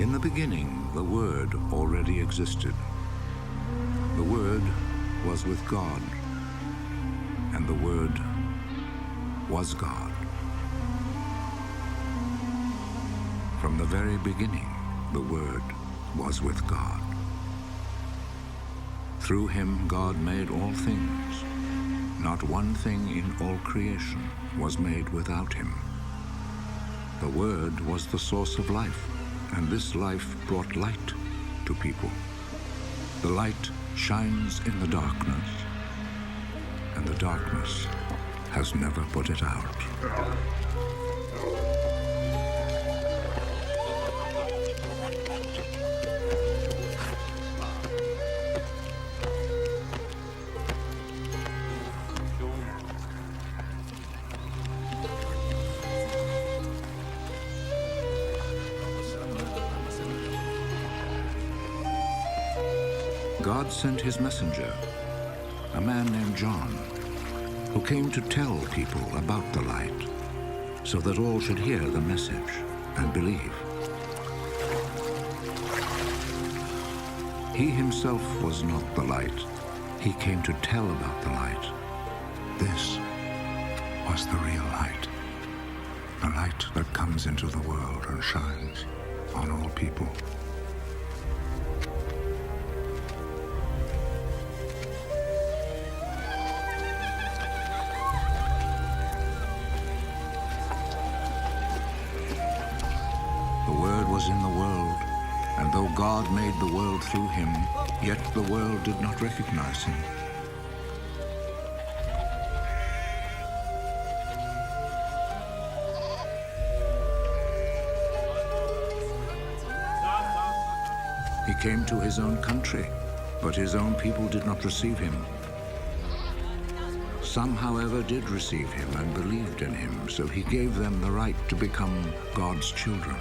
In the beginning, the Word already existed. The Word was with God, and the Word was God. From the very beginning, the Word was with God. Through him, God made all things. Not one thing in all creation was made without him. The Word was the source of life, and this life brought light to people. The light shines in the darkness, and the darkness has never put it out. God sent his messenger, a man named John, who came to tell people about the light, so that all should hear the message and believe. He himself was not the light. He came to tell about the light. This was the real light, the light that comes into the world and shines on all people. Was in the world, and though God made the world through him, yet the world did not recognize him. He came to his own country, but his own people did not receive him. Some, however, did receive him and believed in him, so he gave them the right to become God's children.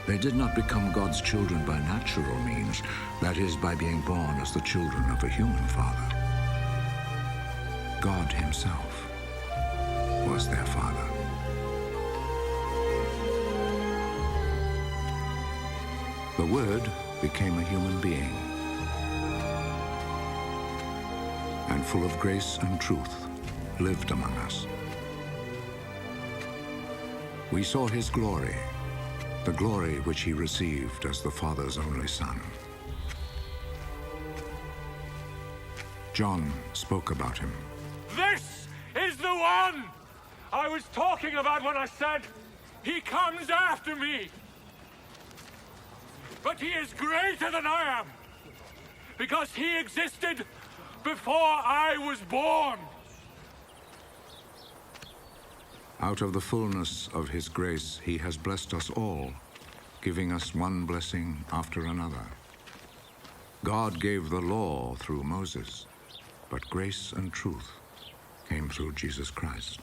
They did not become God's children by natural means, that is, by being born as the children of a human father. God himself was their father. The Word became a human being, and full of grace and truth, lived among us. We saw his glory, the glory which he received as the Father's only Son. John spoke about him. This is the one I was talking about when I said, he comes after me. But he is greater than I am, because he existed before I was born. Out of the fullness of his grace, he has blessed us all, giving us one blessing after another. God gave the law through Moses, but grace and truth came through Jesus Christ.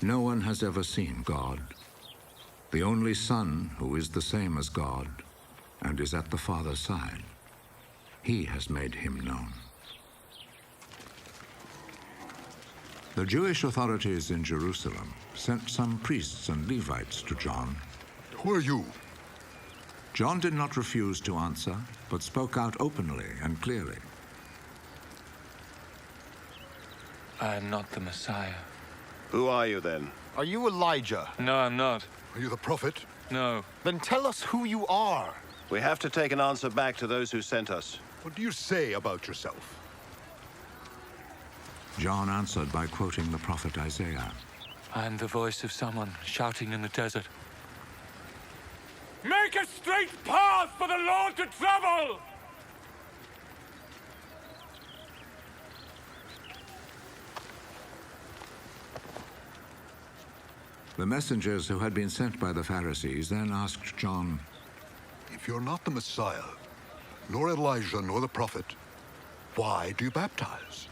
No one has ever seen God. The only Son, who is the same as God and is at the Father's side, he has made him known. The Jewish authorities in Jerusalem sent some priests and Levites to John. Who are you? John did not refuse to answer, but spoke out openly and clearly. I am not the Messiah. Who are you then? Are you Elijah? No, I'm not. Are you the prophet? No. Then tell us who you are. We have to take an answer back to those who sent us. What do you say about yourself? John answered by quoting the prophet Isaiah. I am the voice of someone shouting in the desert. Make a straight path for the Lord to travel! The messengers who had been sent by the Pharisees then asked John, If you're not the Messiah, nor Elijah, nor the prophet, why do you baptize?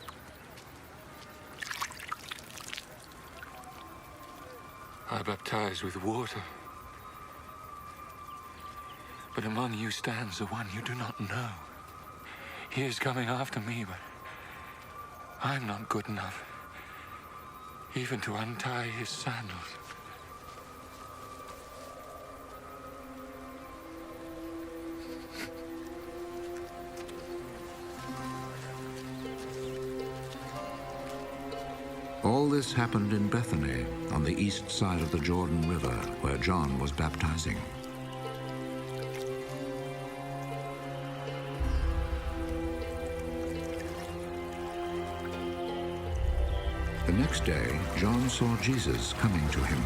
I baptize with water. But among you stands the one you do not know. He is coming after me, but I'm not good enough even to untie his sandals. All this happened in Bethany, on the east side of the Jordan River, where John was baptizing. The next day, John saw Jesus coming to him.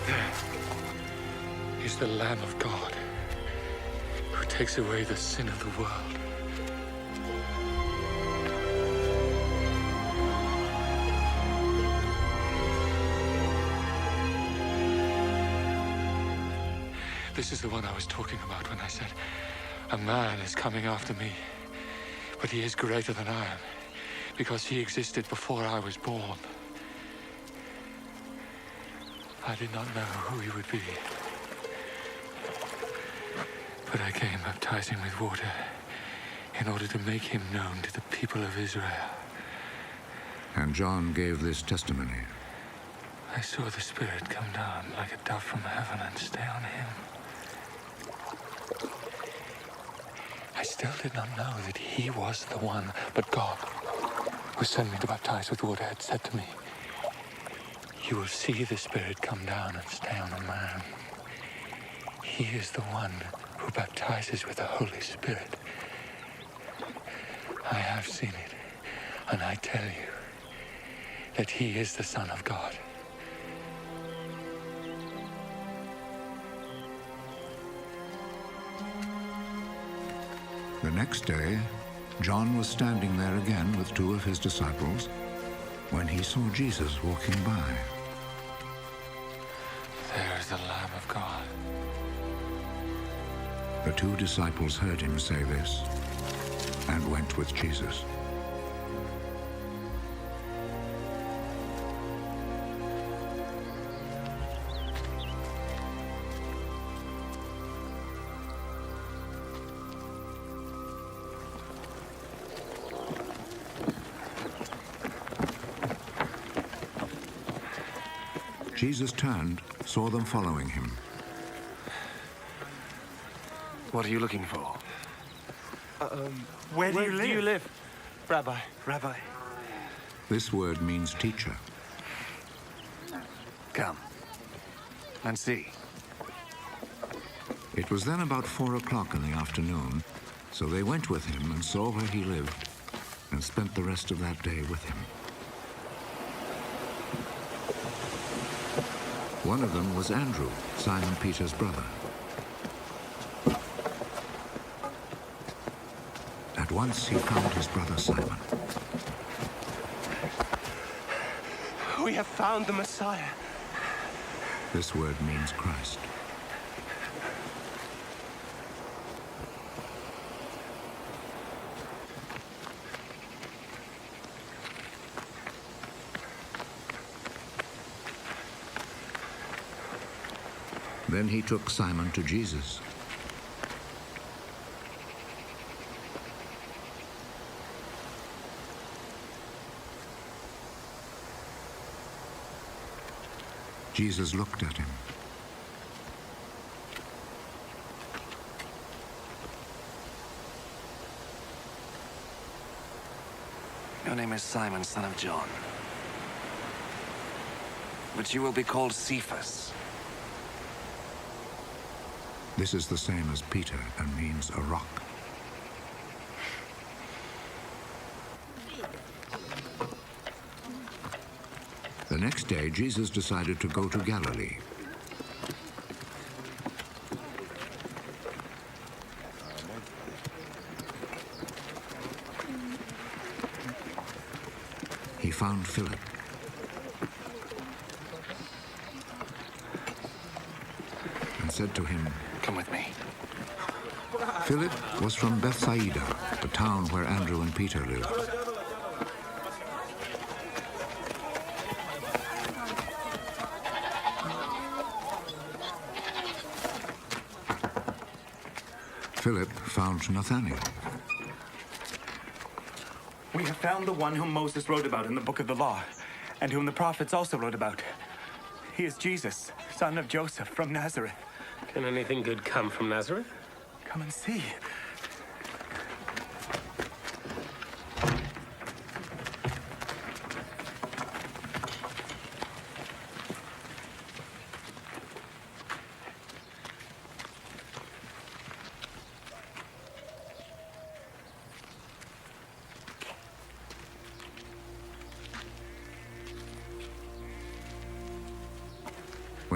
There is the Lamb of God, who takes away the sin of the world. This is the one I was talking about when I said, a man is coming after me, but he is greater than I am, because he existed before I was born. I did not know who he would be, but I came baptizing with water in order to make him known to the people of Israel. And John gave this testimony. I saw the Spirit come down like a dove from heaven and stay on him. I still did not know that he was the one, but God, who sent me to baptize with water, had said to me, you will see the Spirit come down and stay on a man. He is the one who baptizes with the Holy Spirit. I have seen it, and I tell you that he is the Son of God. The next day, John was standing there again with two of his disciples when he saw Jesus walking by. There is the Lamb of God. The two disciples heard him say this and went with Jesus. Jesus turned, saw them following him. What are you looking for? Where do you live? Rabbi. This word means teacher. Come and see. It was then about 4 o'clock in the afternoon, so they went with him and saw where he lived and spent the rest of that day with him. One of them was Andrew, Simon Peter's brother. At once he found his brother Simon. We have found the Messiah. This word means Christ. Then he took Simon to Jesus. Jesus looked at him. Your name is Simon, son of John. But you will be called Cephas. This is the same as Peter and means a rock. The next day, Jesus decided to go to Galilee. He found Philip. And said to him, Come with me. Philip was from Bethsaida, the town where Andrew and Peter lived. Philip found Nathanael. We have found the one whom Moses wrote about in the book of the law, and whom the prophets also wrote about. He is Jesus, son of Joseph, from Nazareth. Can anything good come from Nazareth? Come and see.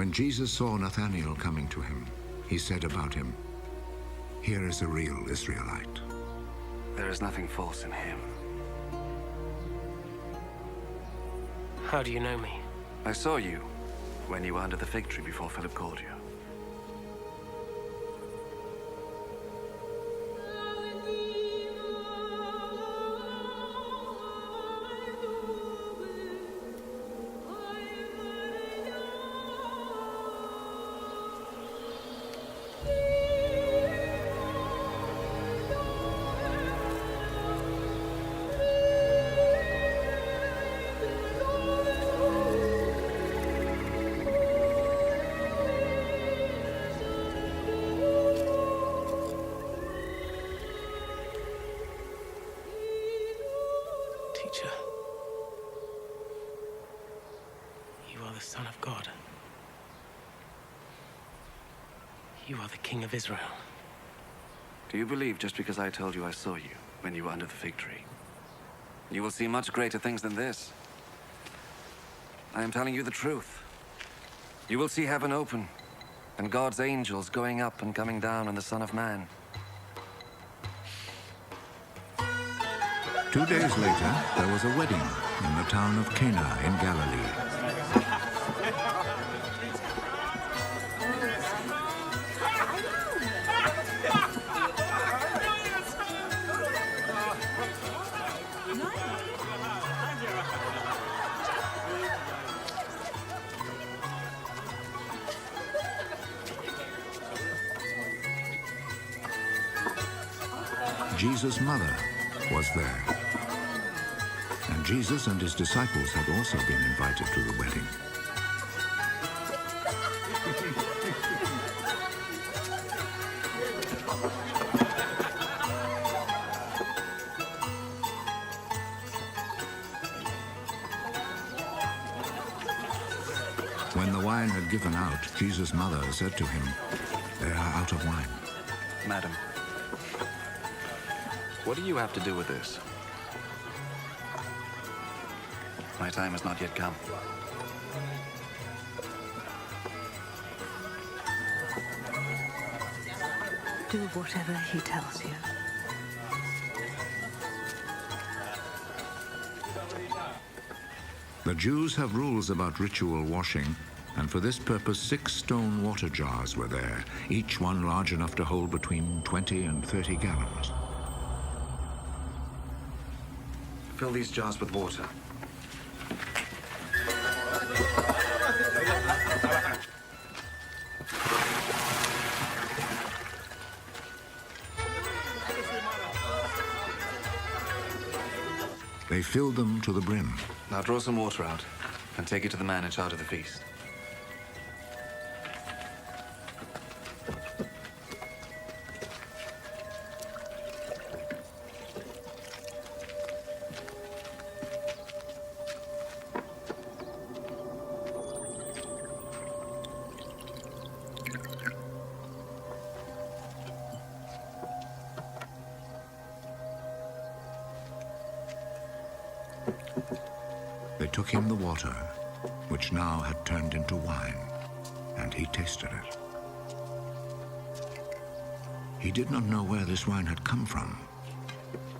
When Jesus saw Nathanael coming to him, he said about him, "Here is a real Israelite." There is nothing false in him. How do you know me? I saw you when you were under the fig tree before Philip called you. Teacher, you are the Son of God. You are the King of Israel. Do you believe just because I told you I saw you when you were under the fig tree? You will see much greater things than this. I am telling you the truth. You will see heaven open, and God's angels going up and coming down on the Son of Man. 2 days later, there was a wedding in the town of Cana in Galilee. Jesus' mother was there. And Jesus and his disciples had also been invited to the wedding. When the wine had given out, Jesus' mother said to him, "They are out of wine." Madam, what do you have to do with this? My time has not yet come. Do whatever he tells you. The Jews have rules about ritual washing, and for this purpose 6 stone water jars were there, each one large enough to hold between 20 and 30 gallons. Fill these jars with water. They filled them to the brim. Now draw some water out and take it to the man in charge of the feast. They took him the water, which now had turned into wine, and he tasted it. He did not know where this wine had come from,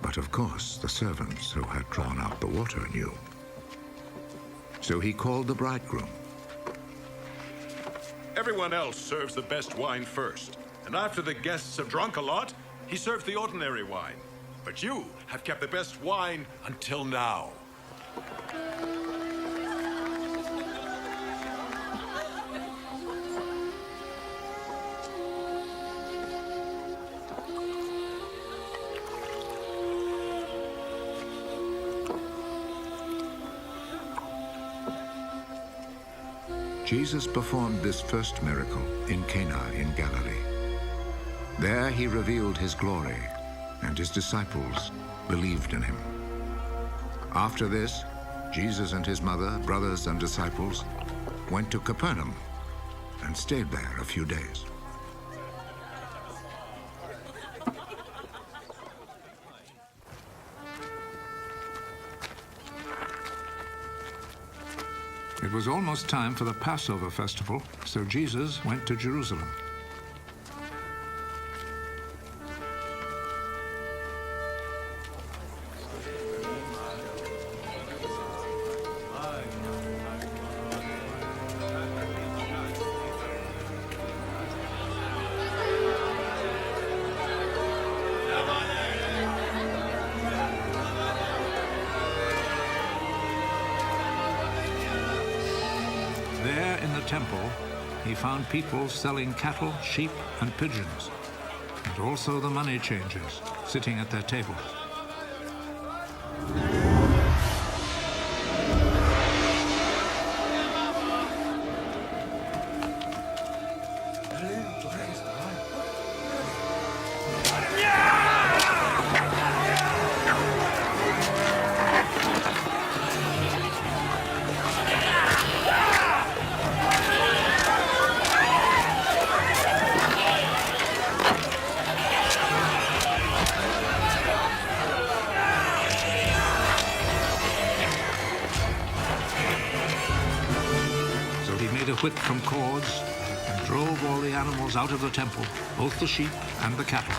but of course the servants who had drawn out the water knew. So he called the bridegroom. Everyone else serves the best wine first, and after the guests have drunk a lot, he serves the ordinary wine. But you have kept the best wine until now. Jesus performed this first miracle in Cana in Galilee. There he revealed his glory, and his disciples believed in him. After this, Jesus and his mother, brothers, and disciples went to Capernaum and stayed there a few days. It was almost time for the Passover festival, so Jesus went to Jerusalem. There in the temple, he found people selling cattle, sheep, and pigeons, and also the money changers sitting at their tables. Whip from cords and drove all the animals out of the temple, both the sheep and the cattle.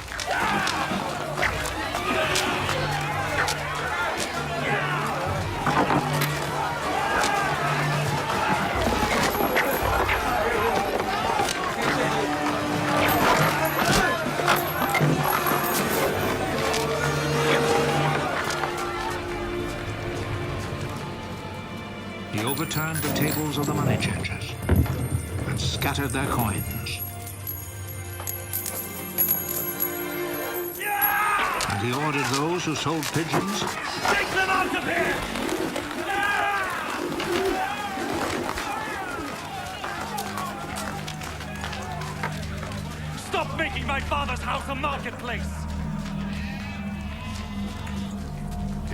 He overturned the tables of the money changers and scattered their coins. And he ordered those who sold pigeons, Take them out of here! Stop making my father's house a marketplace!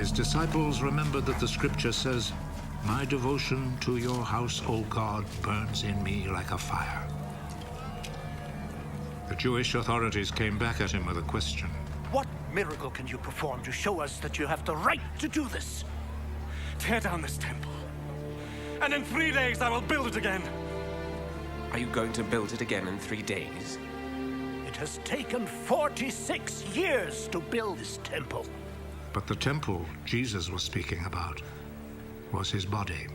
his disciples remembered that the scripture says, "My devotion to your house, O God, burns in me like a fire." The Jewish authorities came back at him with a question. What miracle can you perform to show us that you have the right to do this? Tear down this temple, and in 3 days I will build it again. Are you going to build it again in 3 days? It has taken 46 years to build this temple. But the temple Jesus was speaking about was his body.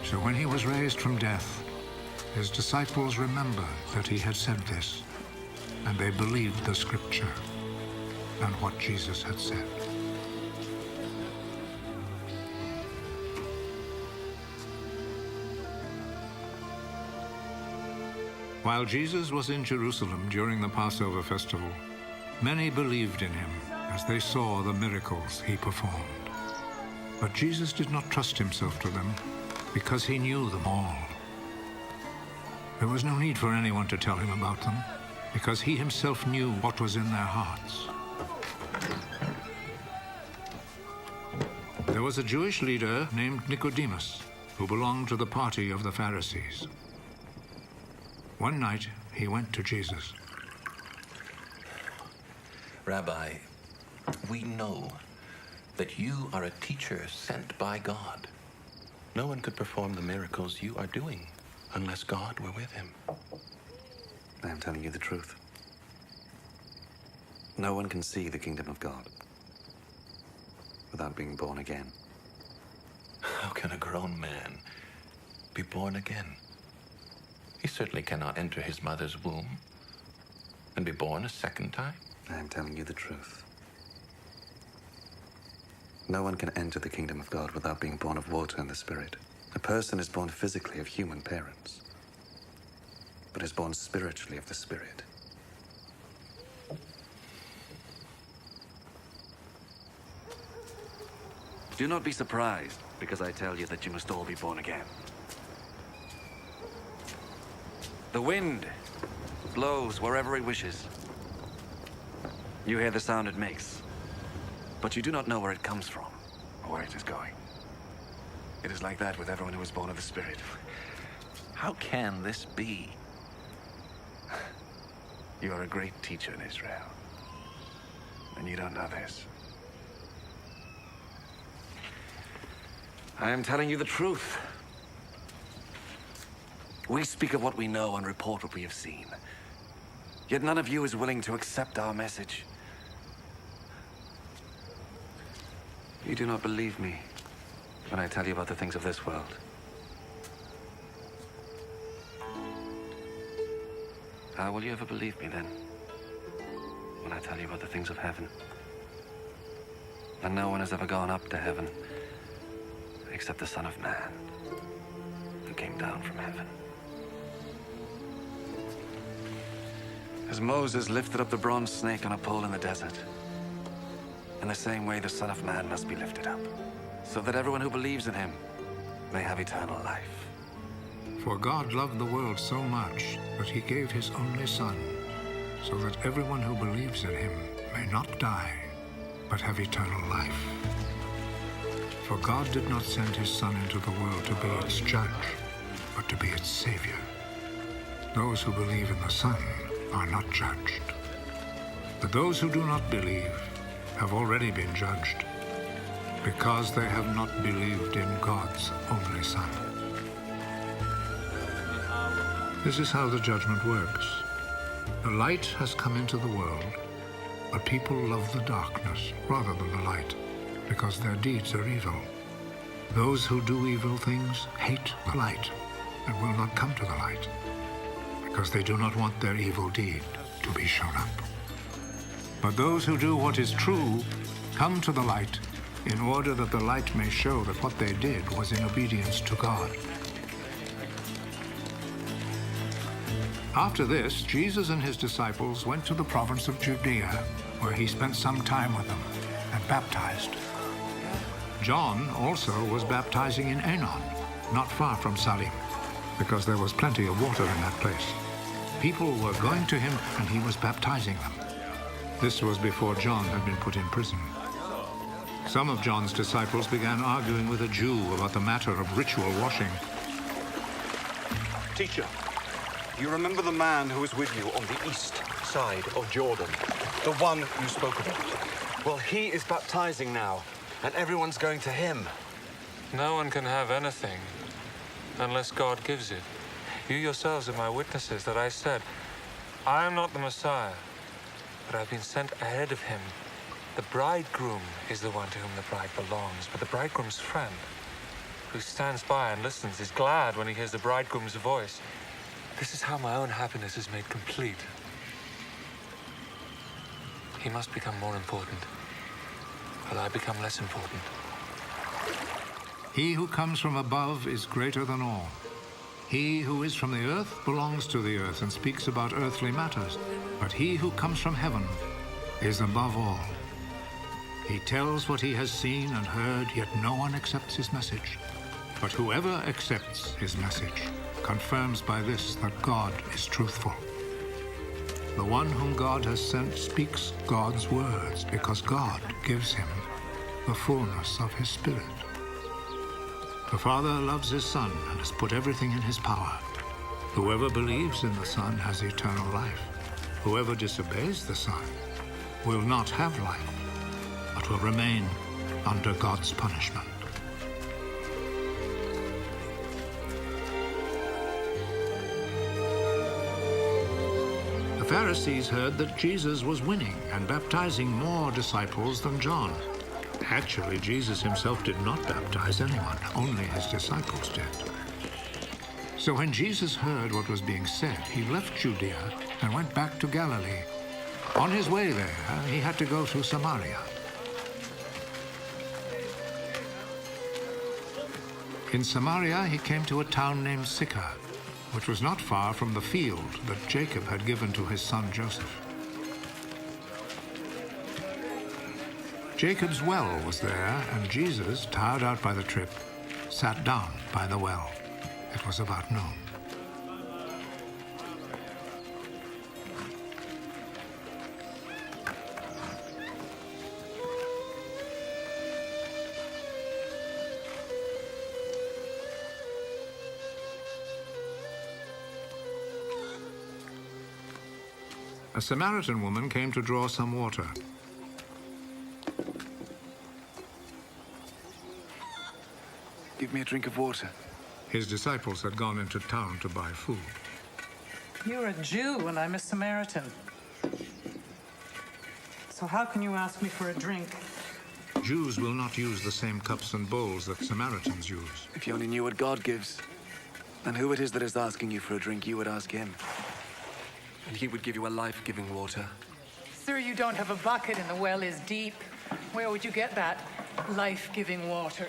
So when he was raised from death, his disciples remembered that he had said this, and they believed the scripture and what Jesus had said. While Jesus was in Jerusalem during the Passover festival, many believed in him as they saw the miracles he performed. But Jesus did not trust himself to them because he knew them all. There was no need for anyone to tell him about them because he himself knew what was in their hearts. There was a Jewish leader named Nicodemus who belonged to the party of the Pharisees. One night, he went to Jesus. Rabbi, we know that you are a teacher sent by God. No one could perform the miracles you are doing unless God were with him. I am telling you the truth. No one can see the kingdom of God without being born again. How can a grown man be born again? He certainly cannot enter his mother's womb and be born a second time. I am telling you the truth. No one can enter the kingdom of God without being born of water and the Spirit. A person is born physically of human parents, but is born spiritually of the Spirit. Do not be surprised because I tell you that you must all be born again. The wind blows wherever it wishes. You hear the sound it makes, but you do not know where it comes from or where it is going. It is like that with everyone who is born of the Spirit. How can this be? You are a great teacher in Israel. And you don't know this. I am telling you the truth. We speak of what we know and report what we have seen. Yet none of you is willing to accept our message. You do not believe me when I tell you about the things of this world. How will you ever believe me then, when I tell you about the things of heaven? And no one has ever gone up to heaven except the Son of Man, who came down from heaven. As Moses lifted up the bronze snake on a pole in the desert, in the same way the Son of Man must be lifted up, so that everyone who believes in him may have eternal life. For God loved the world so much that he gave his only Son, so that everyone who believes in him may not die, but have eternal life. For God did not send his Son into the world to be its judge, but to be its Savior. Those who believe in the Son are not judged. But those who do not believe have already been judged, because they have not believed in God's only Son. This is how the judgment works. The light has come into the world, but people love the darkness rather than the light, because their deeds are evil. Those who do evil things hate the light and will not come to the light, because they do not want their evil deed to be shown up. But those who do what is true come to the light, in order that the light may show that what they did was in obedience to God. After this, Jesus and his disciples went to the province of Judea, where he spent some time with them and baptized. John also was baptizing in Aenon, not far from Salim, because there was plenty of water in that place. People were going to him, and he was baptizing them. This was before John had been put in prison. Some of John's disciples began arguing with a Jew about the matter of ritual washing. Teacher, you remember the man who was with you on the east side of Jordan? The one you spoke about? Well, he is baptizing now, and everyone's going to him. No one can have anything unless God gives it. You yourselves are my witnesses that I said, I am not the Messiah, but I've been sent ahead of him. The bridegroom is the one to whom the bride belongs, but the bridegroom's friend, who stands by and listens, is glad when he hears the bridegroom's voice. This is how my own happiness is made complete. He must become more important, while I become less important. He who comes from above is greater than all. He who is from the earth belongs to the earth and speaks about earthly matters, but he who comes from heaven is above all. He tells what he has seen and heard, yet no one accepts his message. But whoever accepts his message confirms by this that God is truthful. The one whom God has sent speaks God's words, because God gives him the fullness of his Spirit. The Father loves his Son and has put everything in his power. Whoever believes in the Son has eternal life. Whoever disobeys the Son will not have life, but will remain under God's punishment. The Pharisees heard that Jesus was winning and baptizing more disciples than John. Actually, Jesus himself did not baptize anyone, only his disciples did. So when Jesus heard what was being said, he left Judea and went back to Galilee. On his way there, he had to go through Samaria. In Samaria, he came to a town named Sychar, which was not far from the field that Jacob had given to his son Joseph. Jacob's well was there, and Jesus, tired out by the trip, sat down by the well. It was about noon. A Samaritan woman came to draw some water. Give me a drink of water. His disciples had gone into town to buy food. You're a Jew and I'm a Samaritan. So how can you ask me for a drink? Jews will not use the same cups and bowls that Samaritans use. If you only knew what God gives, and who it is that is asking you for a drink, you would ask him. And he would give you a life-giving water. Sir, you don't have a bucket and the well is deep. Where would you get that life-giving water?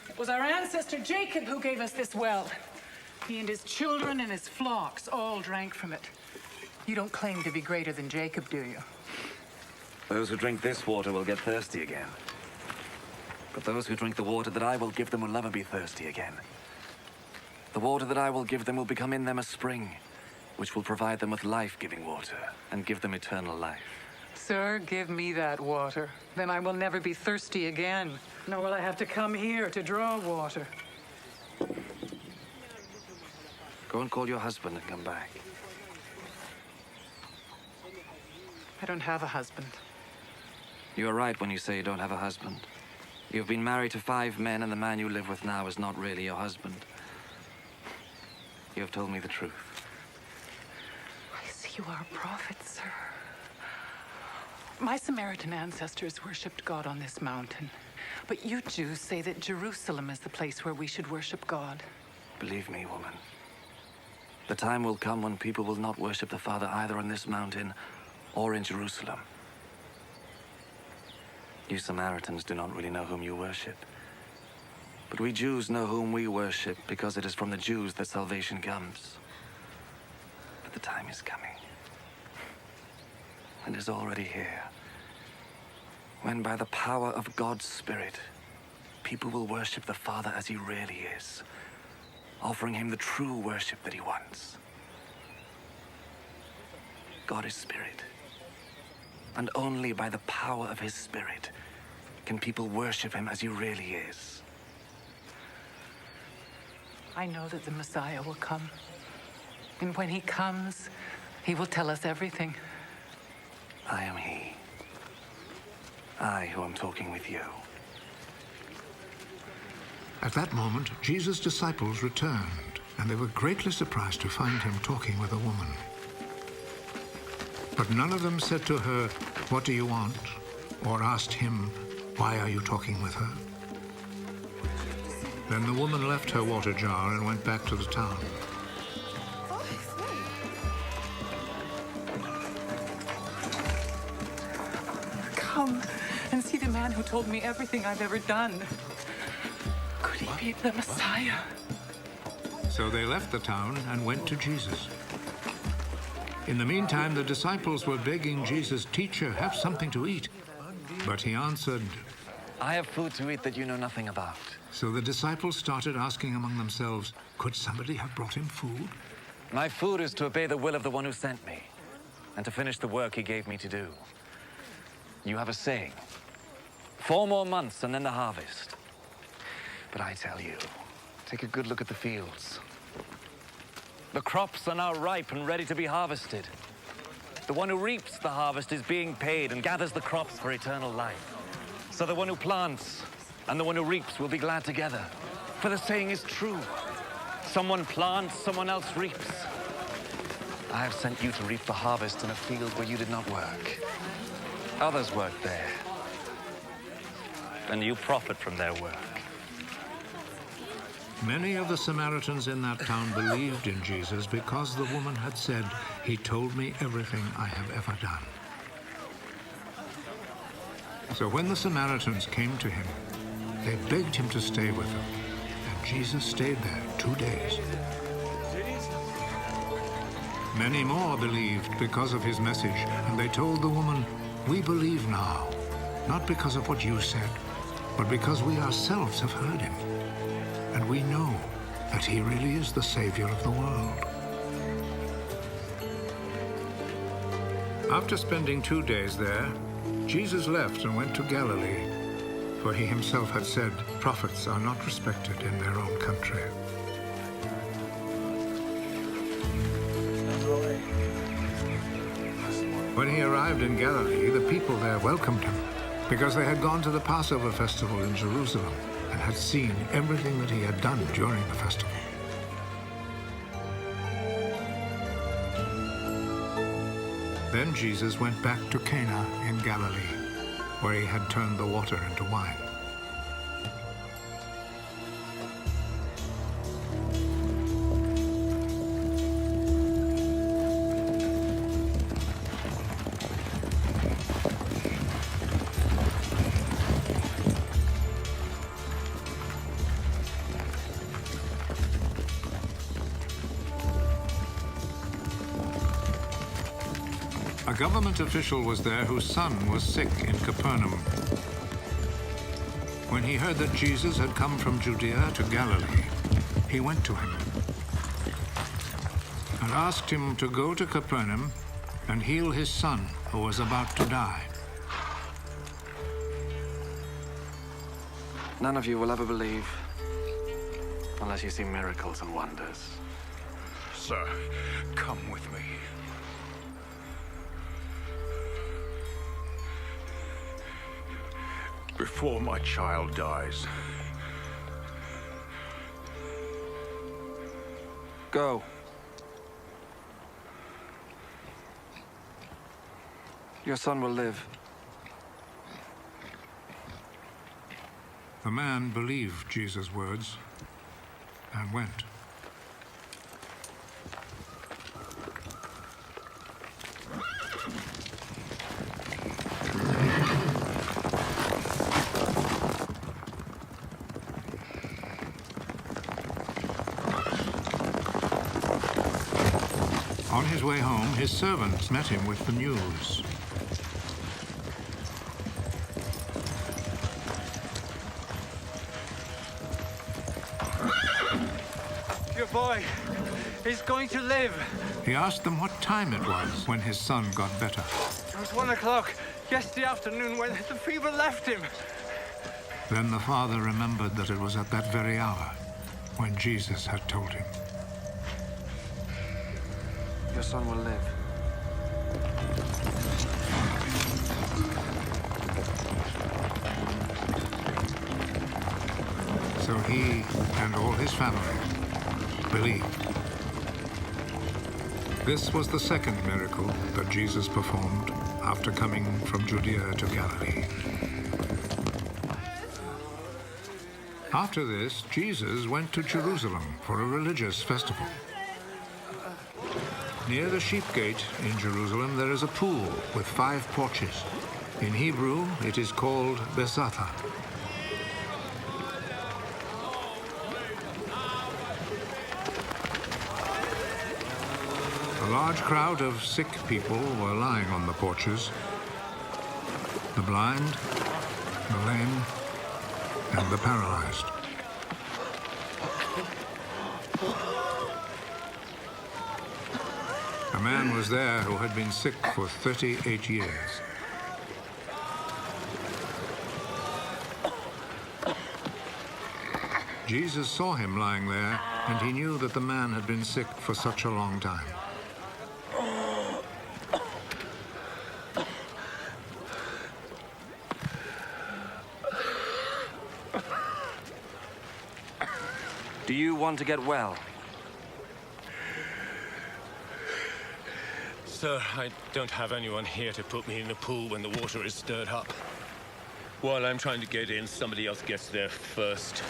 It was our ancestor Jacob who gave us this well. He and his children and his flocks all drank from it. You don't claim to be greater than Jacob, do you? Those who drink this water will get thirsty again. But those who drink the water that I will give them will never be thirsty again. The water that I will give them will become in them a spring, which will provide them with life-giving water and give them eternal life. Sir, give me that water. Then I will never be thirsty again. Nor will I have to come here to draw water. Go and call your husband and come back. I don't have a husband. You are right when you say you don't have a husband. You've been married to 5 men, and the man you live with now is not really your husband. You have told me the truth. I see you are a prophet, sir. My Samaritan ancestors worshipped God on this mountain. But you Jews say that Jerusalem is the place where we should worship God. Believe me, woman. The time will come when people will not worship the Father either on this mountain or in Jerusalem. You Samaritans do not really know whom you worship. But we Jews know whom we worship because it is from the Jews that salvation comes. But the time is coming. And is already here. When by the power of God's Spirit, people will worship the Father as he really is, offering him the true worship that he wants. God is Spirit. And only by the power of his Spirit can people worship him as he really is. I know that the Messiah will come. And when he comes, he will tell us everything. I am he. I who am talking with you. At that moment, Jesus' disciples returned, and they were greatly surprised to find him talking with a woman. But none of them said to her, "What do you want?" or asked him, "Why are you talking with her?" Then the woman left her water jar and went back to the town. Come and see the man who told me everything I've ever done. Could he be the Messiah? So they left the town and went to Jesus. In the meantime, the disciples were begging Jesus, "Teacher, have something to eat." But he answered, I have food to eat that you know nothing about. So the disciples started asking among themselves, could somebody have brought him food? My food is to obey the will of the one who sent me, and to finish the work he gave me to do. You have a saying, 4 more months and then the harvest. But I tell you, take a good look at the fields. The crops are now ripe and ready to be harvested. The one who reaps the harvest is being paid and gathers the crops for eternal life. So the one who plants and the one who reaps will be glad together. For the saying is true. Someone plants, someone else reaps. I have sent you to reap the harvest in a field where you did not work. Others worked there, and you profit from their work. Many of the Samaritans in that town believed in Jesus because the woman had said, "He told me everything I have ever done." So when the Samaritans came to him, they begged him to stay with them, and Jesus stayed there 2 days. Many more believed because of his message, and they told the woman, "We believe now, not because of what you said, but because we ourselves have heard him. And we know that he really is the Savior of the world." After spending 2 days there, Jesus left and went to Galilee, for he himself had said, "Prophets are not respected in their own country." When he arrived in Galilee, the people there welcomed him, because they had gone to the Passover festival in Jerusalem and had seen everything that he had done during the festival. Then Jesus went back to Cana in Galilee, where he had turned the water into wine. A government official was there whose son was sick in Capernaum. When he heard that Jesus had come from Judea to Galilee, he went to him and asked him to go to Capernaum and heal his son who was about to die. None of you will ever believe unless you see miracles and wonders. Sir, come with me. Before my child dies. Go. Your son will live. The man believed Jesus' words and went. On his way home, his servants met him with the news. Your boy, he's going to live. He asked them what time it was when his son got better. It was 1 o'clock yesterday afternoon when the fever left him. Then the father remembered that it was at that very hour when Jesus had told him, Your son will live. So he and all his family believed. This was the second miracle that Jesus performed after coming from Judea to Galilee. After this, Jesus went to Jerusalem for a religious festival. Near the sheep gate in Jerusalem, there is a pool with 5 porches. In Hebrew, it is called Bezatha. A large crowd of sick people were lying on the porches. The blind, the lame, and the paralyzed. A man was there who had been sick for 38 years. Jesus saw him lying there, and he knew that the man had been sick for such a long time. Do you want to get well? Sir, I don't have anyone here to put me in the pool when the water is stirred up. While I'm trying to get in, somebody else gets there first.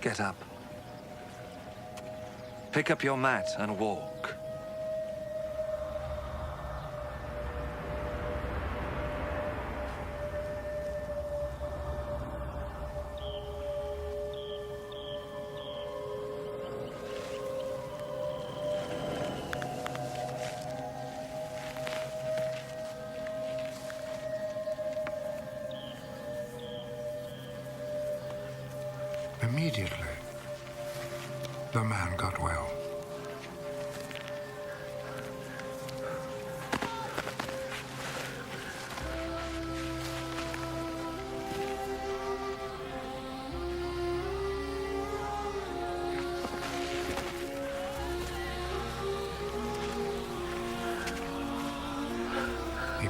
Get up. Pick up your mat and walk. Immediately, the man got well.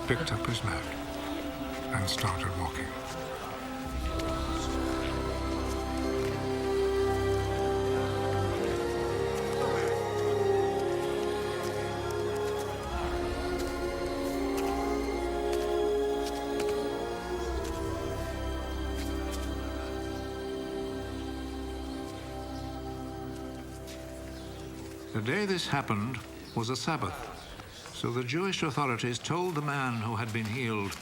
picked up his mat and started walking. The day this happened was a Sabbath, so the Jewish authorities told the man who had been healed,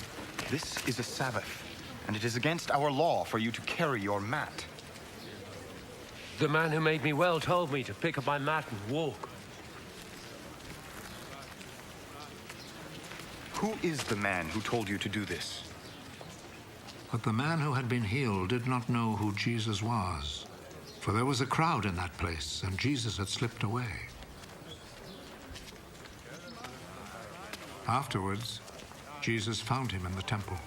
"This is a Sabbath, and it is against our law for you to carry your mat." The man who made me well told me to pick up my mat and walk. Who is the man who told you to do this? But the man who had been healed did not know who Jesus was, for there was a crowd in that place, and Jesus had slipped away. Afterwards, Jesus found him in the temple.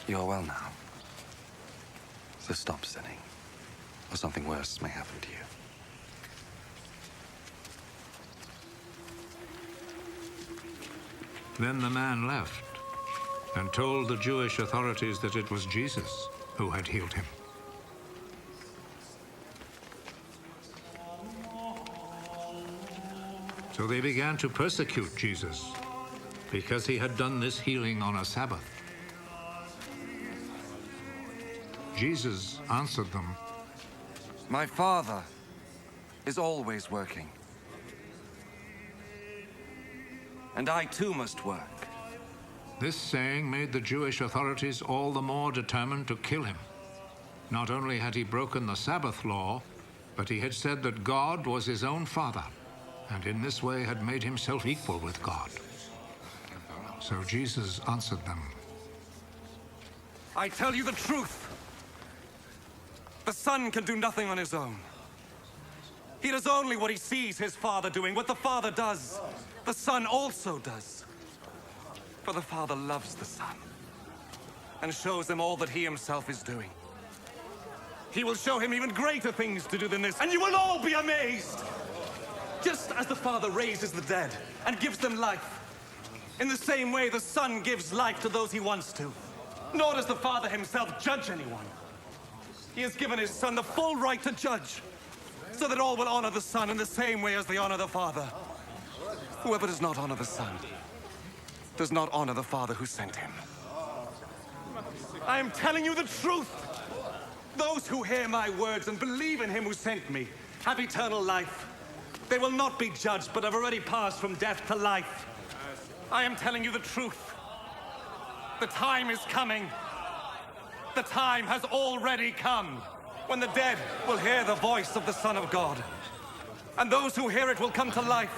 You're well now. So stop sinning, or something worse may happen to you. Then the man left and told the Jewish authorities that it was Jesus who had healed him. So they began to persecute Jesus because he had done this healing on a Sabbath. Jesus answered them, "My Father is always working, and I too must work." This saying made the Jewish authorities all the more determined to kill him. Not only had he broken the Sabbath law, but he had said that God was his own Father, and in this way had made himself equal with God. So Jesus answered them, "I tell you the truth. The Son can do nothing on his own. He does only what he sees his Father doing. What the Father does, the Son also does. For the Father loves the Son and shows him all that he himself is doing. He will show him even greater things to do than this, and you will all be amazed. Just as the Father raises the dead and gives them life, in the same way the Son gives life to those he wants to. Nor does the Father himself judge anyone. He has given his Son the full right to judge, so that all will honor the Son in the same way as they honor the Father. Whoever does not honor the Son does not honor the Father who sent him. I am telling you the truth. Those who hear my words and believe in him who sent me have eternal life. They will not be judged, but have already passed from death to life. I am telling you the truth. The time is coming. The time has already come when the dead will hear the voice of the Son of God. And those who hear it will come to life.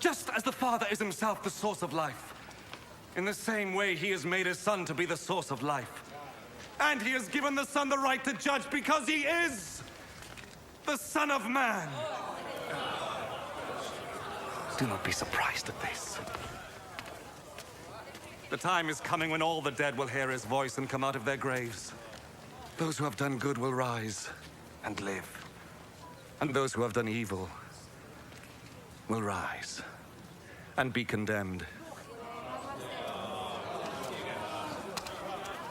Just as the Father is himself the source of life, in the same way he has made his Son to be the source of life. And he has given the Son the right to judge because he is the Son of Man. Do not be surprised at this. The time is coming when all the dead will hear his voice and come out of their graves. Those who have done good will rise and live. And those who have done evil will rise and be condemned.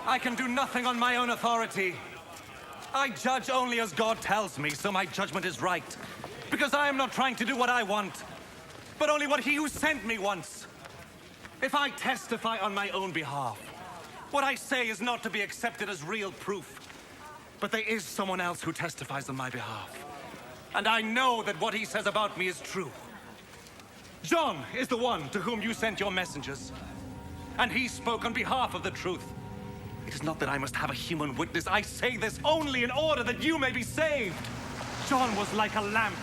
I can do nothing on my own authority. I judge only as God tells me, so my judgment is right. Because I am not trying to do what I want, but only what he who sent me wants. If I testify on my own behalf, what I say is not to be accepted as real proof, but there is someone else who testifies on my behalf. And I know that what he says about me is true. John is the one to whom you sent your messengers, and he spoke on behalf of the truth. It is not that I must have a human witness. I say this only in order that you may be saved. John was like a lamp,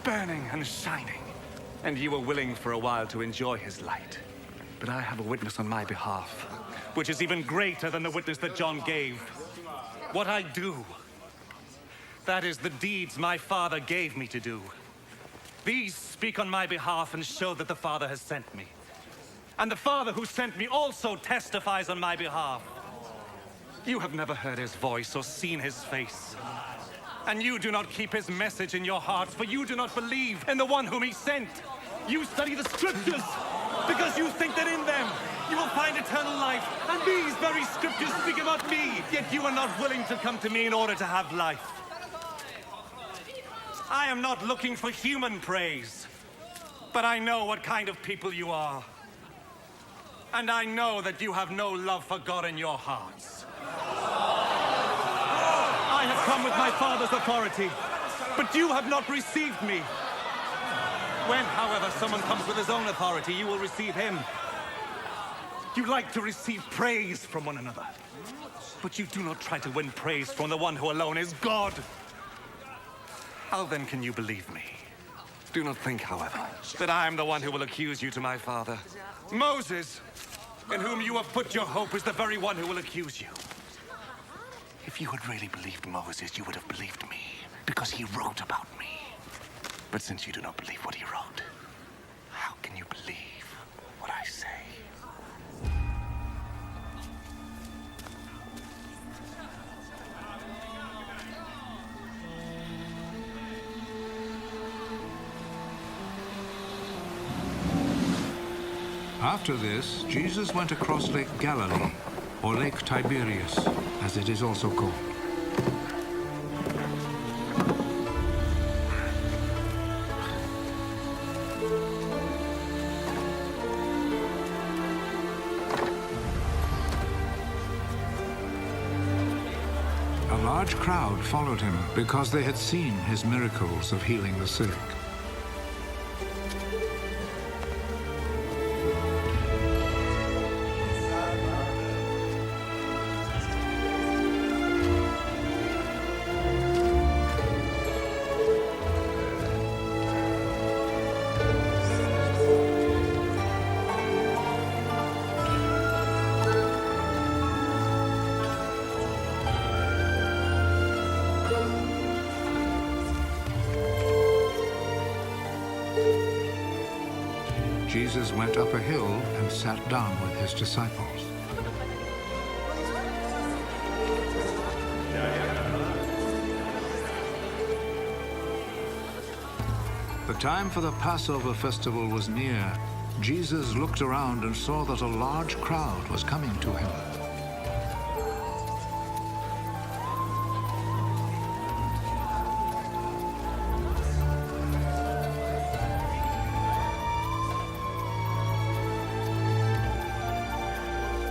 burning and shining, and you were willing for a while to enjoy his light. But I have a witness on my behalf, which is even greater than the witness that John gave. What I do, that is the deeds my Father gave me to do. These speak on my behalf and show that the Father has sent me. And the Father who sent me also testifies on my behalf. You have never heard his voice or seen his face. And you do not keep his message in your hearts, for you do not believe in the one whom he sent. You study the scriptures because you think that in them you will find eternal life. And these very scriptures speak about me, yet you are not willing to come to me in order to have life. I am not looking for human praise, but I know what kind of people you are. And I know that you have no love for God in your hearts. I have come with my Father's authority, but you have not received me. When, however, someone comes with his own authority, you will receive him. You like to receive praise from one another, but you do not try to win praise from the one who alone is God. How then can you believe me? Do not think, however, that I am the one who will accuse you to my Father. Moses, in whom you have put your hope, is the very one who will accuse you. If you had really believed Moses, you would have believed me, because he wrote about me. But since you do not believe what he wrote, how can you believe what I say? After this, Jesus went across Lake Galilee, or Lake Tiberias, as it is also called. A large crowd followed him because they had seen his miracles of healing the sick. Jesus went up a hill and sat down with his disciples. The time for the Passover festival was near. Jesus looked around and saw that a large crowd was coming to him.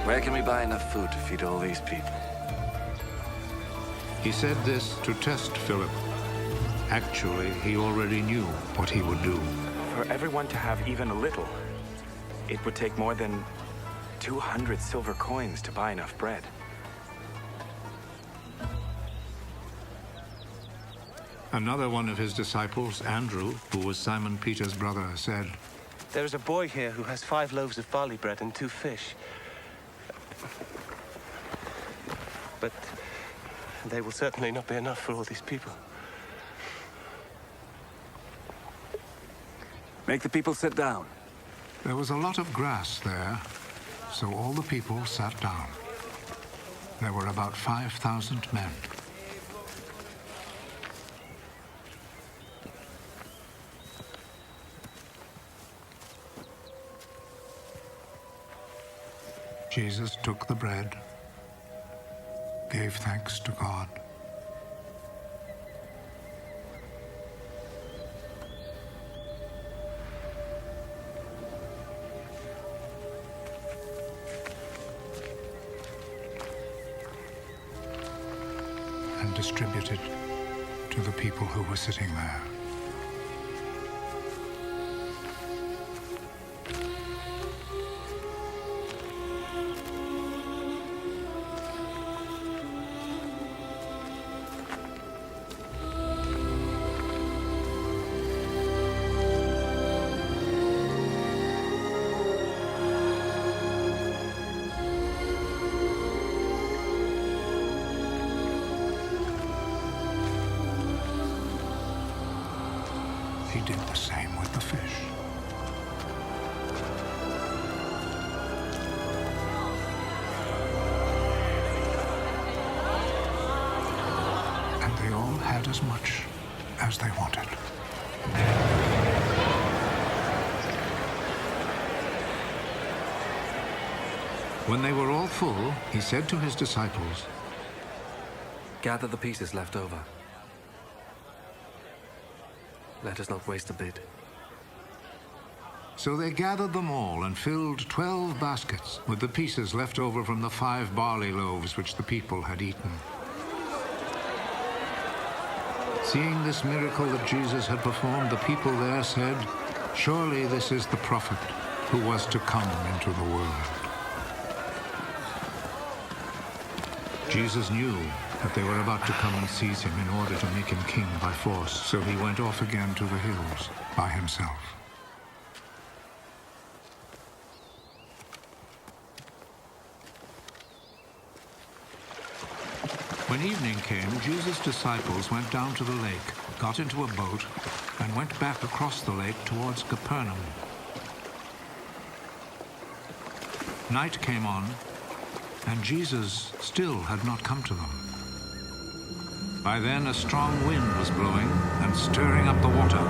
Where can we buy enough food to feed all these people? He said this to test Philip. Actually, he already knew what he would do. For everyone to have even a little, it would take more than 200 silver coins to buy enough bread. Another one of his disciples, Andrew, who was Simon Peter's brother, said, "There is a boy here who has 5 loaves of barley bread and 2 fish. But they will certainly not be enough for all these people." Make the people sit down. There was a lot of grass there, so all the people sat down. There were about 5,000 men. Jesus took the bread, gave thanks to God, and distributed to the people who were sitting there. He did the same with the fish. And they all had as much as they wanted. When they were all full, he said to his disciples, "Gather the pieces left over. Let us not waste a bit." So they gathered them all and filled 12 baskets with the pieces left over from the 5 barley loaves which the people had eaten. Seeing this miracle that Jesus had performed, the people there said, "Surely this is the prophet who was to come into the world." Jesus knew that they were about to come and seize him in order to make him king by force, so he went off again to the hills by himself. When evening came, Jesus' disciples went down to the lake, got into a boat, and went back across the lake towards Capernaum. Night came on, and Jesus still had not come to them. By then a strong wind was blowing and stirring up the water.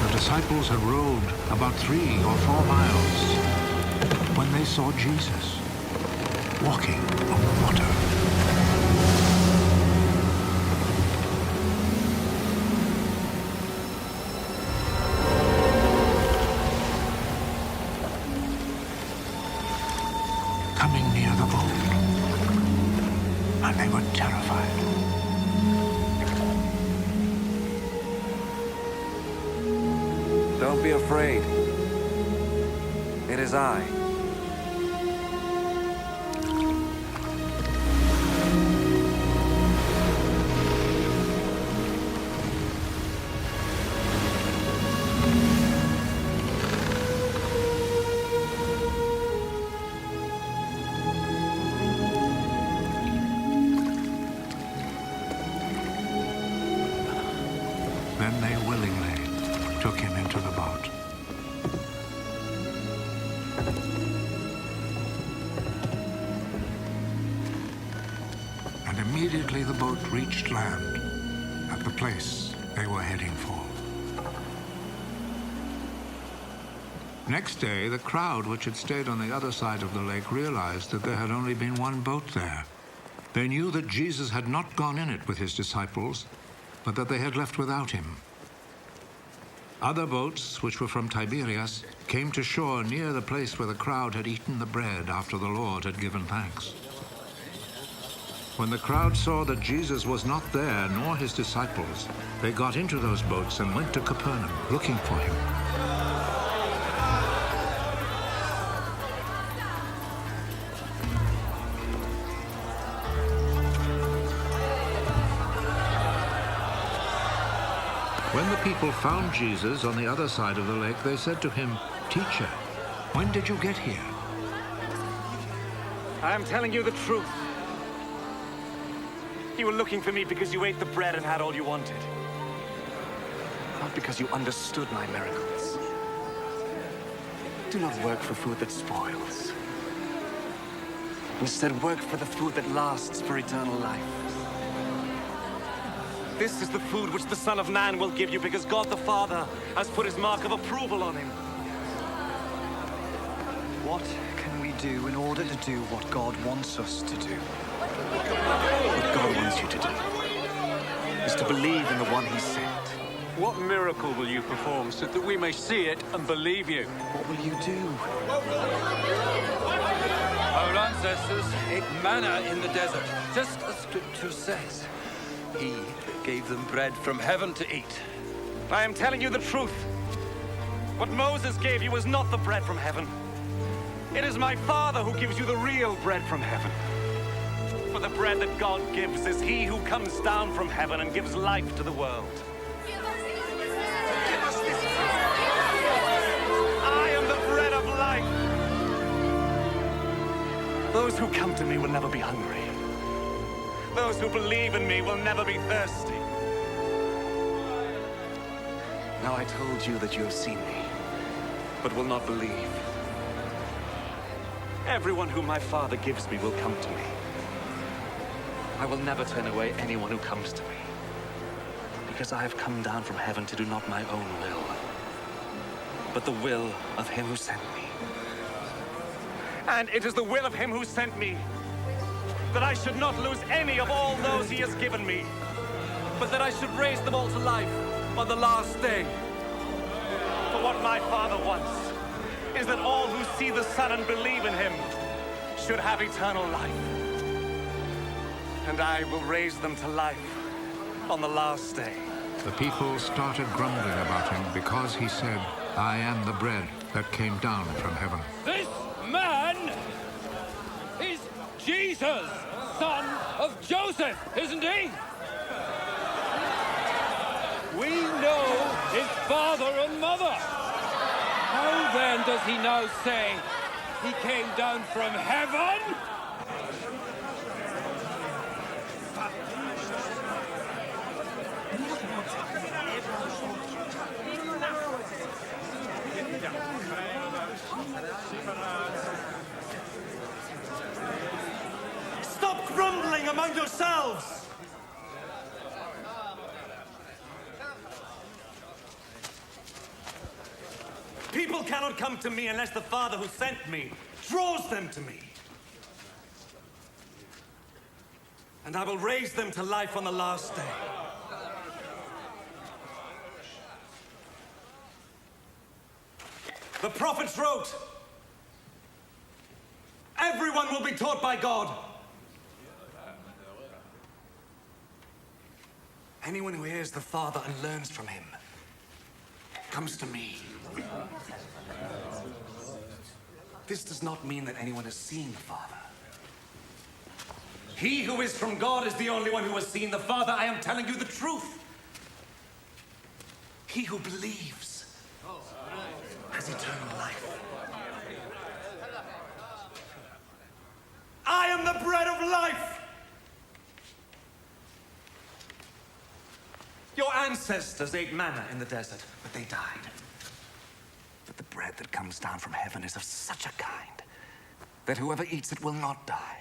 The disciples had rowed about 3 or 4 miles when they saw Jesus walking on the water. Coming near the boat, and they were terrified. Don't be afraid. It is I. Then they willingly took him into the boat. And immediately the boat reached land at the place they were heading for. Next day, the crowd which had stayed on the other side of the lake realized that there had only been one boat there. They knew that Jesus had not gone in it with his disciples, but that they had left without him. Other boats, which were from Tiberias, came to shore near the place where the crowd had eaten the bread after the Lord had given thanks. When the crowd saw that Jesus was not there, nor his disciples, they got into those boats and went to Capernaum, looking for him. When the people found Jesus on the other side of the lake, they said to him, "Teacher, when did you get here?" I am telling you the truth. You were looking for me because you ate the bread and had all you wanted. Not because you understood my miracles. Do not work for food that spoils. Instead, work for the food that lasts for eternal life. This is the food which the Son of Man will give you because God the Father has put his mark of approval on him. What can we do in order to do what God wants us to do? What God wants you to do is to believe in the one he sent. What miracle will you perform so that we may see it and believe you? What will you do? Our ancestors ate manna in the desert, just as Scripture says. He gave them bread from heaven to eat. I am telling you the truth. What Moses gave you was not the bread from heaven. It is my Father who gives you the real bread from heaven. For the bread that God gives is he who comes down from heaven and gives life to the world. I am the bread of life. Those who come to me will never be hungry. Those who believe in me will never be thirsty. Now I told you that you have seen me, but will not believe. Everyone whom my Father gives me will come to me. I will never turn away anyone who comes to me, because I have come down from heaven to do not my own will, but the will of him who sent me. And it is the will of him who sent me that I should not lose any of all those he has given me, but that I should raise them all to life on the last day. For what my Father wants is that all who see the Son and believe in him should have eternal life. And I will raise them to life on the last day. The people started grumbling about him because he said, I am the bread that came down from heaven. This man is Jesus, son of Joseph, isn't he? We know his father and mother. How then does he now say he came down from heaven? Stop grumbling among yourselves! People cannot come to me unless the Father who sent me draws them to me. And I will raise them to life on the last day. The prophets wrote, everyone will be taught by God. Anyone who hears the Father and learns from him comes to me. This does not mean that anyone has seen the Father. He who is from God is the only one who has seen the Father. I am telling you the truth. He who believes has eternal life. I am the bread of life. Your ancestors ate manna in the desert, but they died. But the bread that comes down from heaven is of such a kind that whoever eats it will not die.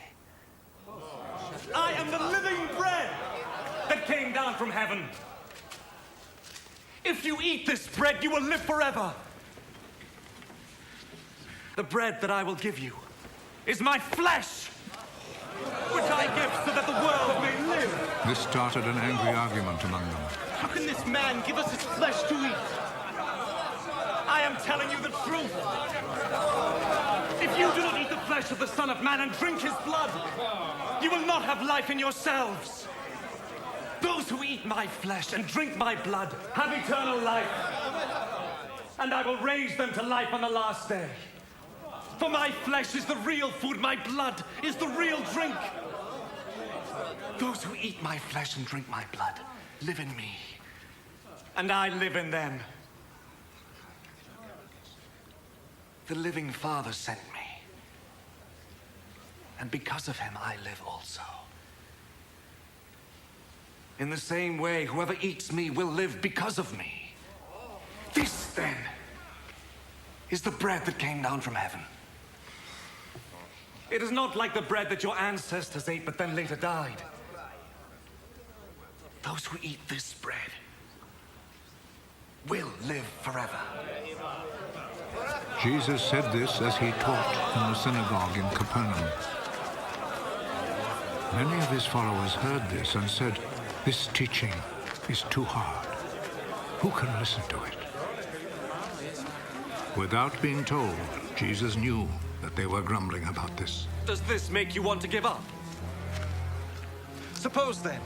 I am the living bread that came down from heaven. If you eat this bread, you will live forever. The bread that I will give you is my flesh, which I give so that the world may live. This started an angry argument among them. How can this man give us his flesh to eat? I am telling you the truth. If you do not eat the flesh of the Son of Man and drink his blood, you will not have life in yourselves. Those who eat my flesh and drink my blood have eternal life, and I will raise them to life on the last day. For my flesh is the real food, my blood is the real drink. Those who eat my flesh and drink my blood live in me, and I live in them. The living Father sent me, and because of him I live also. In the same way, whoever eats me will live because of me. This, then, is the bread that came down from heaven. It is not like the bread that your ancestors ate but then later died. Those who eat this bread will live forever. Jesus said this as he taught in the synagogue in Capernaum. Many of his followers heard this and said, "This teaching is too hard. Who can listen to it?" Without being told, Jesus knew that they were grumbling about this. Does this make you want to give up? Suppose, then,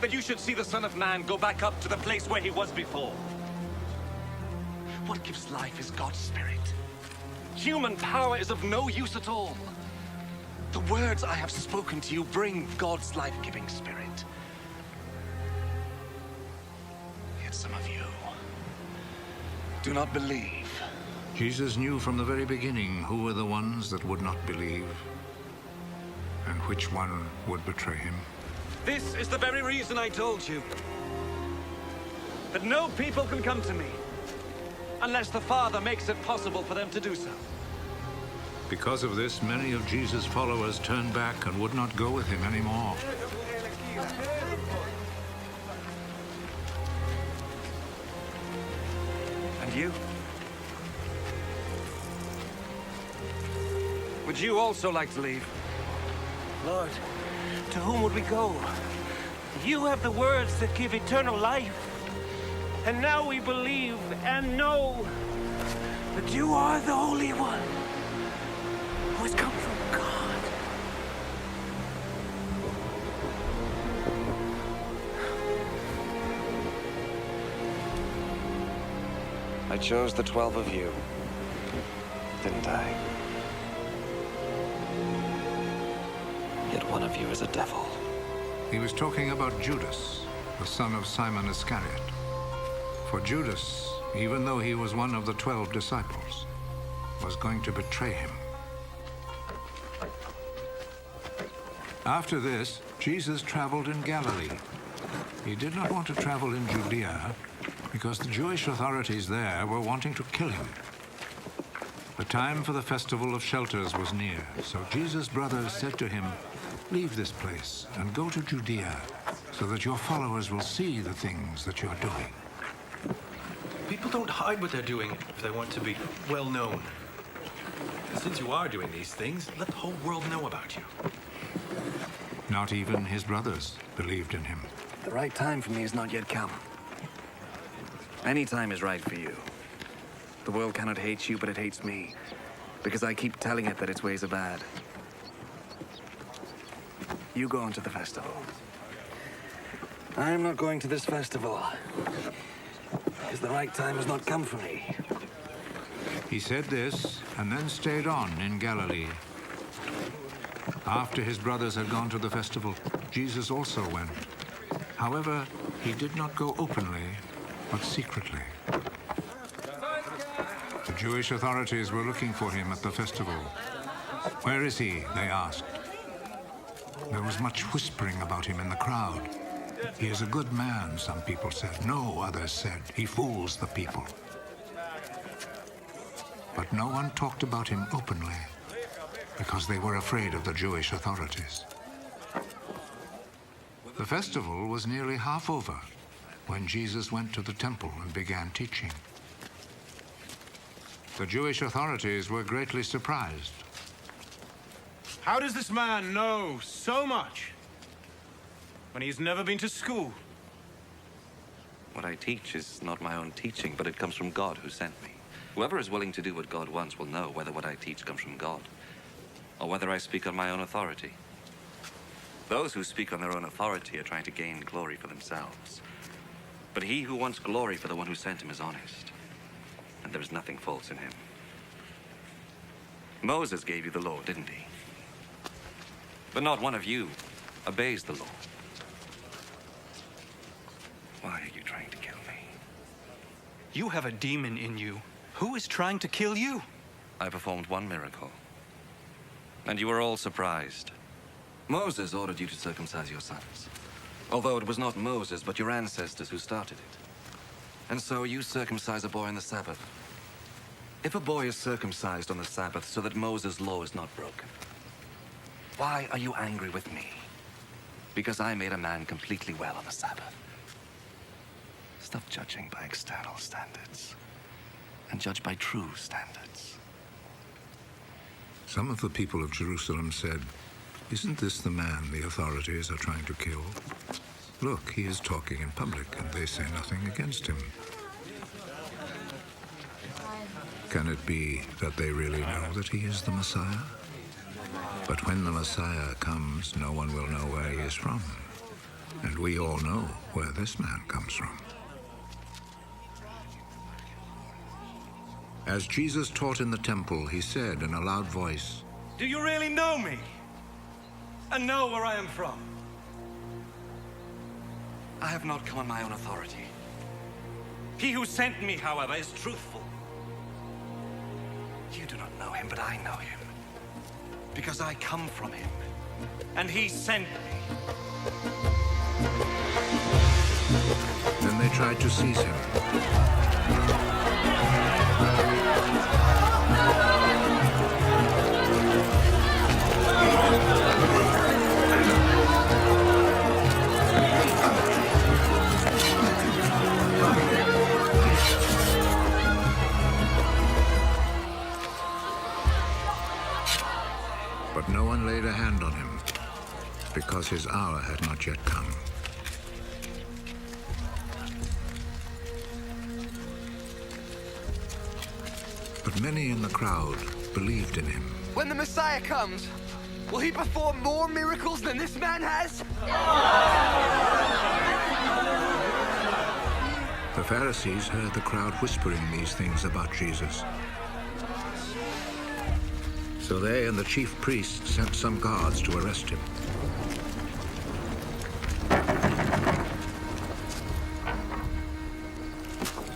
that you should see the Son of Man go back up to the place where he was before. What gives life is God's Spirit. Human power is of no use at all. The words I have spoken to you bring God's life-giving Spirit. Yet some of you do not believe. Jesus knew from the very beginning who were the ones that would not believe and which one would betray him. This is the very reason I told you that no people can come to me unless the Father makes it possible for them to do so. Because of this, many of Jesus' followers turned back and would not go with him anymore. And you? Would you also like to leave? Lord, to whom would we go? You have the words that give eternal life. And now we believe and know that you are the Holy One who has come from God. I chose the 12 of you, didn't I? Yet one of you is a devil. He was talking about Judas, the son of Simon Iscariot. For Judas, even though he was one of the 12 disciples, was going to betray him. After this, Jesus traveled in Galilee. He did not want to travel in Judea because the Jewish authorities there were wanting to kill him. The time for the Festival of Shelters was near, so Jesus' brothers said to him, "Leave this place and go to Judea, so that your followers will see the things that you are doing." People don't hide what they're doing if they want to be well known. Since you are doing these things, let the whole world know about you. Not even his brothers believed in him. The right time for me has not yet come. Any time is right for you. The world cannot hate you, but it hates me, because I keep telling it that its ways are bad. You go on to the festival. I am not going to this festival, because the right time has not come for me. He said this and then stayed on in Galilee. After his brothers had gone to the festival, Jesus also went. However, he did not go openly, but secretly. The Jewish authorities were looking for him at the festival. "Where is he?" they asked. There was much whispering about him in the crowd. "He is a good man," some people said. "No," others said. "He fools the people." But no one talked about him openly because they were afraid of the Jewish authorities. The festival was nearly half over when Jesus went to the temple and began teaching. The Jewish authorities were greatly surprised. How does this man know so much when he's never been to school? What I teach is not my own teaching, but it comes from God who sent me. Whoever is willing to do what God wants will know whether what I teach comes from God, or whether I speak on my own authority. Those who speak on their own authority are trying to gain glory for themselves. But he who wants glory for the one who sent him is honest, and there is nothing false in him. Moses gave you the law, didn't he? But not one of you obeys the law. Why are you trying to kill me? You have a demon in you. Who is trying to kill you? I performed one miracle, and you were all surprised. Moses ordered you to circumcise your sons, although it was not Moses, but your ancestors who started it. And so you circumcise a boy on the Sabbath. If a boy is circumcised on the Sabbath so that Moses' law is not broken, why are you angry with me? Because I made a man completely well on the Sabbath. Stop judging by external standards and judge by true standards. Some of the people of Jerusalem said, "Isn't this the man the authorities are trying to kill? Look, he is talking in public, and they say nothing against him." Can it be that they really know that he is the Messiah? But when the Messiah comes, no one will know where he is from. And we all know where this man comes from. As Jesus taught in the temple, he said in a loud voice, Do you really know me? And know where I am from? I have not come on my own authority. He who sent me, however, is truthful. You do not know him, but I know him, because I come from him. And he sent me. Then they tried to seize him. But no one laid a hand on him, because his hour had not yet come. But many in the crowd believed in him. When the Messiah comes, will he perform more miracles than this man has? The Pharisees heard the crowd whispering these things about Jesus. So they and the chief priests sent some guards to arrest him.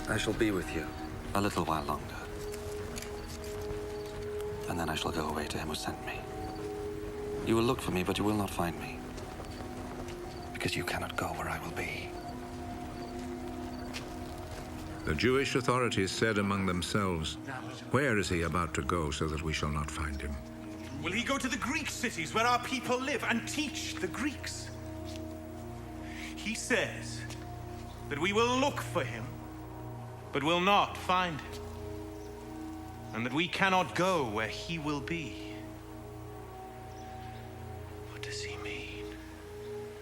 I shall be with you a little while longer. And then I shall go away to him who sent me. You will look for me, but you will not find me. Because you cannot go where I will be. The Jewish authorities said among themselves, "Where is he about to go so that we shall not find him?" Will he go to the Greek cities where our people live and teach the Greeks? He says that we will look for him, but will not find him, and that we cannot go where he will be. What does he mean?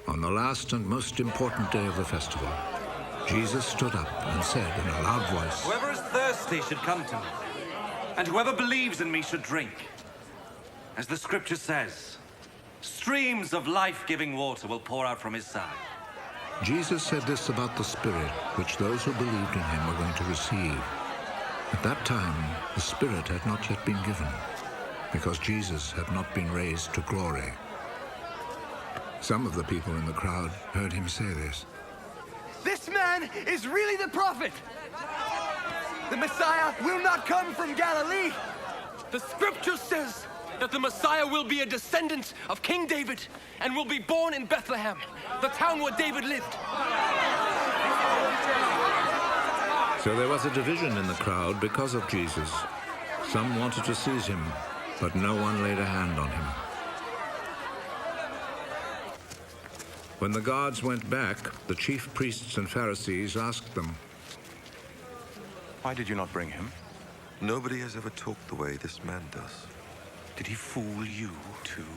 On the last and most important day of the festival, Jesus stood up and said in a loud voice, Whoever is thirsty should come to me, and whoever believes in me should drink. As the scripture says, streams of life-giving water will pour out from his side. Jesus said this about the Spirit, which those who believed in him were going to receive. At that time, the Spirit had not yet been given, because Jesus had not been raised to glory. Some of the people in the crowd heard him say this. This man is really the prophet! The Messiah will not come from Galilee! The scripture says that the Messiah will be a descendant of King David and will be born in Bethlehem, the town where David lived. So there was a division in the crowd because of Jesus. Some wanted to seize him, but no one laid a hand on him. When the guards went back, the chief priests and Pharisees asked them, "Why did you not bring him?" Nobody has ever talked the way this man does. Did he fool you, too?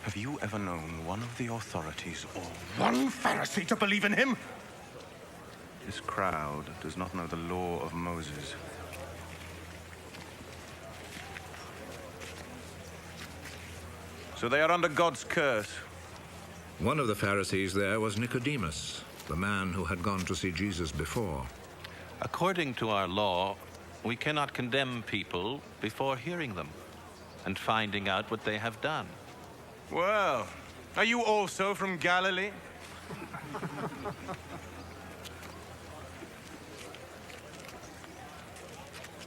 Have you ever known one of the authorities or One Pharisee to believe in him? This crowd does not know the law of Moses. So they are under God's curse. One of the Pharisees there was Nicodemus, the man who had gone to see Jesus before. According to our law, we cannot condemn people before hearing them and finding out what they have done. Well, are you also from Galilee?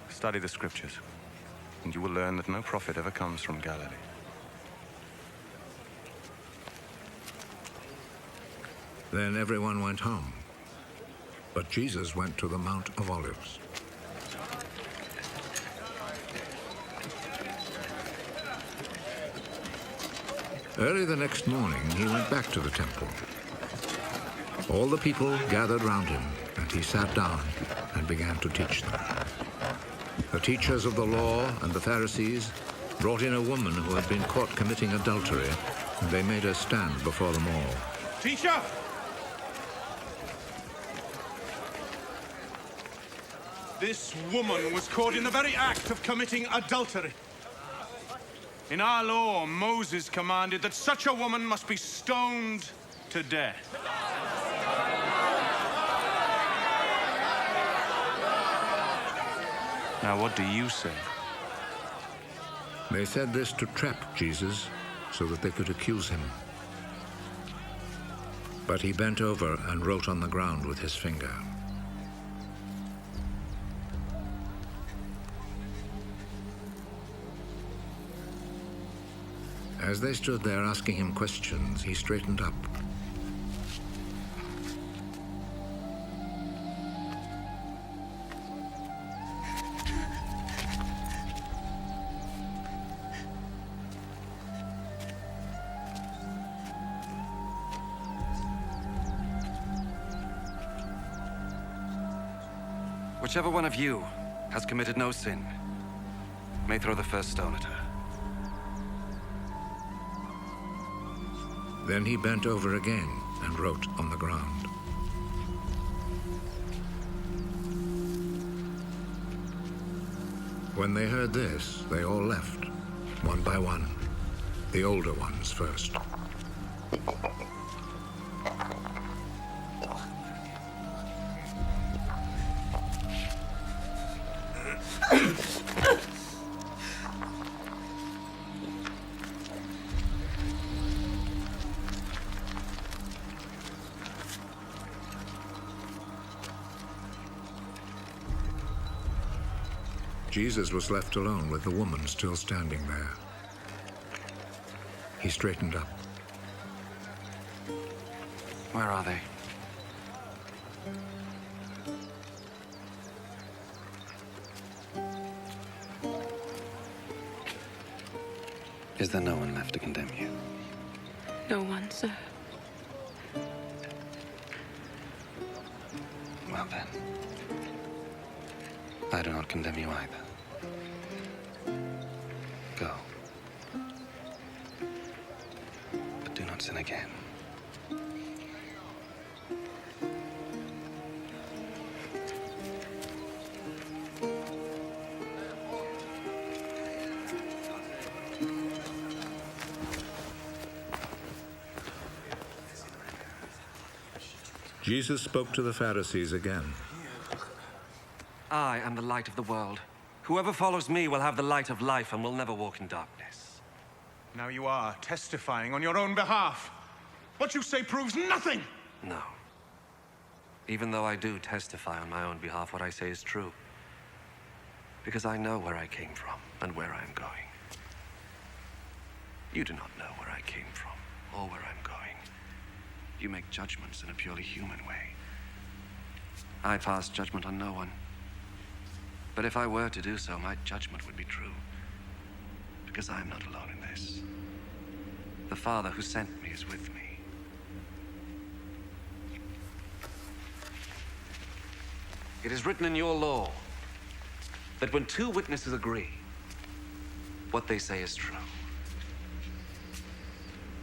Study the scriptures, and you will learn that no prophet ever comes from Galilee. Then everyone went home, but Jesus went to the Mount of Olives. Early the next morning, he went back to the temple. All the people gathered round him, and he sat down and began to teach them. The teachers of the law and the Pharisees brought in a woman who had been caught committing adultery, and they made her stand before them all. Teacher! This woman was caught in the very act of committing adultery. In our law, Moses commanded that such a woman must be stoned to death. Now, what do you say? They said this to trap Jesus, so that they could accuse him. But he bent over and wrote on the ground with his finger. As they stood there asking him questions, he straightened up. Whichever one of you has committed no sin may throw the first stone at her. Then he bent over again and wrote on the ground. When they heard this, they all left, one by one, the older ones first. Jesus was left alone with the woman still standing there. He straightened up. Where are they? Is there no one left to condemn you? No one, sir. Well then, I do not condemn you either. Go. But do not sin again. Jesus spoke to the Pharisees again. I am the light of the world. Whoever follows me will have the light of life and will never walk in darkness. Now you are testifying on your own behalf. What you say proves nothing! No. Even though I do testify on my own behalf, what I say is true. Because I know where I came from and where I am going. You do not know where I came from or where I'm going. You make judgments in a purely human way. I pass judgment on no one. But if I were to do so, my judgment would be true. Because I am not alone in this. The Father who sent me is with me. It is written in your law that when two witnesses agree, what they say is true.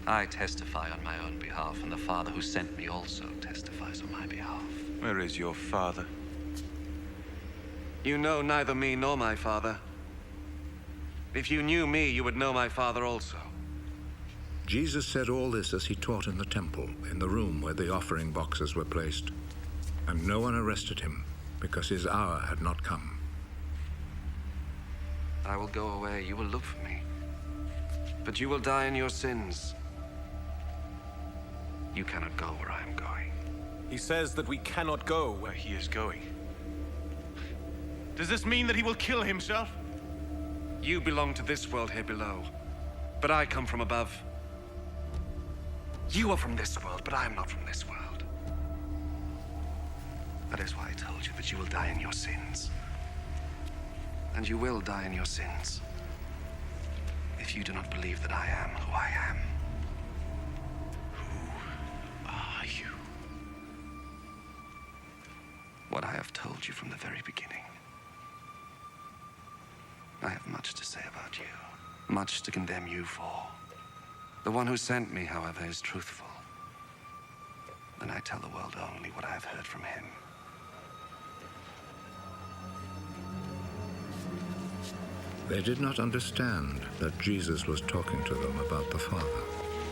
I testify on my own behalf, and the Father who sent me also testifies on my behalf. Where is your Father? You know neither me nor my Father. If you knew me, you would know my Father also. Jesus said all this as he taught in the temple, in the room where the offering boxes were placed. And no one arrested him, because his hour had not come. I will go away, you will look for me. But you will die in your sins. You cannot go where I am going. He says that we cannot go where he is going. Does this mean that he will kill himself? You belong to this world here below, but I come from above. You are from this world, but I am not from this world. That is why I told you that you will die in your sins. And you will die in your sins if you do not believe that I am who I am. Who are you? What I have told you from the very beginning. I have much to say about you, much to condemn you for. The one who sent me, however, is truthful. And I tell the world only what I have heard from him. They did not understand that Jesus was talking to them about the Father.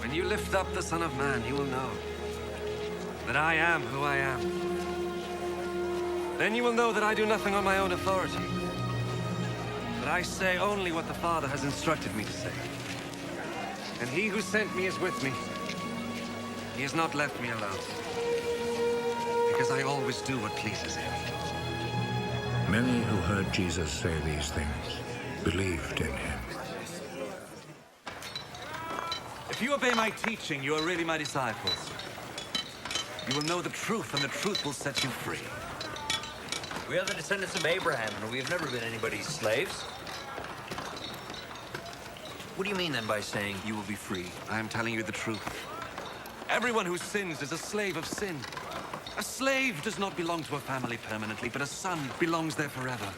When you lift up the Son of Man, you will know that I am who I am. Then you will know that I do nothing on my own authority. But I say only what the Father has instructed me to say. And he who sent me is with me. He has not left me alone. Because I always do what pleases him. Many who heard Jesus say these things believed in him. If you obey my teaching, you are really my disciples. You will know the truth, and the truth will set you free. We are the descendants of Abraham, and we have never been anybody's slaves. What do you mean, then, by saying you will be free? I am telling you the truth. Everyone who sins is a slave of sin. A slave does not belong to a family permanently, but a son belongs there forever.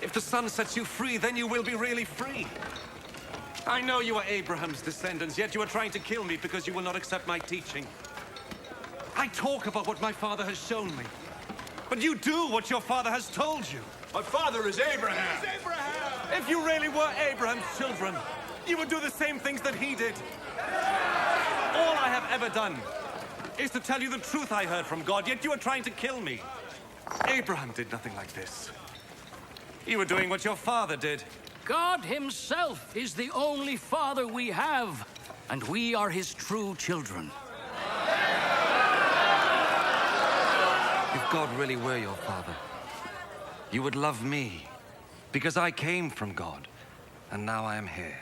If the son sets you free, then you will be really free. I know you are Abraham's descendants, yet you are trying to kill me because you will not accept my teaching. I talk about what my father has shown me, but you do what your father has told you. My father is Abraham. He's Abraham! If you really were Abraham's children, you would do the same things that he did. All I have ever done is to tell you the truth I heard from God, yet you are trying to kill me. Abraham did nothing like this. You were doing what your father did. God himself is the only father we have, and we are his true children. If God really were your father, you would love me, because I came from God, and now I am here.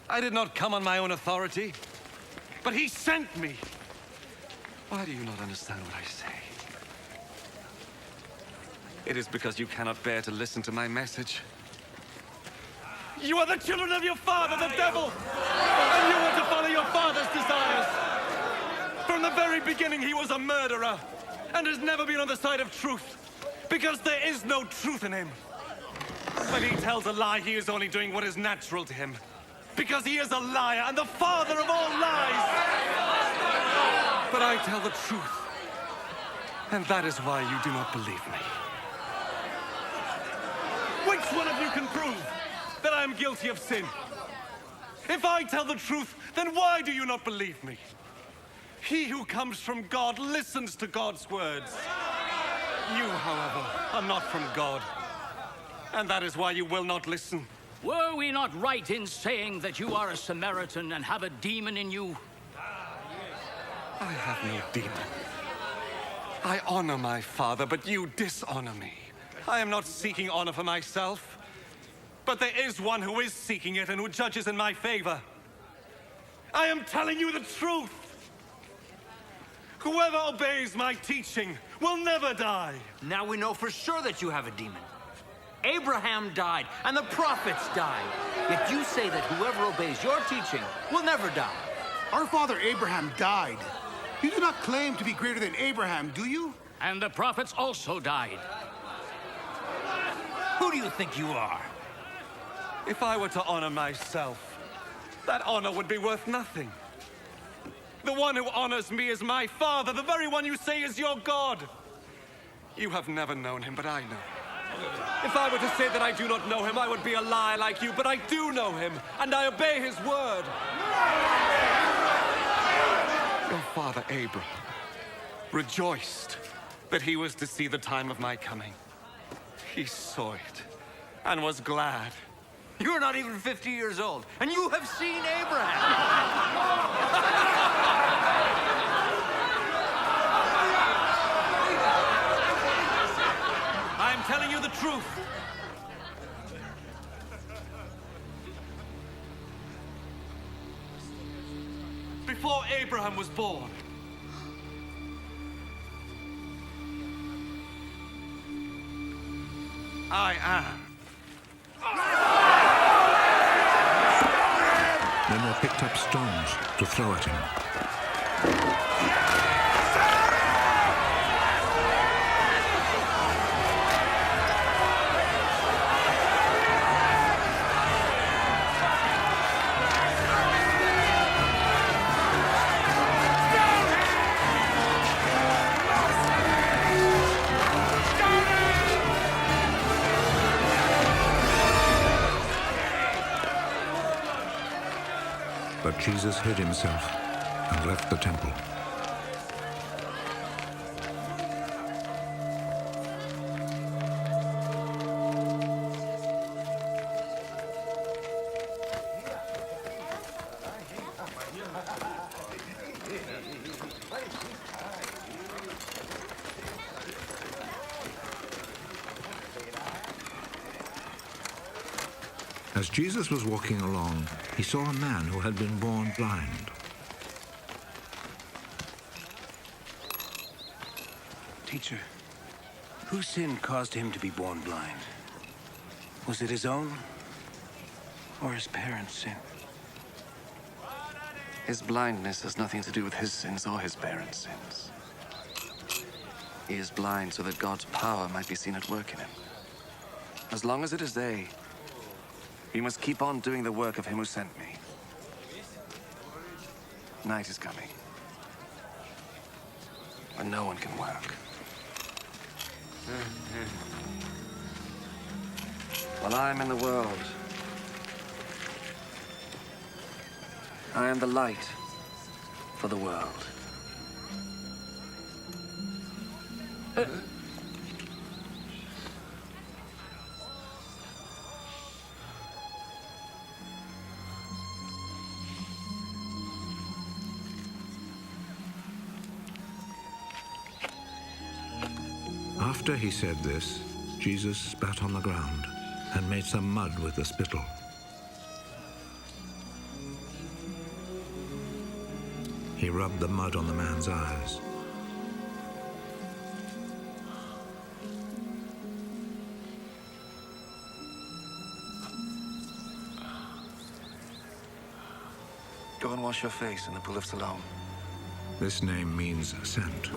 I did not come on my own authority, but he sent me. Why do you not understand what I say? It is because you cannot bear to listen to my message. You are the children of your father, the devil! And you want to follow your father's desires! From the very beginning, he was a murderer, and has never been on the side of truth, because there is no truth in him. When he tells a lie, he is only doing what is natural to him, because he is a liar and the father of all lies! But I tell the truth, and that is why you do not believe me. Which one of you can prove that I am guilty of sin? If I tell the truth, then why do you not believe me? He who comes from God listens to God's words. You, however, are not from God, and that is why you will not listen. Were we not right in saying that you are a Samaritan and have a demon in you? I have no demon. I honor my father, but you dishonor me. I am not seeking honor for myself, but there is one who is seeking it and who judges in my favor. I am telling you the truth. Whoever obeys my teaching will never die. Now we know for sure that you have a demon. Abraham died, and the prophets died. Yet you say that whoever obeys your teaching will never die. Our father Abraham died. You do not claim to be greater than Abraham, do you? And the prophets also died. Who do you think you are? If I were to honor myself, that honor would be worth nothing. The one who honors me is my father, the very one you say is your God. You have never known him, but I know. If I were to say that I do not know him, I would be a liar like you, but I do know him, and I obey his word. Your father Abraham rejoiced that he was to see the time of my coming. He saw it and was glad. You're not even 50 years old, and you have seen Abraham. I'm telling you the truth. Before Abraham was born, I am. Then they picked up stones to throw at him. But Jesus hid himself and left the temple. As Jesus was walking along, he saw a man who had been born blind. Teacher, whose sin caused him to be born blind? Was it his own or his parents' sin? His blindness has nothing to do with his sins or his parents' sins. He is blind so that God's power might be seen at work in him. As long as it is day, we must keep on doing the work of him who sent me. Night is coming, when no one can work. While I am in the world, I am the light for the world. After he said this, Jesus spat on the ground and made some mud with the spittle. He rubbed the mud on the man's eyes. Go and wash your face in the pool of Siloam. This name means sent.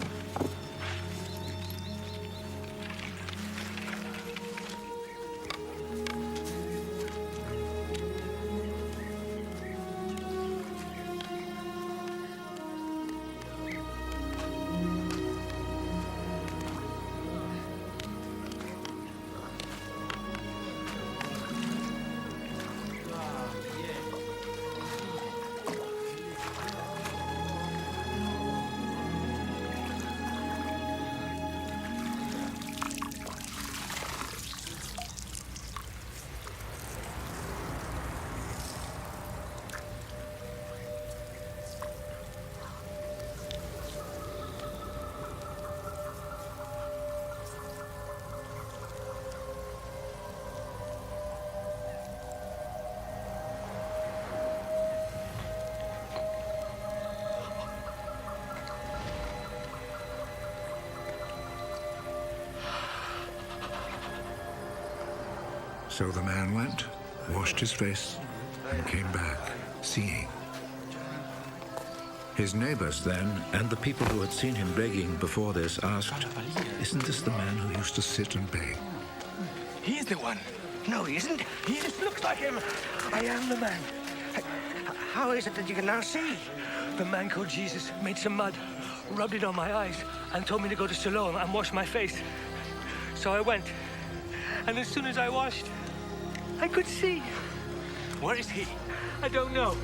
So the man went, washed his face, and came back, seeing. His neighbors then, and the people who had seen him begging before this, asked, "Isn't this the man who used to sit and beg?" He's the one. No, he isn't. He just looks like him. I am the man. How is it that you can now see? The man called Jesus made some mud, rubbed it on my eyes, and told me to go to Siloam and wash my face. So I went, and as soon as I washed, I could see. Where is he? I don't know.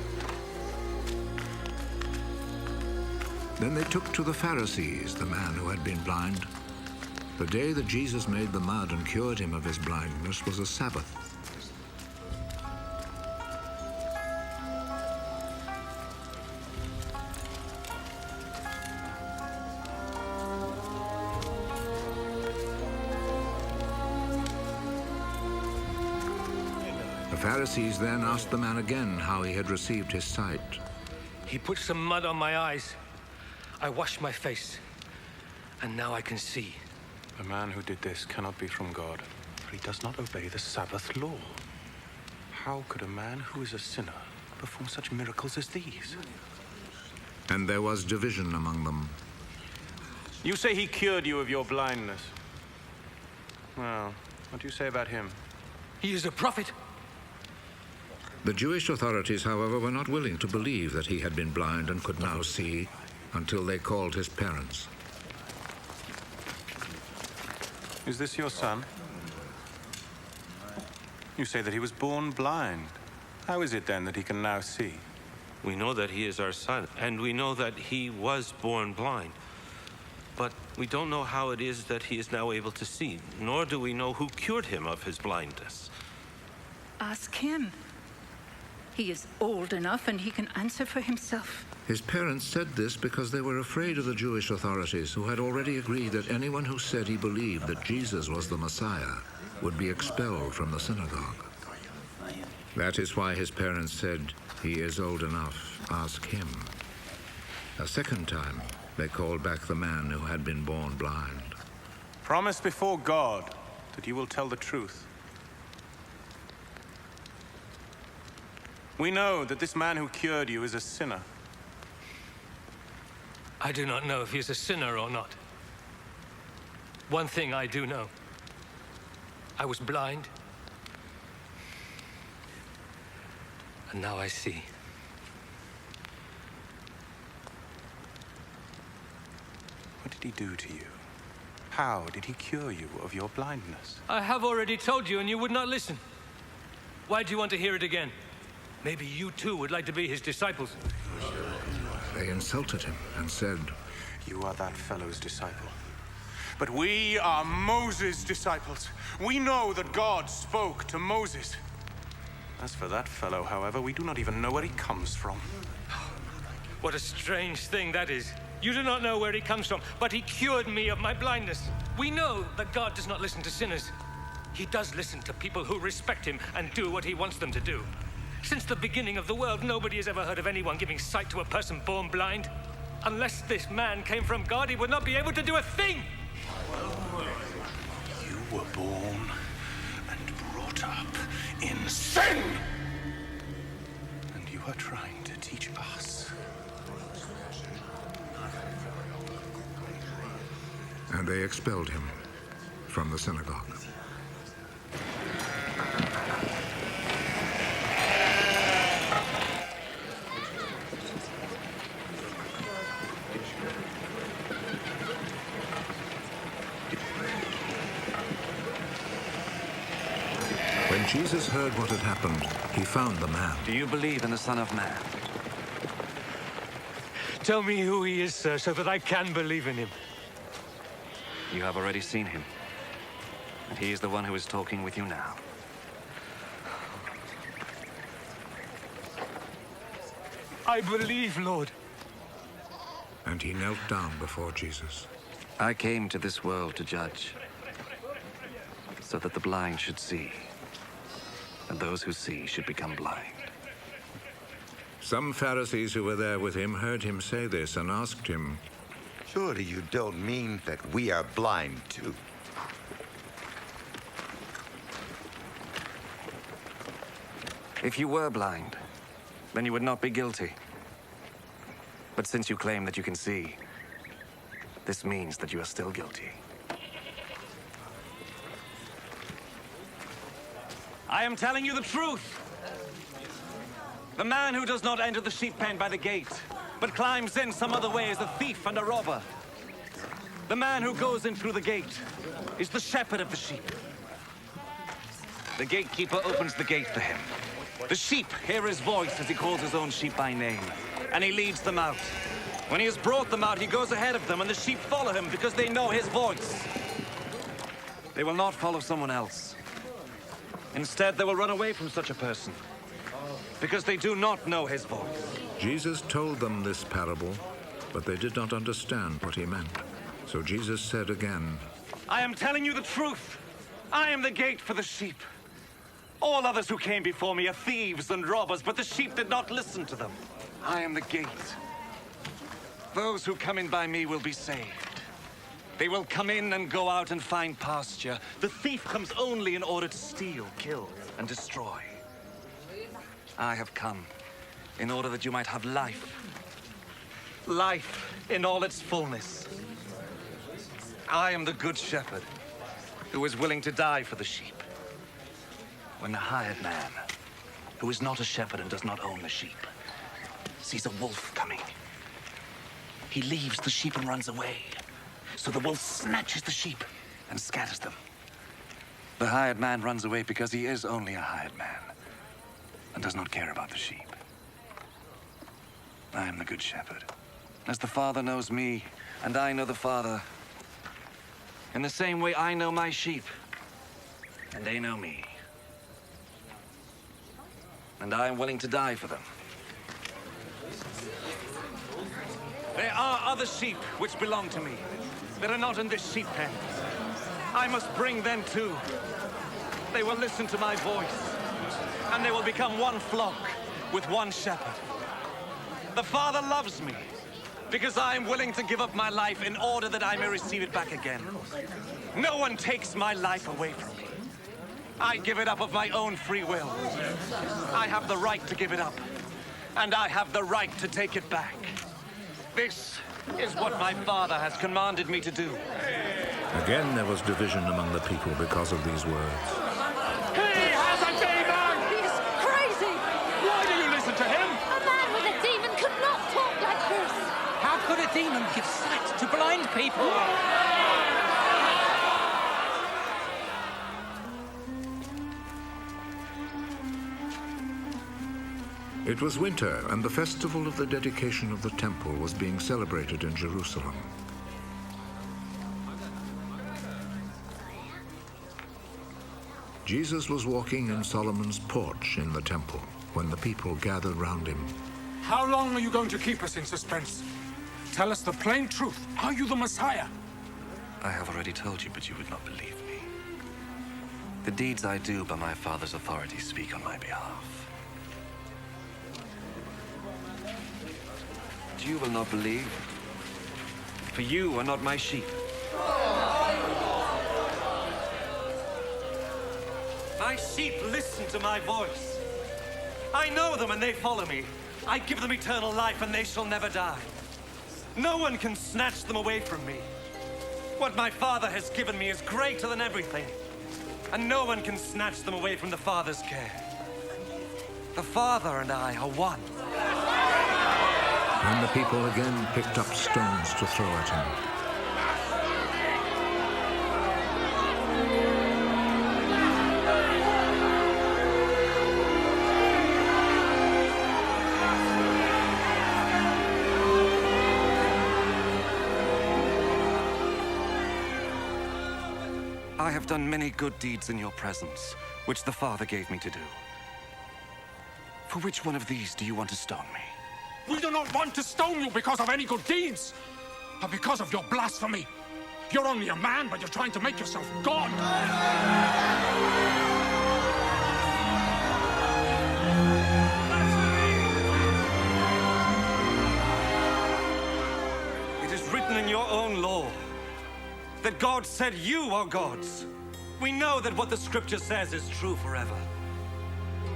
Then they took to the Pharisees the man who had been blind. The day that Jesus made the mud and cured him of his blindness was a Sabbath. The Pharisees then asked the man again how he had received his sight. He put some mud on my eyes. I washed my face, and now I can see. The man who did this cannot be from God, for he does not obey the Sabbath law. How could a man who is a sinner perform such miracles as these? And there was division among them. You say he cured you of your blindness. Well, what do you say about him? He is a prophet. The Jewish authorities, however, were not willing to believe that he had been blind and could now see until they called his parents. Is this your son? You say that he was born blind. How is it then that he can now see? We know that he is our son, and we know that he was born blind. But we don't know how it is that he is now able to see, nor do we know who cured him of his blindness. Ask him. He is old enough and he can answer for himself. His parents said this because they were afraid of the Jewish authorities, who had already agreed that anyone who said he believed that Jesus was the Messiah would be expelled from the synagogue. That is why his parents said, "He is old enough, ask him." A second time, they called back the man who had been born blind. Promise before God that you will tell the truth. We know that this man who cured you is a sinner. I do not know if he is a sinner or not. One thing I do know. I was blind, and now I see. What did he do to you? How did he cure you of your blindness? I have already told you, and you would not listen. Why do you want to hear it again? Maybe you too would like to be his disciples. They insulted him and said, "You are that fellow's disciple." But we are Moses' disciples. We know that God spoke to Moses. As for that fellow, however, we do not even know where he comes from. What a strange thing that is. You do not know where he comes from, but he cured me of my blindness. We know that God does not listen to sinners. He does listen to people who respect him and do what he wants them to do. Since the beginning of the world, nobody has ever heard of anyone giving sight to a person born blind. Unless this man came from God, he would not be able to do a thing. You were born and brought up in sin! And you are trying to teach us. And they expelled him from the synagogue. When Jesus heard what had happened, he found the man. Do you believe in the Son of Man? Tell me who he is, sir, so that I can believe in him. You have already seen him. And he is the one who is talking with you now. I believe, Lord. And he knelt down before Jesus. I came to this world to judge, so that the blind should see, and those who see should become blind. Some Pharisees who were there with him heard him say this and asked him, "Surely you don't mean that we are blind too?" If you were blind, then you would not be guilty. But since you claim that you can see, this means that you are still guilty. I am telling you the truth. The man who does not enter the sheep pen by the gate, but climbs in some other way, is a thief and a robber. The man who goes in through the gate is the shepherd of the sheep. The gatekeeper opens the gate for him. The sheep hear his voice as he calls his own sheep by name, and he leads them out. When he has brought them out, he goes ahead of them, and the sheep follow him because they know his voice. They will not follow someone else. Instead, they will run away from such a person, because they do not know his voice. Jesus told them this parable, but they did not understand what he meant. So Jesus said again, I am telling you the truth. I am the gate for the sheep. All others who came before me are thieves and robbers, but the sheep did not listen to them. I am the gate. Those who come in by me will be saved. They will come in and go out and find pasture. The thief comes only in order to steal, kill, and destroy. I have come in order that you might have life. Life in all its fullness. I am the good shepherd who is willing to die for the sheep. When the hired man, who is not a shepherd and does not own the sheep, sees a wolf coming, he leaves the sheep and runs away. So the wolf snatches the sheep and scatters them. The hired man runs away because he is only a hired man and does not care about the sheep. I am the good shepherd. As the Father knows me, and I know the Father, in the same way I know my sheep, and they know me. And I am willing to die for them. There are other sheep which belong to me that are not in this sheep pen. I must bring them too. They will listen to my voice, and they will become one flock with one shepherd. The Father loves me because I am willing to give up my life in order that I may receive it back again. No one takes my life away from me. I give it up of my own free will. I have the right to give it up, and I have the right to take it back. This is what my Father has commanded me to do. Again there was division among the people because of these words. He has a demon! He's crazy! Why do you listen to him? A man with a demon could not talk like this! How could a demon give sight to blind people? It was winter, and the festival of the dedication of the temple was being celebrated in Jerusalem. Jesus was walking in Solomon's porch in the temple when the people gathered round him. How long are you going to keep us in suspense? Tell us the plain truth. Are you the Messiah? I have already told you, but you would not believe me. The deeds I do by my Father's authority speak on my behalf. You will not believe, for you are not my sheep. My sheep listen to my voice. I know them and they follow me. I give them eternal life and they shall never die. No one can snatch them away from me. What my Father has given me is greater than everything, and no one can snatch them away from the Father's care. The Father and I are one. And the people again picked up stones to throw at him. I have done many good deeds in your presence, which the Father gave me to do. For which one of these do you want to stone me? We do not want to stone you because of any good deeds, but because of your blasphemy. You're only a man, but you're trying to make yourself God. It is written in your own law that God said you are gods. We know that what the scripture says is true forever.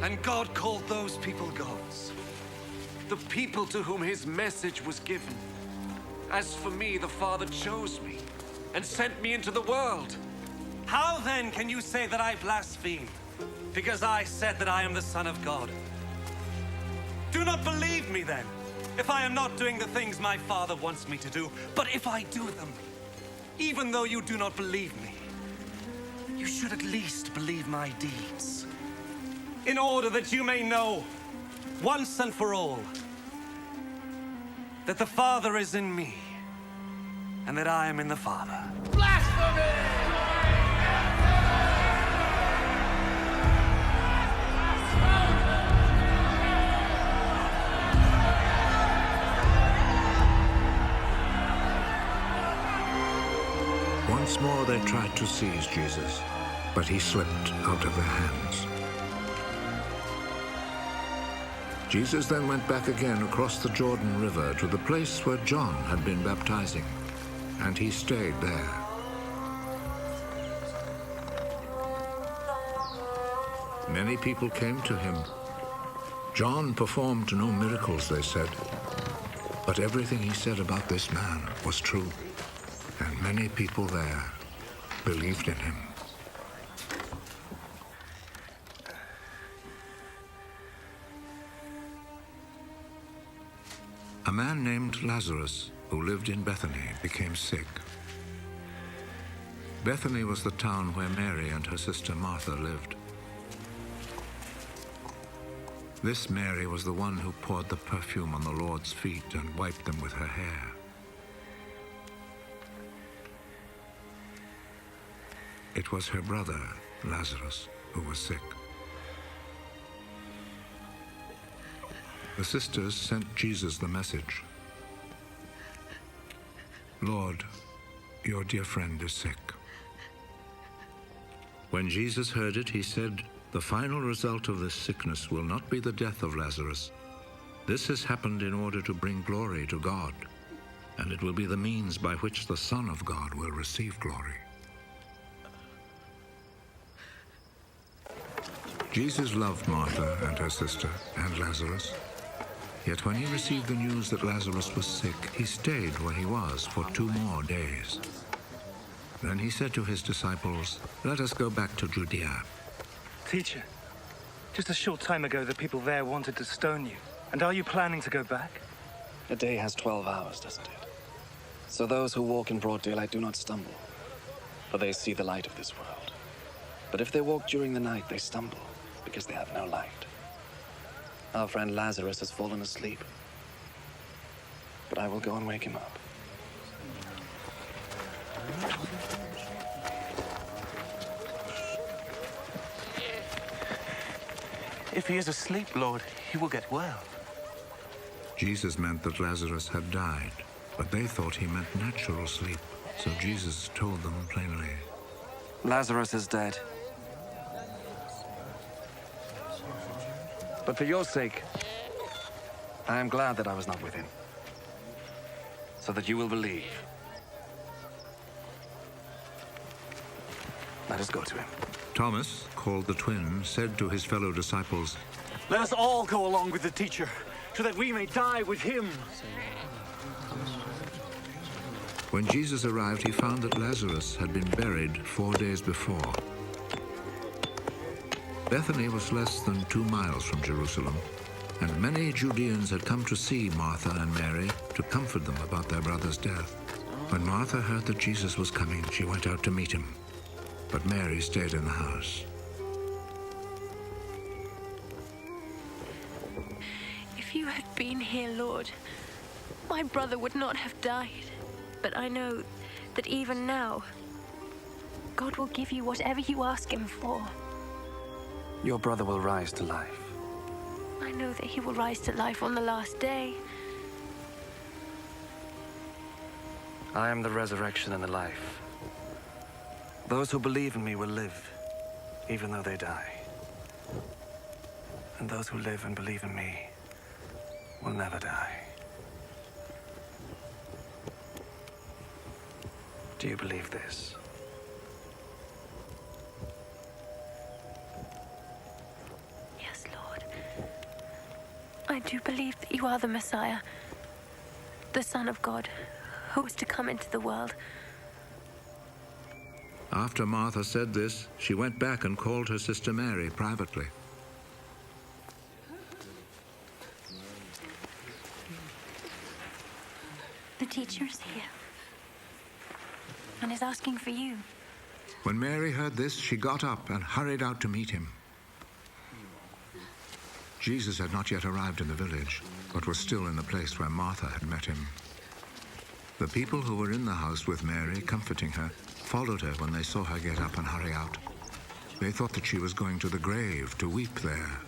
And God called those people gods, the people to whom his message was given. As for me, the Father chose me and sent me into the world. How then can you say that I blaspheme because I said that I am the Son of God? Do not believe me then, if I am not doing the things my Father wants me to do. But if I do them, even though you do not believe me, you should at least believe my deeds, in order that you may know, once and for all, that the Father is in me, and that I am in the Father. Once more they tried to seize Jesus, but he slipped out of their hands. Jesus then went back again across the Jordan River to the place where John had been baptizing, and he stayed there. Many people came to him. John performed no miracles, they said, but everything he said about this man was true, and many people there believed in him. A man named Lazarus, who lived in Bethany, became sick. Bethany was the town where Mary and her sister Martha lived. This Mary was the one who poured the perfume on the Lord's feet and wiped them with her hair. It was her brother, Lazarus, who was sick. The sisters sent Jesus the message, "Lord, your dear friend is sick." When Jesus heard it, he said, "The final result of this sickness will not be the death of Lazarus. This has happened in order to bring glory to God, and it will be the means by which the Son of God will receive glory." Jesus loved Martha and her sister and Lazarus. Yet when he received the news that Lazarus was sick, he stayed where he was for 2 more days. Then he said to his disciples, "Let us go back to Judea." Teacher, just a short time ago the people there wanted to stone you. And are you planning to go back? A day has 12 hours, doesn't it? So those who walk in broad daylight do not stumble, for they see the light of this world. But if they walk during the night, they stumble, because they have no light. Our friend Lazarus has fallen asleep, but I will go and wake him up. If he is asleep, Lord, he will get well. Jesus meant that Lazarus had died, but they thought he meant natural sleep. So Jesus told them plainly, Lazarus is dead. But for your sake, I am glad that I was not with him, so that you will believe. Let us go to him. Thomas, called the twin, said to his fellow disciples, Let us all go along with the teacher, so that we may die with him. When Jesus arrived, he found that Lazarus had been buried 4 days before. Bethany was less than 2 miles from Jerusalem, and many Judeans had come to see Martha and Mary to comfort them about their brother's death. When Martha heard that Jesus was coming, she went out to meet him, but Mary stayed in the house. If you had been here, Lord, my brother would not have died. But I know that even now, God will give you whatever you ask him for. Your brother will rise to life. I know that he will rise to life on the last day. I am the resurrection and the life. Those who believe in me will live, even though they die. And those who live and believe in me will never die. Do you believe this? Yes, Lord. I do believe that you are the Messiah, the Son of God, who was to come into the world. After Martha said this, she went back and called her sister Mary privately. The teacher is here and is asking for you. When Mary heard this, she got up and hurried out to meet him. Jesus had not yet arrived in the village, but was still in the place where Martha had met him. The people who were in the house with Mary, comforting her, followed her when they saw her get up and hurry out. They thought that she was going to the grave to weep there.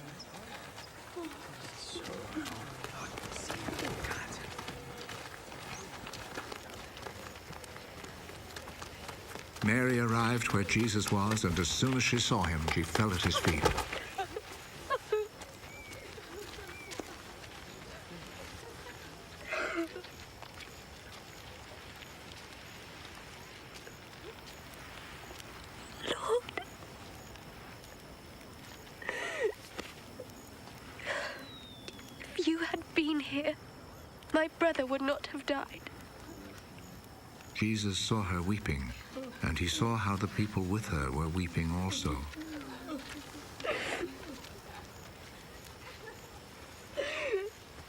Mary arrived where Jesus was, and as soon as she saw him, she fell at his feet. If you had been here, my brother would not have died. Jesus saw her weeping, and he saw how the people with her were weeping also.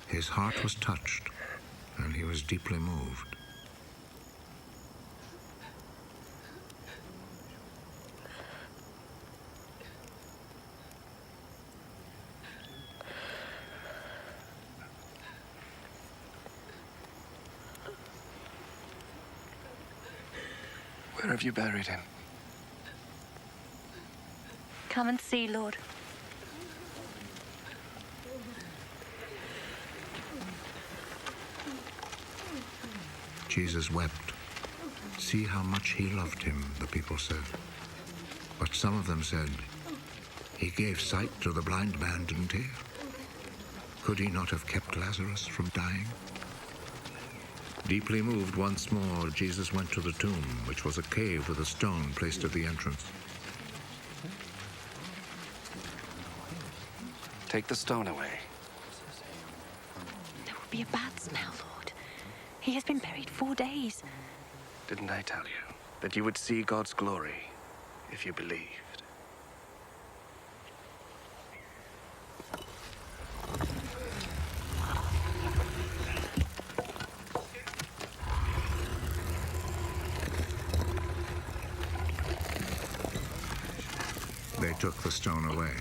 His heart was touched, and he was deeply moved. Where have you buried him? Come and see, Lord. Jesus wept. See how much he loved him, the people said. But some of them said, he gave sight to the blind man, didn't he? Could he not have kept Lazarus from dying? Deeply moved once more, Jesus went to the tomb, which was a cave with a stone placed at the entrance. Take the stone away. There will be a bad smell, Lord. He has been buried 4 days. Didn't I tell you? that you would see God's glory if you believed. They took the stone away.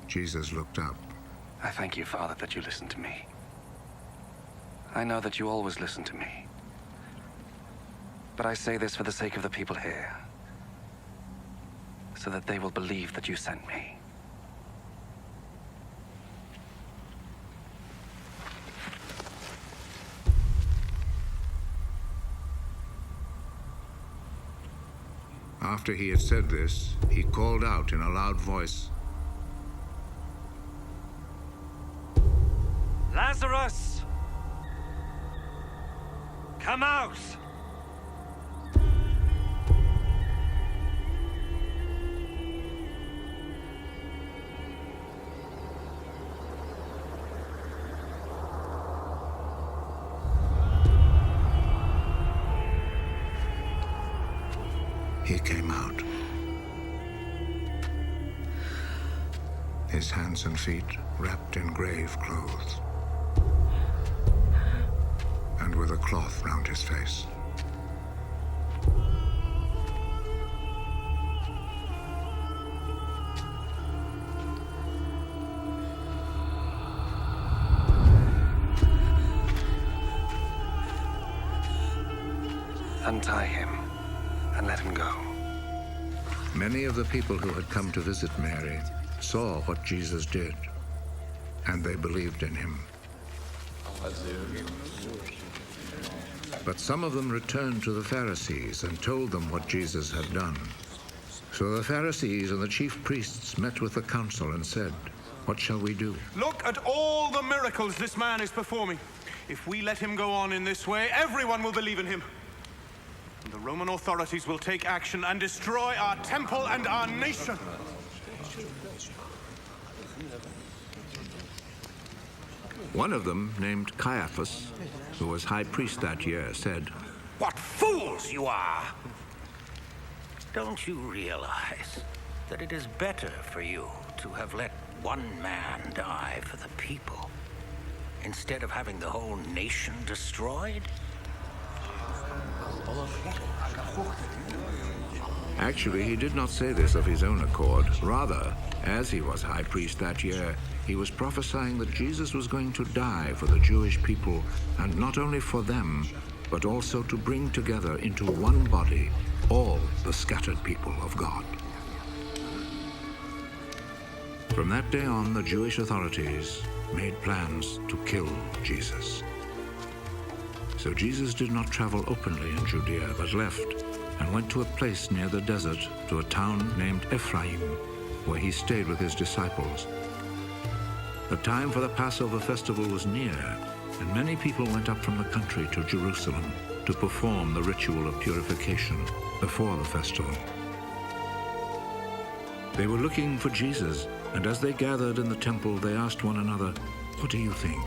Jesus looked up. I thank you, Father, that you listened to me. I know that you always listen to me. But I say this for the sake of the people here, so that they will believe that you sent me. After he had said this, he called out in a loud voice, Lazarus! Come out! He came out. His hands and feet wrapped in grave clothes, and with a cloth round his face. Untie him and let him go. Many of the people who had come to visit Mary saw what Jesus did, and they believed in him. But some of them returned to the Pharisees and told them what Jesus had done. So the Pharisees and the chief priests met with the council and said, "What shall we do?" Look at all the miracles this man is performing. If we let him go on in this way, everyone will believe in him. The Roman authorities will take action and destroy our temple and our nation. One of them, named Caiaphas, who was high priest that year, said, "What fools you are! Don't you realize that it is better for you to have let one man die for the people instead of having the whole nation destroyed?" Actually, he did not say this of his own accord. Rather, as he was high priest that year, he was prophesying that Jesus was going to die for the Jewish people, and not only for them, but also to bring together into one body all the scattered people of God. From that day on, the Jewish authorities made plans to kill Jesus. So Jesus did not travel openly in Judea, but left and went to a place near the desert, to a town named Ephraim, where he stayed with his disciples. The time for the Passover festival was near, and many people went up from the country to Jerusalem to perform the ritual of purification before the festival. They were looking for Jesus, and as they gathered in the temple, they asked one another, "What do you think?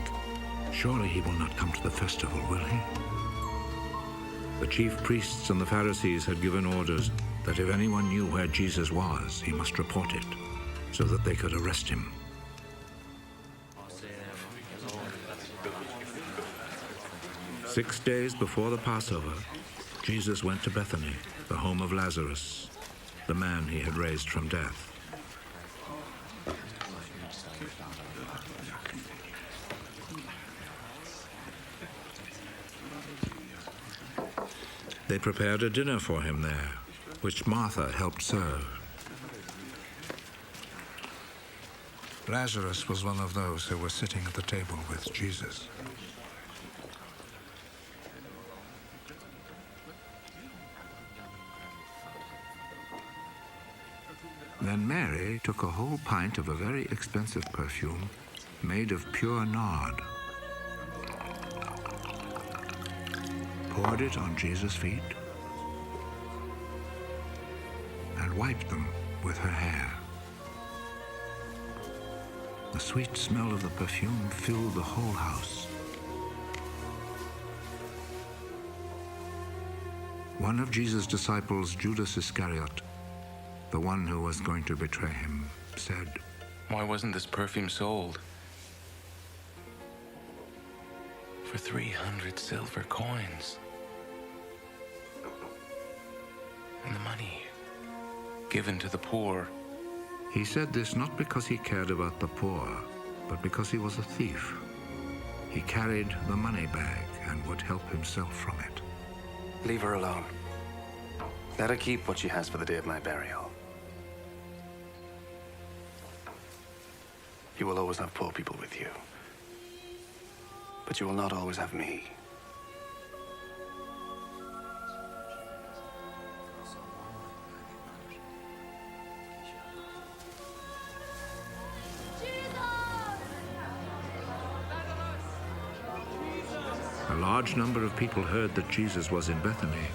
Surely he will not come to the festival, will he?" The chief priests and the Pharisees had given orders that if anyone knew where Jesus was, he must report it, so that they could arrest him. Six days before the Passover, Jesus went to Bethany, the home of Lazarus, the man he had raised from death. They prepared a dinner for him there, which Martha helped serve. Lazarus was one of those who were sitting at the table with Jesus. Then Mary took a whole pint of a very expensive perfume made of pure nard, poured it on Jesus' feet, wiped them with her hair. The sweet smell of the perfume filled the whole house. One of Jesus' disciples, Judas Iscariot, the one who was going to betray him, said, "Why wasn't this perfume sold for 300 silver coins? And the money given to the poor." He said this not because he cared about the poor, but because he was a thief. He carried the money bag and would help himself from it. Leave her alone. Let her keep what she has for the day of my burial. You will always have poor people with you, but you will not always have me. A large number of people heard that Jesus was in Bethany,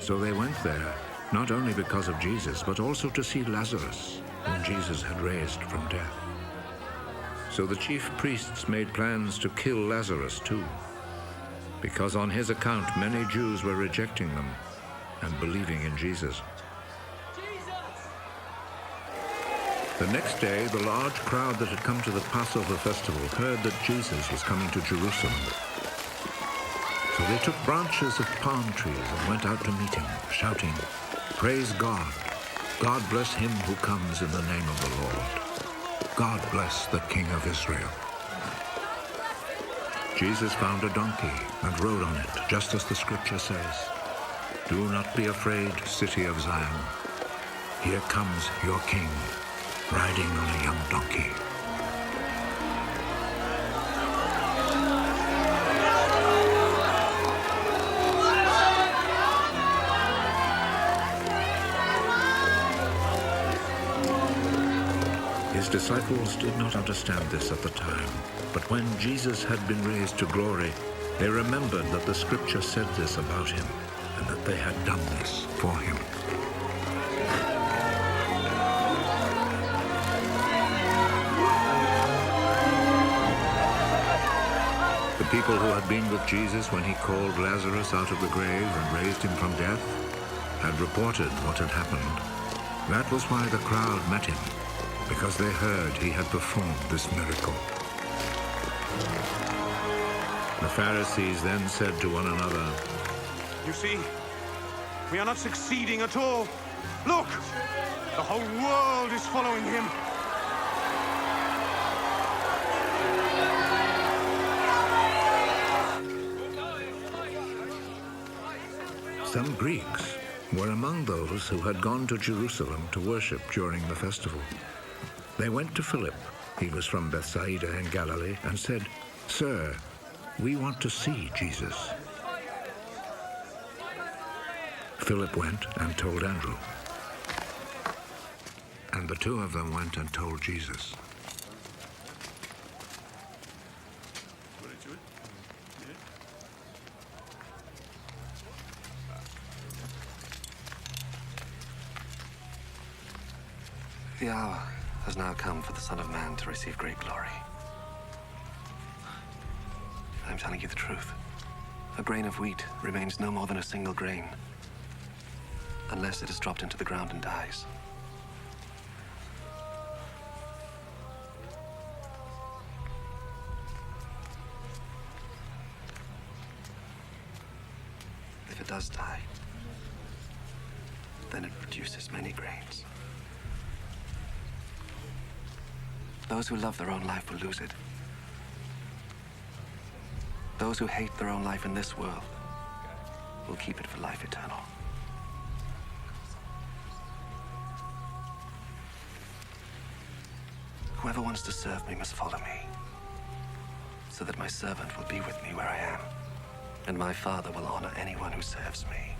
so they went there, not only because of Jesus, but also to see Lazarus, whom Jesus had raised from death. So the chief priests made plans to kill Lazarus too, because on his account many Jews were rejecting them and believing in Jesus. The next day, the large crowd that had come to the Passover festival heard that Jesus was coming to Jerusalem. So they took branches of palm trees and went out to meet him, shouting, "Praise God! God bless him who comes in the name of the Lord. God bless the King of Israel." Jesus found a donkey and rode on it, just as the scripture says, "Do not be afraid, city of Zion. Here comes your king, riding on a young donkey." His disciples did not understand this at the time, but when Jesus had been raised to glory, they remembered that the scripture said this about him, and that they had done this for him. The people who had been with Jesus when he called Lazarus out of the grave and raised him from death had reported what had happened. That was why the crowd met him, because they heard he had performed this miracle. The Pharisees then said to one another, "You see, we are not succeeding at all. Look, the whole world is following him." Some Greeks were among those who had gone to Jerusalem to worship during the festival. They went to Philip, he was from Bethsaida in Galilee, and said, "Sir, we want to see Jesus." Philip went and told Andrew, and the two of them went and told Jesus. The hour has now come for the Son of Man to receive great glory. I'm telling you the truth. A grain of wheat remains no more than a single grain, unless it is dropped into the ground and dies. If it does die, then it produces many grains. Those who love their own life will lose it. Those who hate their own life in this world will keep it for life eternal. Whoever wants to serve me must follow me, so that my servant will be with me where I am, and my Father will honor anyone who serves me.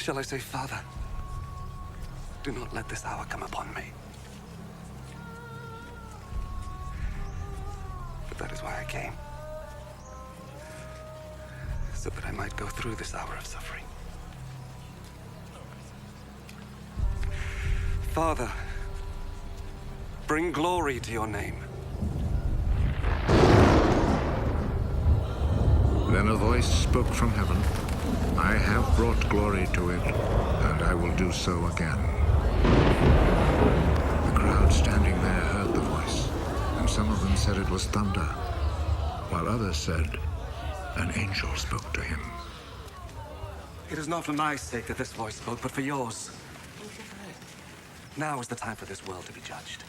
shall I say, Father, do not let this hour come upon me? But that is why I came. So that I might go through this hour of suffering. Father, bring glory to your name. Then a voice spoke from heaven, I have brought glory to it, and I will do so again. The crowd standing there heard the voice, and some of them said it was thunder, while others said, an angel spoke to him. It is not for my sake that this voice spoke, but for yours. Now is the time for this world to be judged.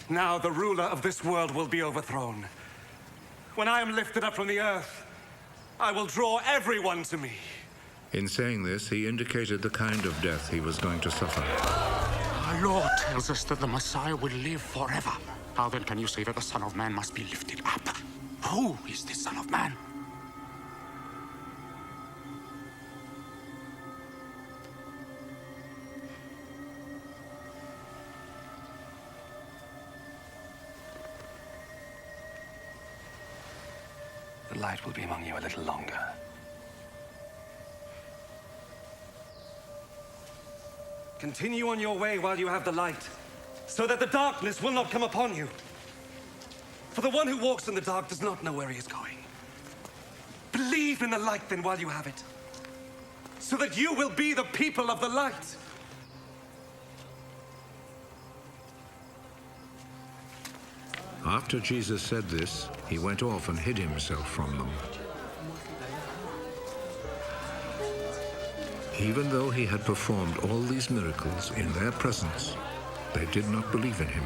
Now the ruler of this world will be overthrown. When I am lifted up from the earth, I will draw everyone to me. In saying this, he indicated the kind of death he was going to suffer. Our Lord tells us that the Messiah will live forever. How then can you say that the Son of Man must be lifted up? Who is this Son of Man? The light will be among you a little longer. Continue on your way while you have the light, so that the darkness will not come upon you. For the one who walks in the dark does not know where he is going. Believe in the light then while you have it, so that you will be the people of the light. After Jesus said this, he went off and hid himself from them. Even though he had performed all these miracles in their presence, they did not believe in him,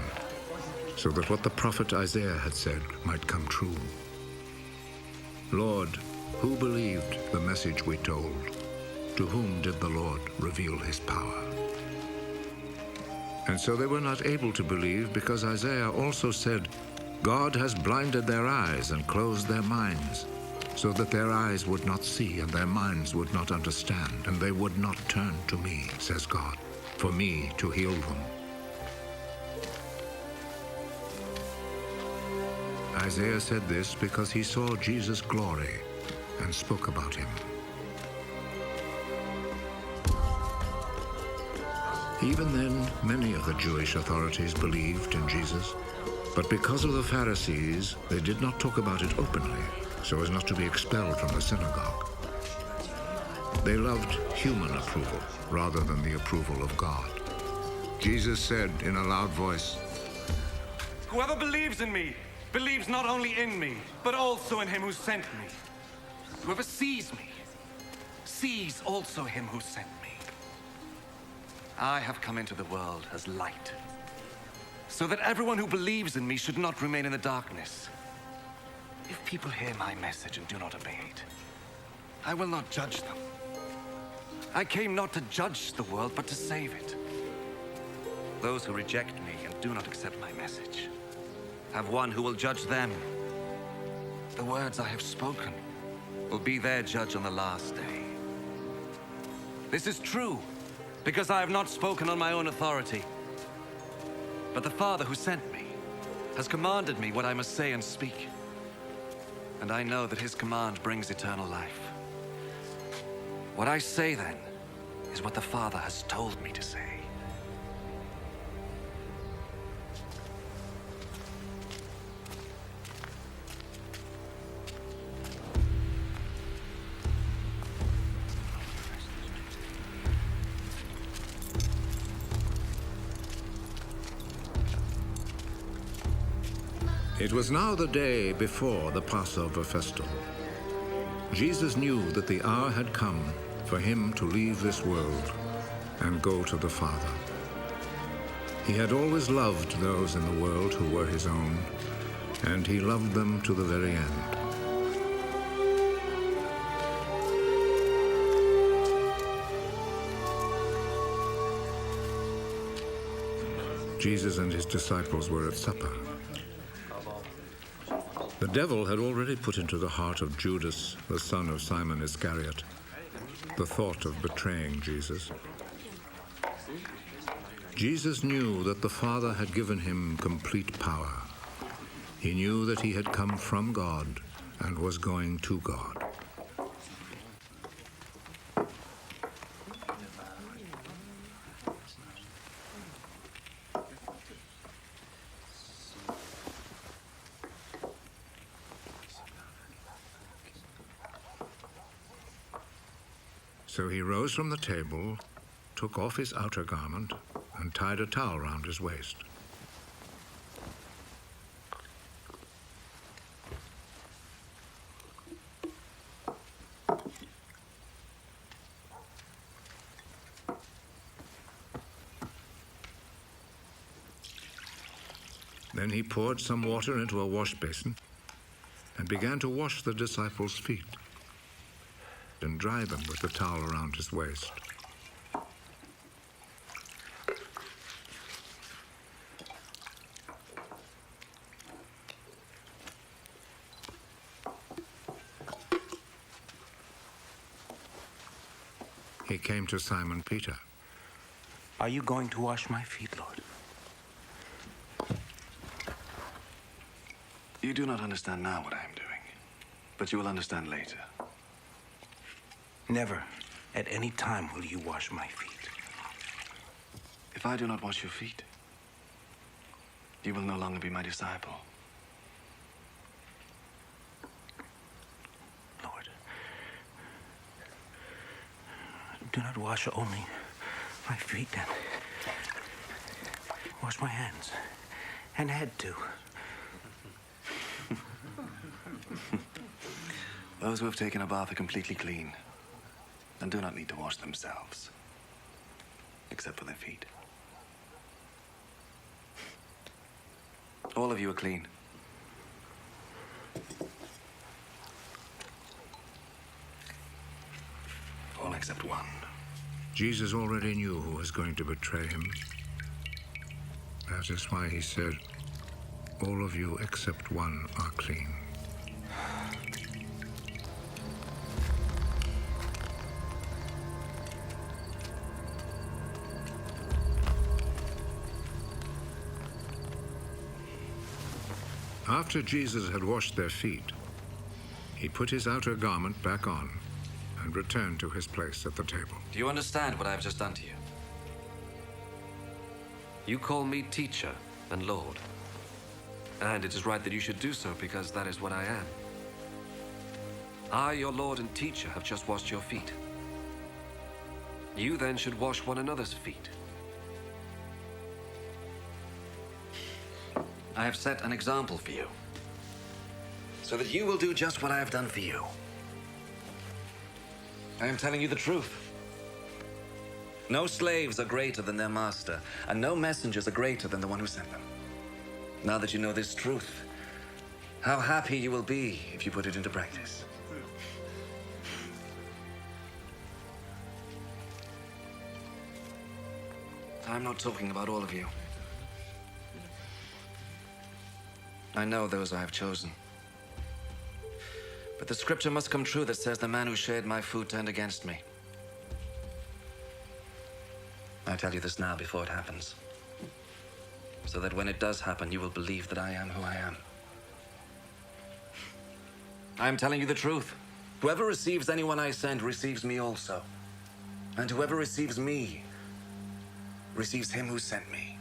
so that what the prophet Isaiah had said might come true. Lord, who believed the message we told? To whom did the Lord reveal his power? And so they were not able to believe, because Isaiah also said, God has blinded their eyes and closed their minds, so that their eyes would not see and their minds would not understand, and they would not turn to me, says God, for me to heal them. Isaiah said this because he saw Jesus' glory and spoke about him. Even then, many of the Jewish authorities believed in Jesus, but because of the Pharisees, they did not talk about it openly, so as not to be expelled from the synagogue. They loved human approval rather than the approval of God. Jesus said in a loud voice, Whoever believes in me believes not only in me, but also in him who sent me. Whoever sees me sees also him who sent me. I have come into the world as light, so that everyone who believes in me should not remain in the darkness. If people hear my message and do not obey it, I will not judge them. I came not to judge the world, but to save it. Those who reject me and do not accept my message have one who will judge them. The words I have spoken will be their judge on the last day. This is true, because I have not spoken on my own authority, but the Father who sent me has commanded me what I must say and speak. And I know that his command brings eternal life. What I say then is what the Father has told me to say. It was now the day before the Passover festival. Jesus knew that the hour had come for him to leave this world and go to the Father. He had always loved those in the world who were his own, and he loved them to the very end. Jesus and his disciples were at supper. The devil had already put into the heart of Judas, the son of Simon Iscariot, at the thought of betraying Jesus. Jesus knew that the Father had given him complete power. He knew that he had come from God and was going to God. So he rose from the table, took off his outer garment, and tied a towel round his waist. Then he poured some water into a wash basin and began to wash the disciples' feet and dry them with the towel around his waist. He came to Simon Peter. Are you going to wash my feet, Lord? You do not understand now what I am doing, but you will understand later. Never, at any time, will you wash my feet. If I do not wash your feet, you will no longer be my disciple. Lord, do not wash only my feet, and wash my hands and head too. Those who have taken a bath are completely clean and do not need to wash themselves, except for their feet. All of you are clean. All except one. Jesus already knew who was going to betray him. That is why he said, "All of you except one are clean." After Jesus had washed their feet, he put his outer garment back on and returned to his place at the table. Do you understand what I have just done to you? You call me teacher and Lord, and it is right that you should do so because that is what I am. I, your Lord and teacher, have just washed your feet. You then should wash one another's feet. I have set an example for you, so that you will do just what I have done for you. I am telling you the truth. No slaves are greater than their master, and no messengers are greater than the one who sent them. Now that you know this truth, how happy you will be if you put it into practice. I'm not talking about all of you. I know those I have chosen. But the scripture must come true that says the man who shared my food turned against me. I tell you this now before it happens, so that when it does happen, you will believe that I am who I am. I am telling you the truth. Whoever receives anyone I send receives me also. And whoever receives me receives him who sent me.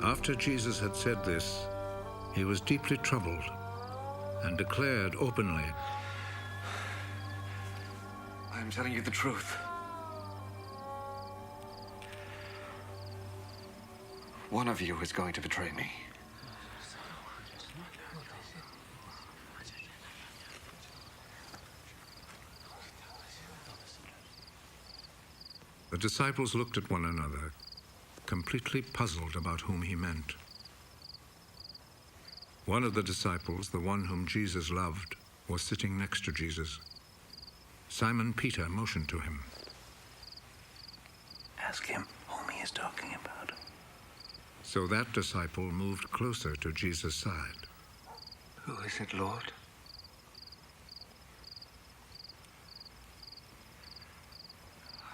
After Jesus had said this, he was deeply troubled and declared openly, I am telling you the truth. One of you is going to betray me. The disciples looked at one another, completely puzzled about whom he meant. One of the disciples, the one whom Jesus loved, was sitting next to Jesus. Simon Peter motioned to him. Ask him whom he is talking about. So that disciple moved closer to Jesus' side. Who is it, Lord?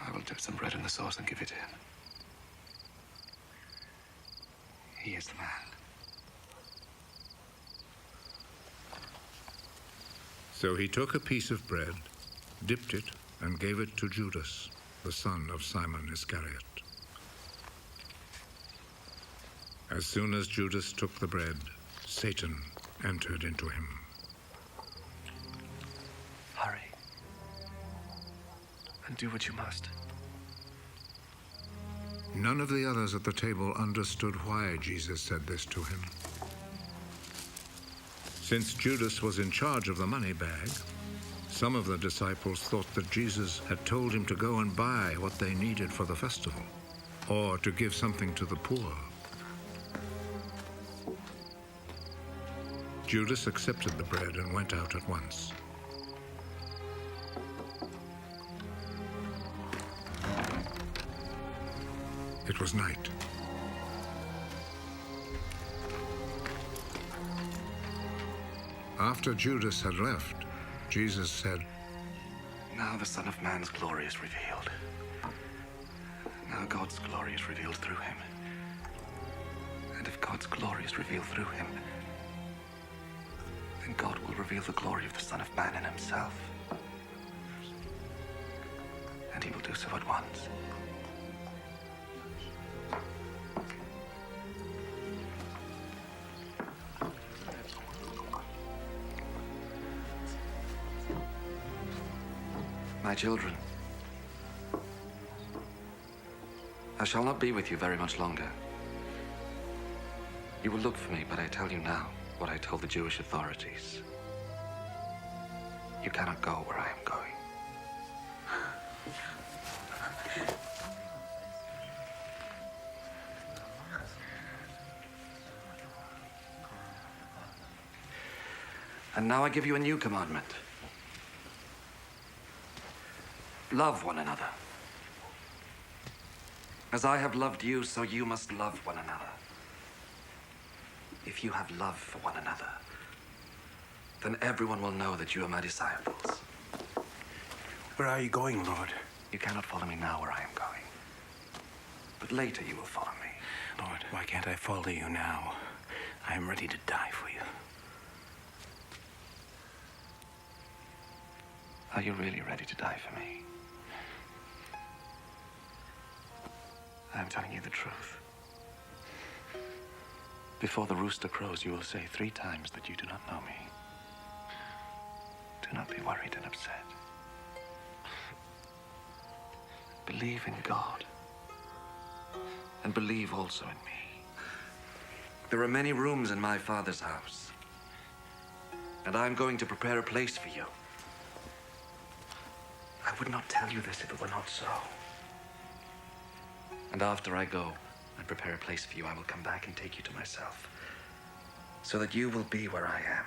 I will dip some bread in the sauce and give it to him. He is the man. So he took a piece of bread, dipped it, and gave it to Judas, the son of Simon Iscariot. As soon as Judas took the bread, Satan entered into him. Hurry. And do what you must. None of the others at the table understood why Jesus said this to him. Since Judas was in charge of the money bag, some of the disciples thought that Jesus had told him to go and buy what they needed for the festival, or to give something to the poor. Judas accepted the bread and went out at once. It was night. After Judas had left, Jesus said, Now the Son of Man's glory is revealed. Now God's glory is revealed through him. And if God's glory is revealed through him, then God will reveal the glory of the Son of Man in himself. And he will do so at once. My children, I shall not be with you very much longer. You will look for me, but I tell you now what I told the Jewish authorities. You cannot go where I am going. And now I give you a new commandment. Love one another. As I have loved you, so you must love one another. If you have love for one another, then everyone will know that you are my disciples. Where are you going, Lord? You cannot follow me now where I am going. But later you will follow me. Lord, why can't I follow you now? I am ready to die for you. Are you really ready to die for me? I am telling you the truth. Before the rooster crows, you will say 3 times that you do not know me. Do not be worried and upset. Believe in God. And believe also in me. There are many rooms in my Father's house. And I am going to prepare a place for you. I would not tell you this if it were not so. And after I go and prepare a place for you, I will come back and take you to myself, so that you will be where I am.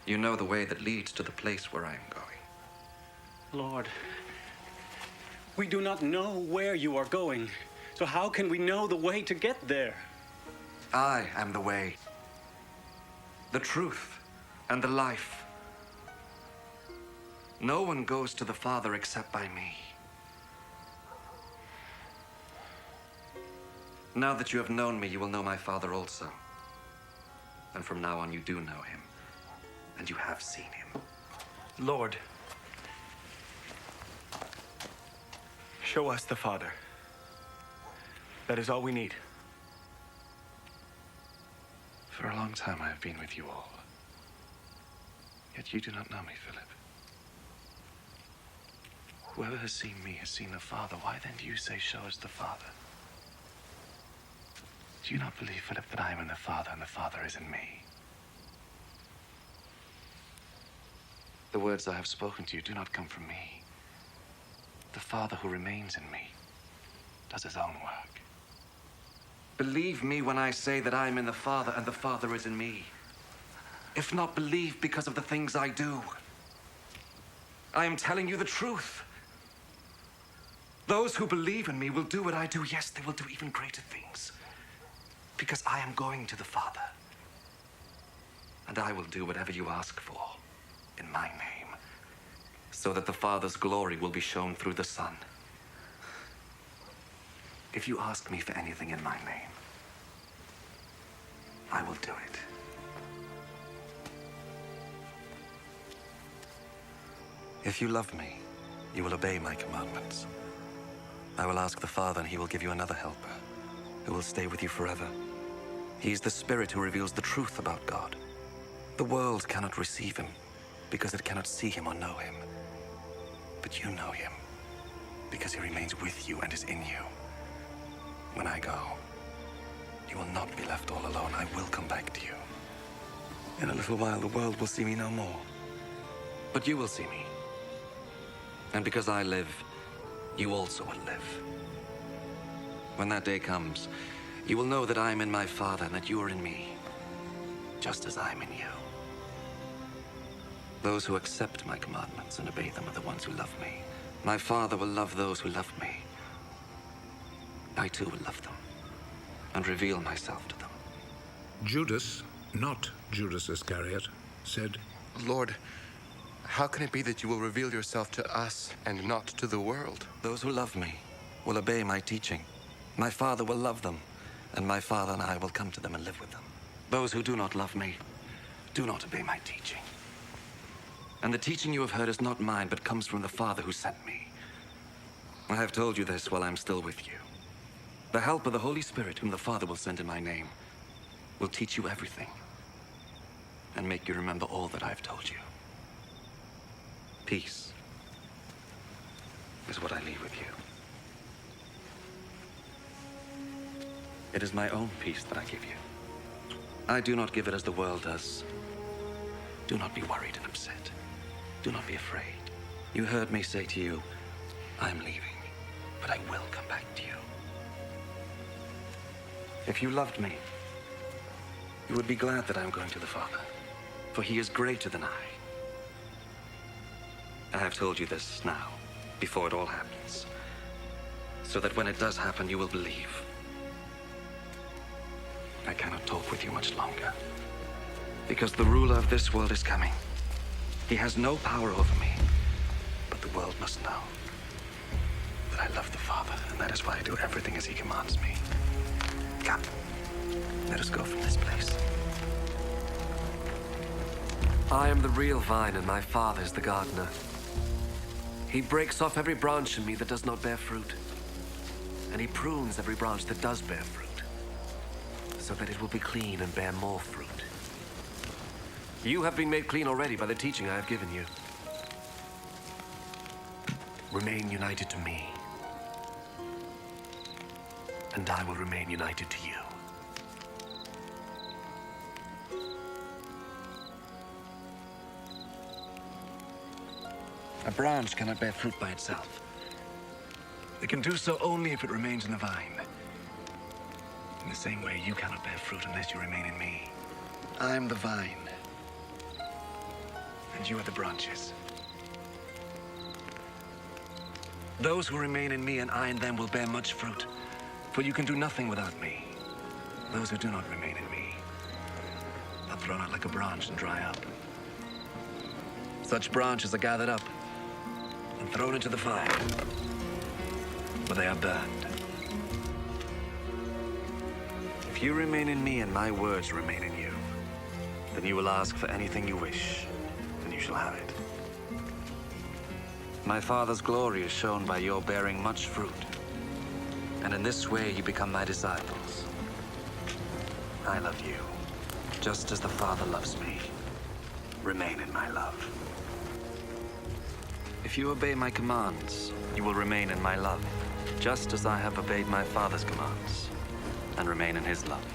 You know the way that leads to the place where I am going. Lord, we do not know where you are going, so how can we know the way to get there? I am the way, the truth, and the life. No one goes to the Father except by me. Now that you have known me, you will know my Father also. And from now on, you do know him. And you have seen him. Lord, show us the Father. That is all we need. For a long time, I have been with you all. Yet you do not know me, Philip. Whoever has seen me has seen the Father. Why then do you say, show us the Father? Do you not believe, Philip, that I am in the Father and the Father is in me? The words I have spoken to you do not come from me. The Father who remains in me does his own work. Believe me when I say that I am in the Father and the Father is in me. If not, believe because of the things I do. I am telling you the truth. Those who believe in me will do what I do. Yes, they will do even greater things. Because I am going to the Father. And I will do whatever you ask for in my name, so that the Father's glory will be shown through the Son. If you ask me for anything in my name, I will do it. If you love me, you will obey my commandments. I will ask the Father, and he will give you another helper, who will stay with you forever. He is the Spirit who reveals the truth about God. The world cannot receive him, because it cannot see him or know him. But you know him, because he remains with you and is in you. When I go, you will not be left all alone. I will come back to you. In a little while, the world will see me no more. But you will see me. And because I live, you also will live. When that day comes, you will know that I am in my Father and that you are in me, just as I am in you. Those who accept my commandments and obey them are the ones who love me. My Father will love those who love me. I too will love them and reveal myself to them. Judas, not Judas Iscariot, said, Lord, how can it be that you will reveal yourself to us and not to the world? Those who love me will obey my teaching. My Father will love them, and my Father and I will come to them and live with them. Those who do not love me do not obey my teaching. And the teaching you have heard is not mine, but comes from the Father who sent me. I have told you this while I am still with you. The help of the Holy Spirit, whom the Father will send in my name, will teach you everything and make you remember all that I have told you. Peace is what I leave with you. It is my own peace that I give you. I do not give it as the world does. Do not be worried and upset. Do not be afraid. You heard me say to you, I am leaving, but I will come back to you. If you loved me, you would be glad that I am going to the Father, for he is greater than I. I have told you this now, before it all happens, so that when it does happen, you will believe. I cannot talk with you much longer, because the ruler of this world is coming. He has no power over me, but the world must know that I love the Father, and that is why I do everything as he commands me. Come, let us go from this place. I am the real vine, and my Father is the gardener. He breaks off every branch in me that does not bear fruit, and he prunes every branch that does bear fruit, so that it will be clean and bear more fruit. You have been made clean already by the teaching I have given you. Remain united to me, and I will remain united to you. A branch cannot bear fruit by itself. It can do so only if it remains in the vine. In the same way, you cannot bear fruit unless you remain in me. I am the vine, and you are the branches. Those who remain in me and I in them will bear much fruit, for you can do nothing without me. Those who do not remain in me are thrown out like a branch and dry up. Such branches are gathered up and thrown into the fire, where they are burned. If you remain in me and my words remain in you, then you will ask for anything you wish, and you shall have it. My Father's glory is shown by your bearing much fruit, and in this way you become my disciples. I love you, just as the Father loves me. Remain in my love. If you obey my commands, you will remain in my love, just as I have obeyed my Father's commands, and remain in his love.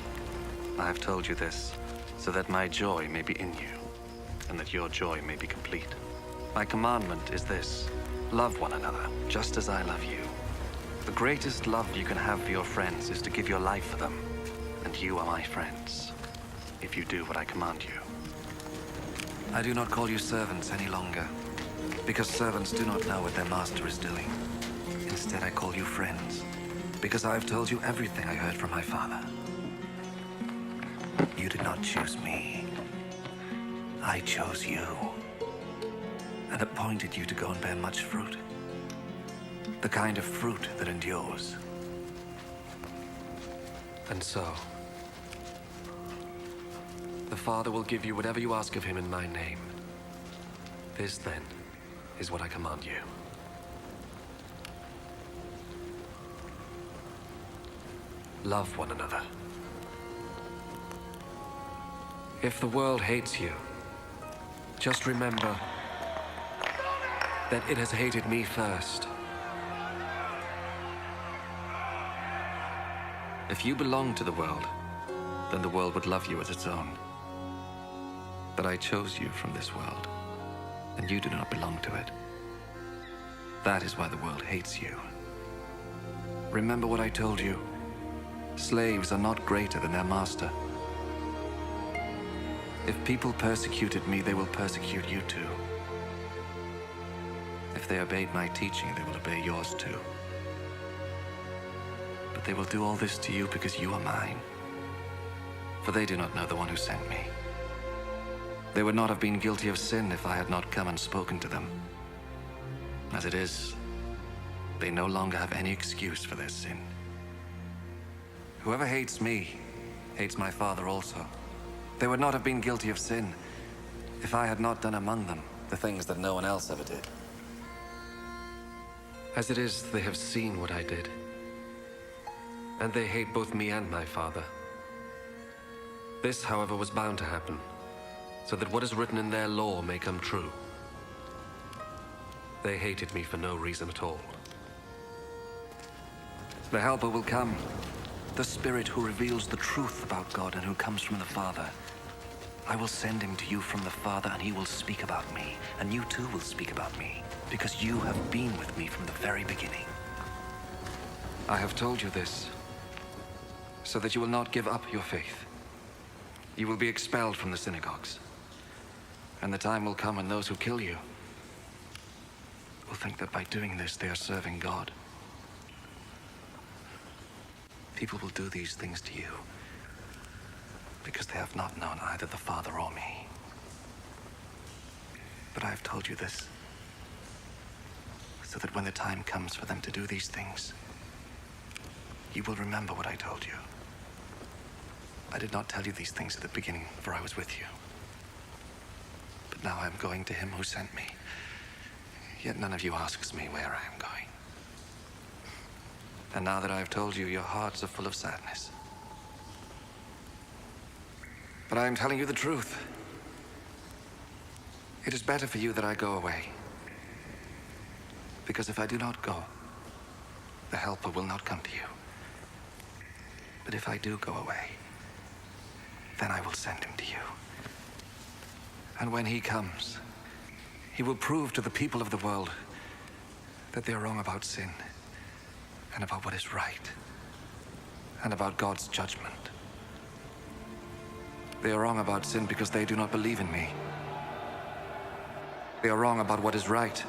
I have told you this, so that my joy may be in you, and that your joy may be complete. My commandment is this: love one another, just as I love you. The greatest love you can have for your friends is to give your life for them. and you are my friends, if you do what I command you. I do not call you servants any longer, because servants do not know what their master is doing. Instead, I call you friends, because I have told you everything I heard from my father. You did not choose me. I chose you, and appointed you to go and bear much fruit. The kind of fruit that endures. And so, the Father will give you whatever you ask of him in my name. This, then, is what I command you. Love one another. If the world hates you, just remember that it has hated me first. If you belong to the world, then the world would love you as its own. But I chose you from this world, and you do not belong to it. That is why the world hates you. Remember what I told you. Slaves are not greater than their master. If people persecuted me, they will persecute you too. If they obeyed my teaching, they will obey yours too. But they will do all this to you because you are mine. For they do not know the one who sent me. They would not have been guilty of sin if I had not come and spoken to them. As it is, they no longer have any excuse for their sin. Whoever hates me, hates my Father also. They would not have been guilty of sin if I had not done among them the things that no one else ever did. As it is, they have seen what I did, and they hate both me and my Father. This, however, was bound to happen, so that what is written in their law may come true. They hated me for no reason at all. The Helper will come, the Spirit who reveals the truth about God and who comes from the Father. I will send him to you from the Father, and he will speak about me, and you too will speak about me, because you have been with me from the very beginning. I have told you this, so that you will not give up your faith. You will be expelled from the synagogues, and the time will come when those who kill you will think that by doing this they are serving God. People will do these things to you because they have not known either the Father or me. But I have told you this so that when the time comes for them to do these things, you will remember what I told you. I did not tell you these things at the beginning, for I was with you. But now I am going to him who sent me. Yet none of you asks me where I am going. And now that I have told you, your hearts are full of sadness. But I am telling you the truth. It is better for you that I go away. Because if I do not go, the Helper will not come to you. But if I do go away, then I will send him to you. And when he comes, he will prove to the people of the world that they are wrong about sin, and about what is right, and about God's judgment. They are wrong about sin because they do not believe in me. They are wrong about what is right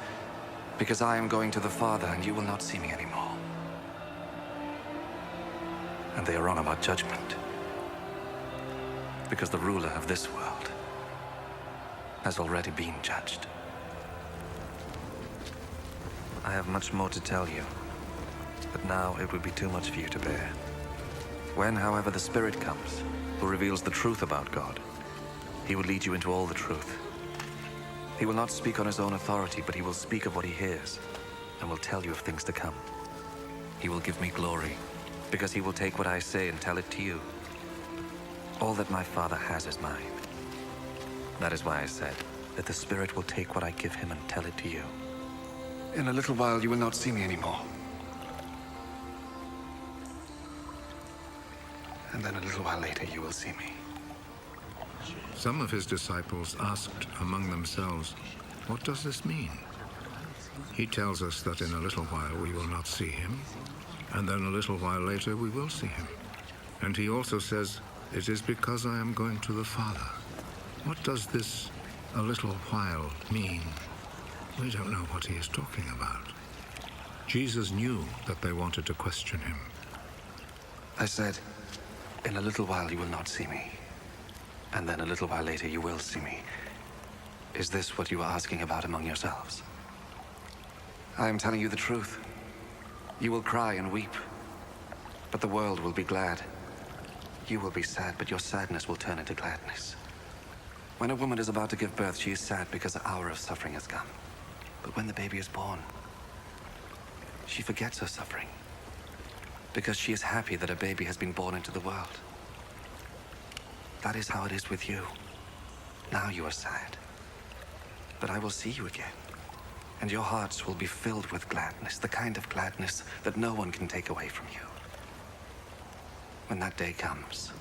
because I am going to the Father and you will not see me anymore. And they are wrong about judgment because the ruler of this world has already been judged. I have much more to tell you, but now it would be too much for you to bear. When, however, the Spirit comes, who reveals the truth about God, he will lead you into all the truth. He will not speak on his own authority, but he will speak of what he hears, and will tell you of things to come. He will give me glory, because he will take what I say and tell it to you. All that my Father has is mine. That is why I said that the Spirit will take what I give him and tell it to you. In a little while you will not see me anymore. And then a little while later you will see me. Some of his disciples asked among themselves, "What does this mean?" He tells us that in a little while we will not see him, and then a little while later we will see him, And he also says, "It is because I am going to the Father." What does this "a little while" mean? We don't know what he is talking about. Jesus knew that they wanted to question him. I said, in a little while you will not see me. And then a little while later you will see me. Is this what you are asking about among yourselves? I am telling you the truth. You will cry and weep, but the world will be glad. You will be sad, but your sadness will turn into gladness. When a woman is about to give birth, she is sad because the hour of suffering has come. But when the baby is born, she forgets her suffering because she is happy that a baby has been born into the world. That is how it is with you. Now you are sad, but I will see you again, and your hearts will be filled with gladness, the kind of gladness that no one can take away from you. When that day comes,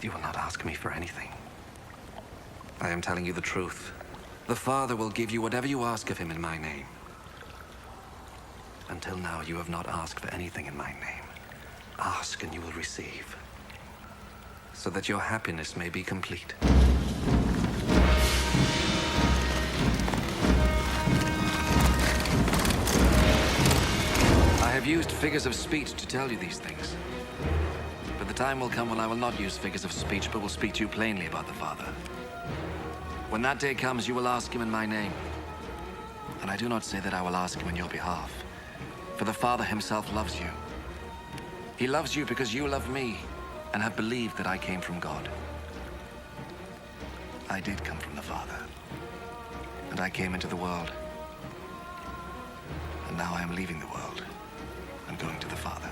you will not ask me for anything. I am telling you the truth. The Father will give you whatever you ask of him in my name. Until now, you have not asked for anything in my name. Ask and you will receive, so that your happiness may be complete. I have used figures of speech to tell you these things. But the time will come when I will not use figures of speech, but will speak to you plainly about the Father. When that day comes, you will ask him in my name. And I do not say that I will ask him on your behalf, for the Father himself loves you. He loves you because you love me and have believed that I came from God. I did come from the Father, and I came into the world. And now I am leaving the world and going to the Father.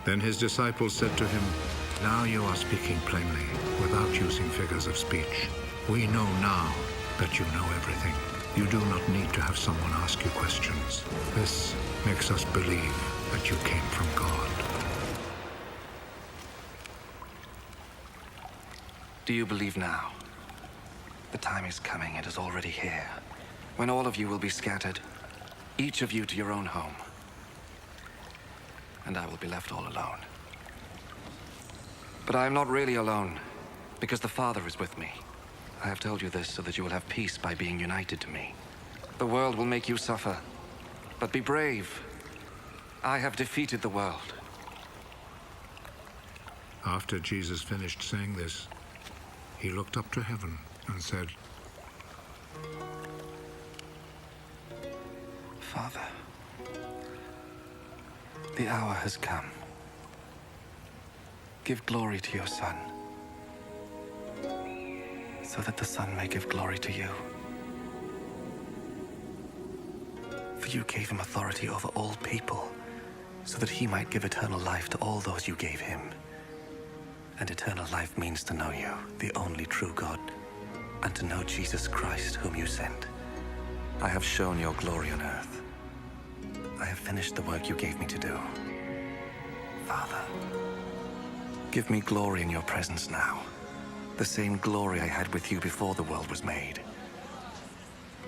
Then his disciples said to him, "Now you are speaking plainly, without using figures of speech. We know now that you know everything. You do not need to have someone ask you questions. This makes us believe that you came from God." Do you believe now? The time is coming, it is already here, when all of you will be scattered, each of you to your own home. And I will be left all alone. But I am not really alone, because the Father is with me. I have told you this so that you will have peace by being united to me. The world will make you suffer, but be brave. I have defeated the world. After Jesus finished saying this, he looked up to heaven and said, Father, the hour has come. Give glory to your Son, so that the Son may give glory to you. For you gave him authority over all people, so that he might give eternal life to all those you gave him. And eternal life means to know you, the only true God, and to know Jesus Christ, whom you sent. I have shown your glory on earth. I have finished the work you gave me to do. Father, give me glory in your presence now, the same glory I had with you before the world was made.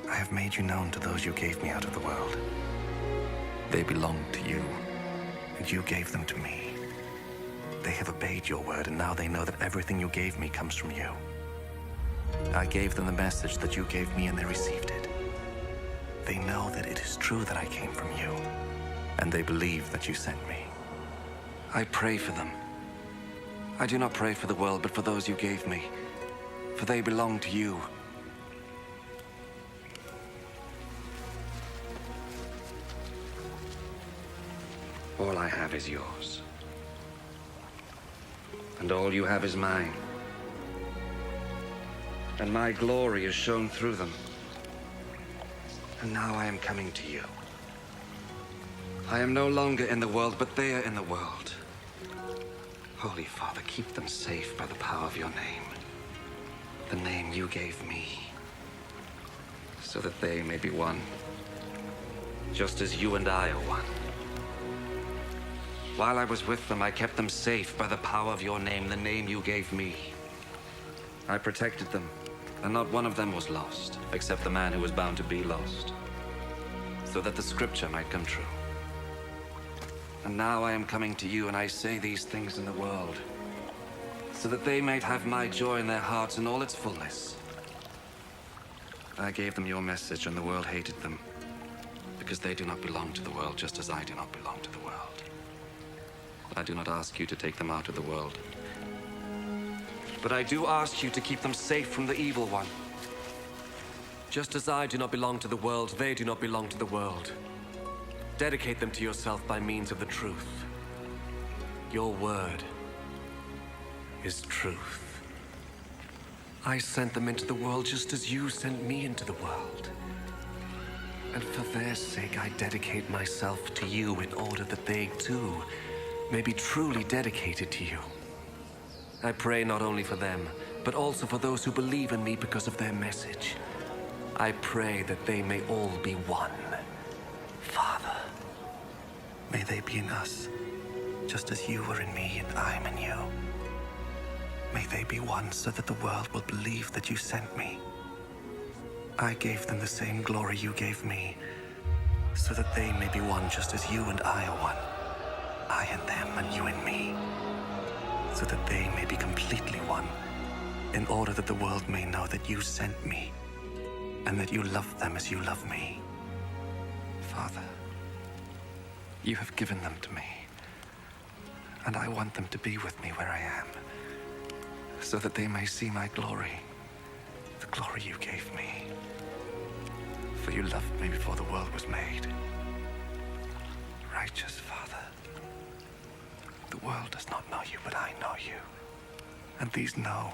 I have made you known to those you gave me out of the world. They belonged to you, and you gave them to me. They have obeyed your word, and now they know that everything you gave me comes from you. I gave them the message that you gave me, and they received it. They know that it is true that I came from you, and they believe that you sent me. I pray for them. I do not pray for the world, but for those you gave me, for they belong to you. All I have is yours, and all you have is mine, and my glory is shown through them. And now I am coming to you. I am no longer in the world, but they are in the world. Holy Father, keep them safe by the power of your name, the name you gave me, so that they may be one, just as you and I are one. While I was with them, I kept them safe by the power of your name, the name you gave me. I protected them, and not one of them was lost, except the man who was bound to be lost, so that the scripture might come true. And now I am coming to you, and I say these things in the world, so that they might have my joy in their hearts in all its fullness. I gave them your message, and the world hated them, because they do not belong to the world, just as I do not belong to the world. I do not ask you to take them out of the world, but I do ask you to keep them safe from the evil one. Just as I do not belong to the world, they do not belong to the world. Dedicate them to yourself by means of the truth. Your word is truth. I sent them into the world just as you sent me into the world. And for their sake, I dedicate myself to you in order that they, too, may be truly dedicated to you. I pray not only for them, but also for those who believe in me because of their message. I pray that they may all be one. Father, may they be in us, just as you are in me and I am in you. May they be one so that the world will believe that you sent me. I gave them the same glory you gave me, so that they may be one just as you and I are one. I and them and you and me, so that they may be completely one, in order that the world may know that you sent me, and that you love them as you love me. Father, you have given them to me, and I want them to be with me where I am, so that they may see my glory, the glory you gave me. For you loved me before the world was made. Righteous Father, the world does not know you, but I know you, and these know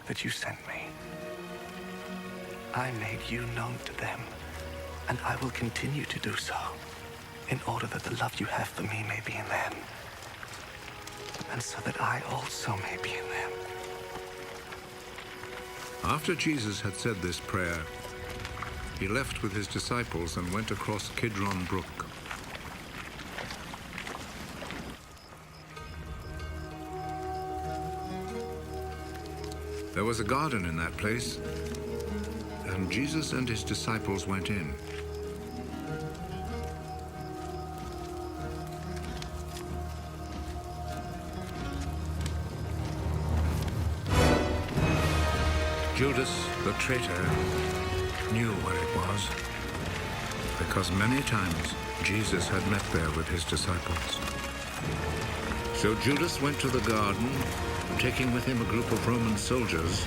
that you sent me. I made you known to them, and I will continue to do so, in order that the love you have for me may be in them, and so that I also may be in them. After Jesus had said this prayer, he left with his disciples and went across Kidron Brook. There was a garden in that place, and Jesus and his disciples went in. Judas, the traitor, knew where it was, because many times Jesus had met there with his disciples. So Judas went to the garden, taking with him a group of Roman soldiers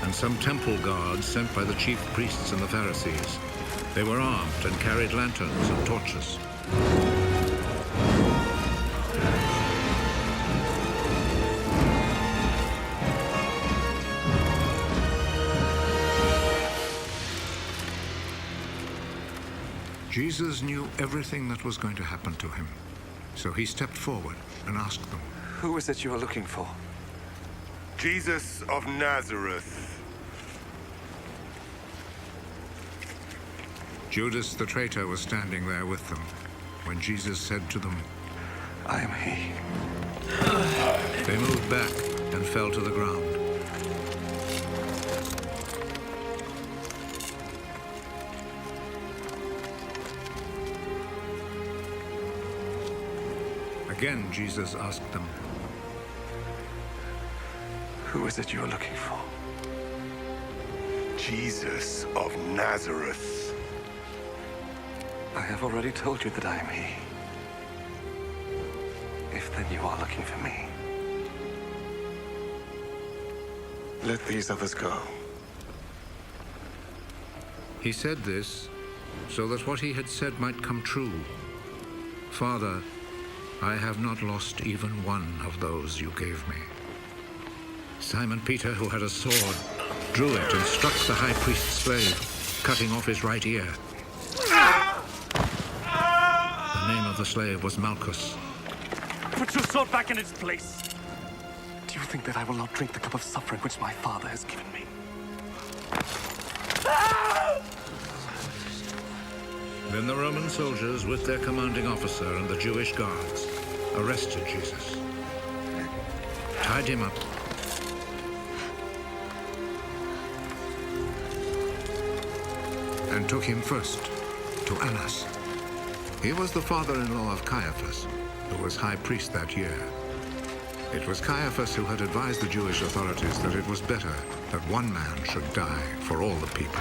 and some temple guards sent by the chief priests and the Pharisees. They were armed and carried lanterns and torches. Jesus knew everything that was going to happen to him, so he stepped forward and asked them, "Who is it you are looking for?" Jesus of Nazareth. Judas the traitor was standing there with them when Jesus said to them, "I am he." They moved back and fell to the ground. Again, Jesus asked them, "Who is it you are looking for?" Jesus of Nazareth. I have already told you that I am he. If then you are looking for me, let these others go. He said this so that what he had said might come true. "Father, I have not lost even one of those you gave me." Simon Peter, who had a sword, drew it and struck the high priest's slave, cutting off his right ear. The name of the slave was Malchus. Put your sword back in its place. Do you think that I will not drink the cup of suffering which my Father has given me? Then the Roman soldiers, with their commanding officer and the Jewish guards, arrested Jesus, tied him up, and took him first to Annas, He was the father-in-law of Caiaphas, who was high priest that year. It was Caiaphas who had advised the Jewish authorities that it was better that one man should die for all the people.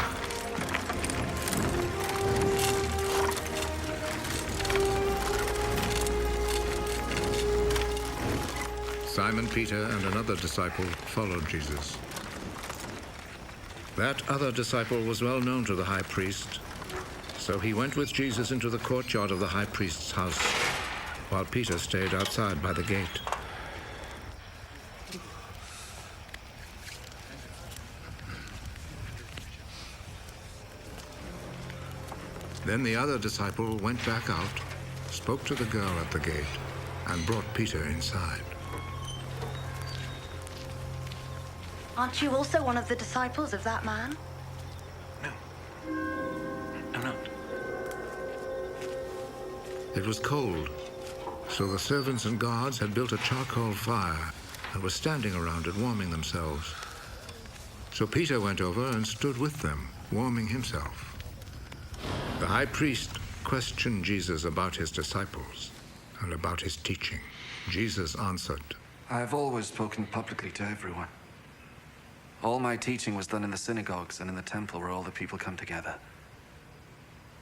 Simon Peter and another disciple followed Jesus. That other disciple was well known to the high priest, so he went with Jesus into the courtyard of the high priest's house, while Peter stayed outside by the gate. Then the other disciple went back out, spoke to the girl at the gate, and brought Peter inside. Aren't you also one of the disciples of that man? I'm not. It was cold, so the servants and guards had built a charcoal fire and were standing around it warming themselves. So Peter went over and stood with them, warming himself. The high priest questioned Jesus about his disciples and about his teaching. Jesus answered, I have always spoken publicly to everyone. All my teaching was done in the synagogues and in the temple where all the people come together.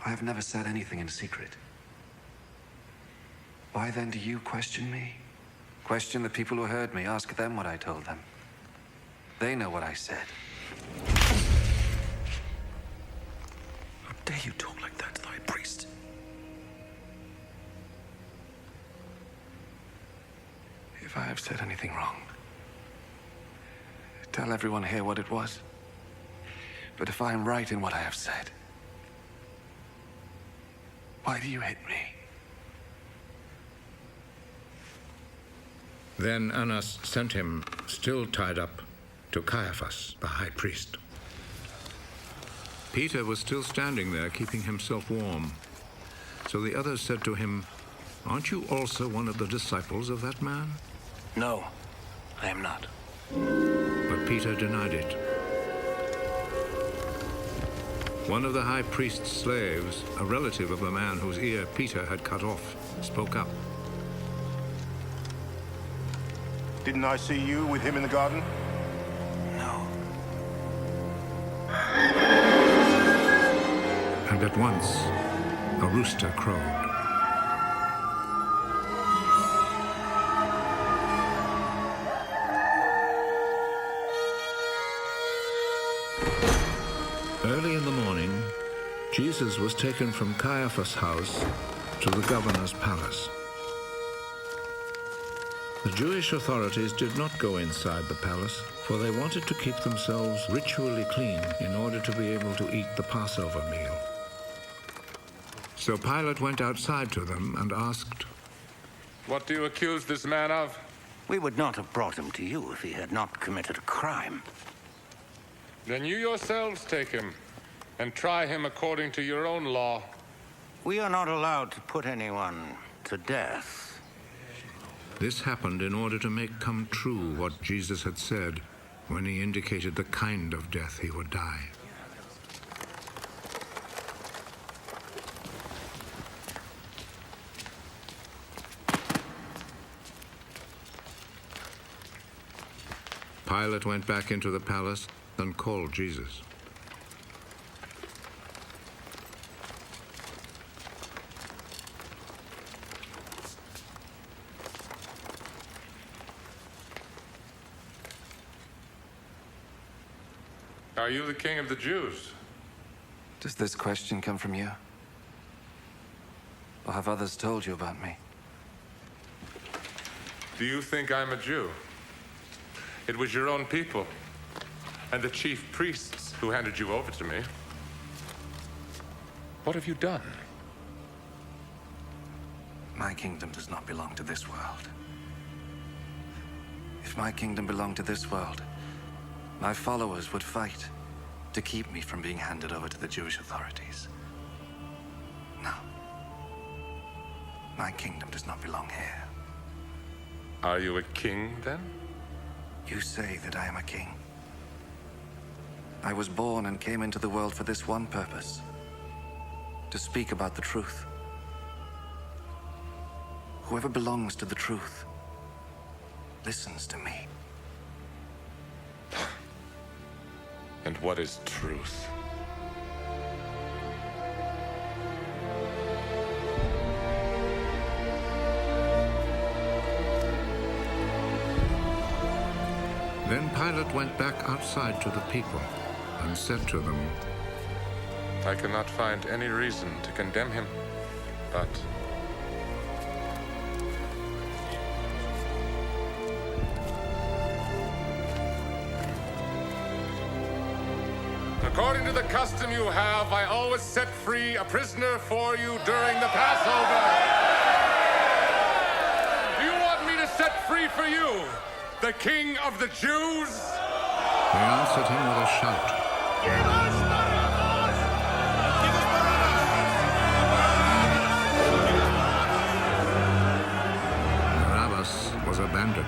I have never said anything in secret. Why then do you question me? Question the people who heard me. Ask them what I told them. They know what I said. How dare you talk like that to the high priest? If I have said anything wrong, tell everyone here what it was. But if I am right in what I have said, why do you hit me? Then Annas sent him, still tied up, to Caiaphas, the high priest. Peter was still standing there, keeping himself warm. So the others said to him, Aren't you also one of the disciples of that man? No, I am not. But Peter denied it. One of the high priest's slaves, a relative of the man whose ear Peter had cut off, spoke up. Didn't I see you with him in the garden? No. And at once, a rooster crowed. Early in the morning, Jesus was taken from Caiaphas' house to the governor's palace. The Jewish authorities did not go inside the palace, for they wanted to keep themselves ritually clean in order to be able to eat the Passover meal. So Pilate went outside to them and asked, What do you accuse this man of? We would not have brought him to you if he had not committed a crime. Then you yourselves take him and try him according to your own law. We are not allowed to put anyone to death. This happened in order to make come true what Jesus had said when he indicated the kind of death he would die. Pilate went back into the palace and called Jesus. Are you the king of the Jews? Does this question come from you? Or have others told you about me? Do you think I'm a Jew? It was your own people and the chief priests who handed you over to me. What have you done? My kingdom does not belong to this world. If my kingdom belonged to this world, my followers would fight to keep me from being handed over to the Jewish authorities. No. My kingdom does not belong here. Are you a king, then? You say that I am a king. I was born and came into the world for this one purpose: to speak about the truth. Whoever belongs to the truth listens to me. And what is truth? Then Pilate went back outside to the people and said to them, I cannot find any reason to condemn him, but according to the custom you have, I always set free a prisoner for you during the Passover. Do you want me to set free for you the King of the Jews? They answered him with a shout, Barabbas was a bandit.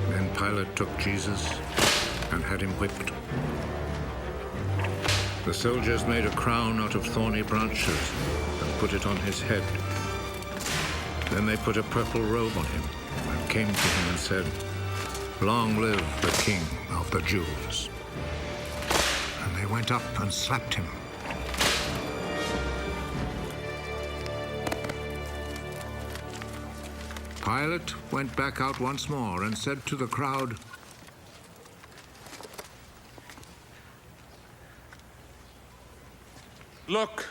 Then Pilate took Jesus and had him whipped. The soldiers made a crown out of thorny branches and put it on his head. Then they put a purple robe on him and came to him and said, Long live the King of the Jews. And they went up and slapped him. Pilate went back out once more and said to the crowd, Look,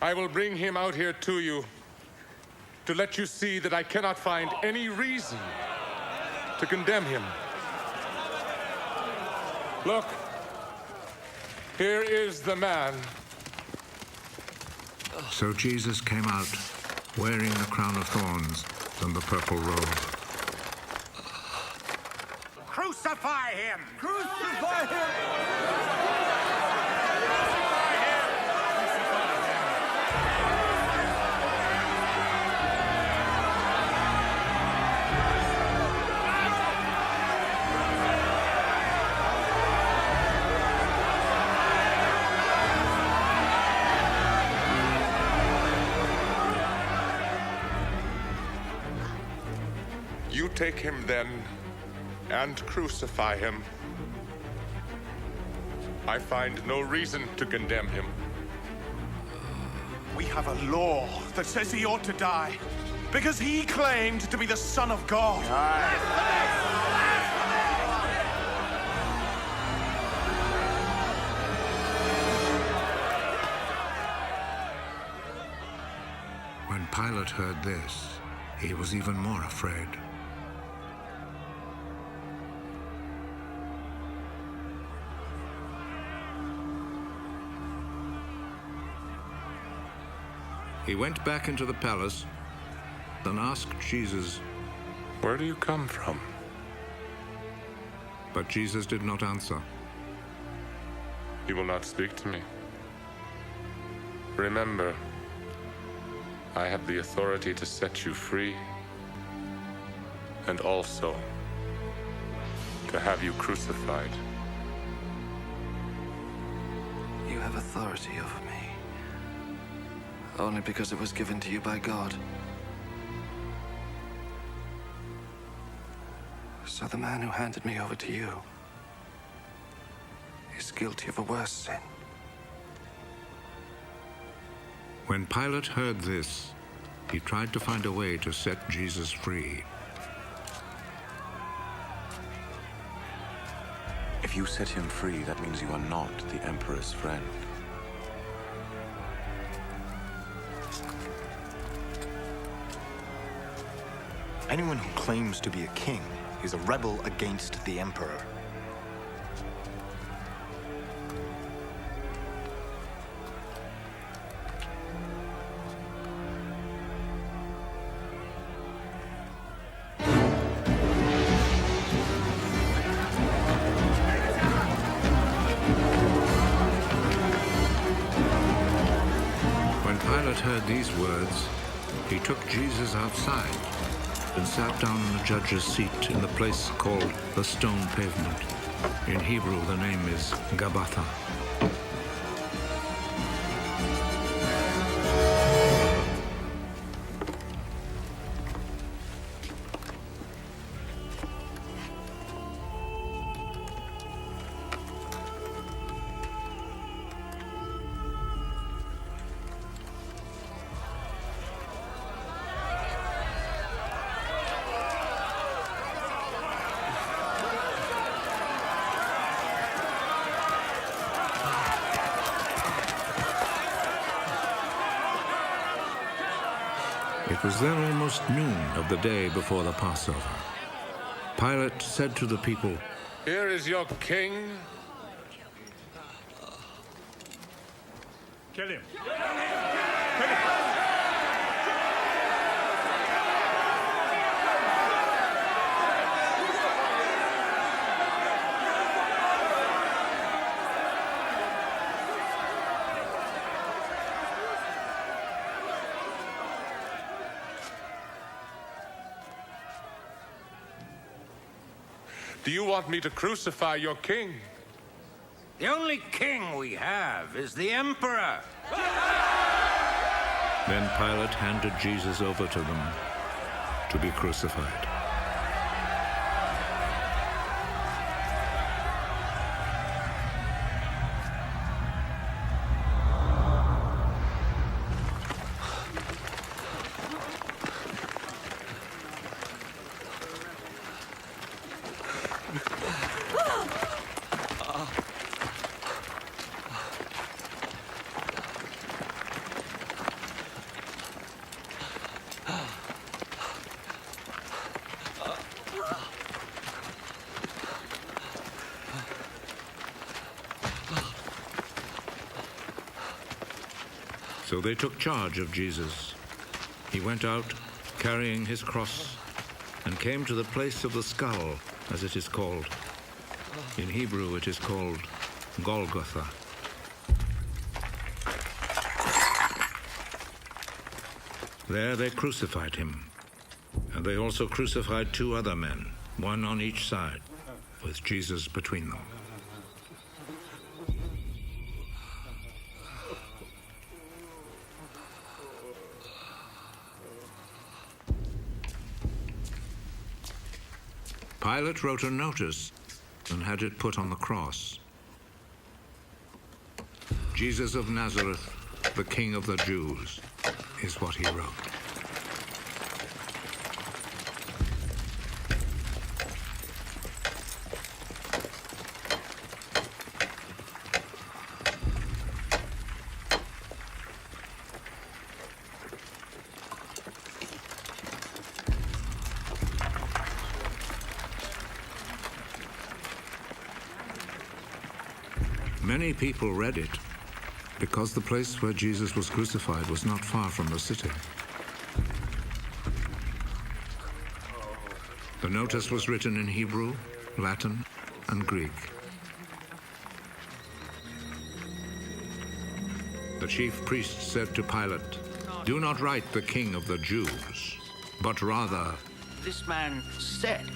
I will bring him out here to you to let you see that I cannot find any reason to condemn him. Look, here is the man. So Jesus came out, wearing the crown of thorns and the purple robe. Crucify him! Crucify him! You take him then and crucify him. I find no reason to condemn him. We have a law that says he ought to die because he claimed to be the Son of God. When Pilate heard this, he was even more afraid. He went back into the palace and asked Jesus, Where do you come from? But Jesus did not answer. You will not speak to me. Remember, I have the authority to set you free and also to have you crucified. You have authority over me only because it was given to you by God. So the man who handed me over to you is guilty of a worse sin. When Pilate heard this, he tried to find a way to set Jesus free. If you set him free, that means you are not the Emperor's friend. Anyone who claims to be a king is a rebel against the Emperor. When Pilate heard these words, he took Jesus outside, and sat down on the judge's seat in the place called the Stone Pavement. In Hebrew, the name is Gabbatha. It was then almost noon of the day before the Passover. Pilate said to the people, "Here is your king." Kill him. Do you want me to crucify your king? The only king we have is the emperor. Then Pilate handed Jesus over to them to be crucified. So they took charge of Jesus. He went out carrying his cross and came to the place of the skull, as it is called. In Hebrew it is called Golgotha. There they crucified him, and they also crucified two other men, one on each side, with Jesus between them. Pilate wrote a notice and had it put on the cross. Jesus of Nazareth, the King of the Jews, is what he wrote. Many people read it because the place where Jesus was crucified was not far from the city. The notice was written in Hebrew, Latin, and Greek. The chief priest said to Pilate, "Do not write the King of the Jews, but rather..." This man said,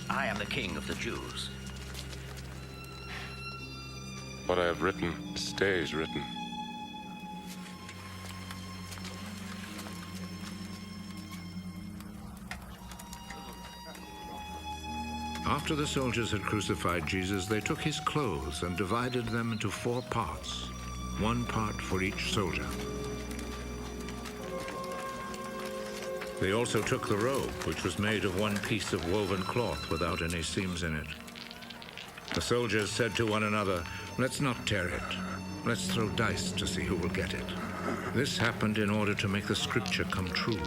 "I am the King of the Jews." What I have written stays written. After the soldiers had crucified Jesus, they took his clothes and divided them into 4 parts, one part for each soldier. They also took the robe, which was made of one piece of woven cloth without any seams in it. The soldiers said to one another, "Let's not tear it. Let's throw dice to see who will get it." This happened in order to make the scripture come true.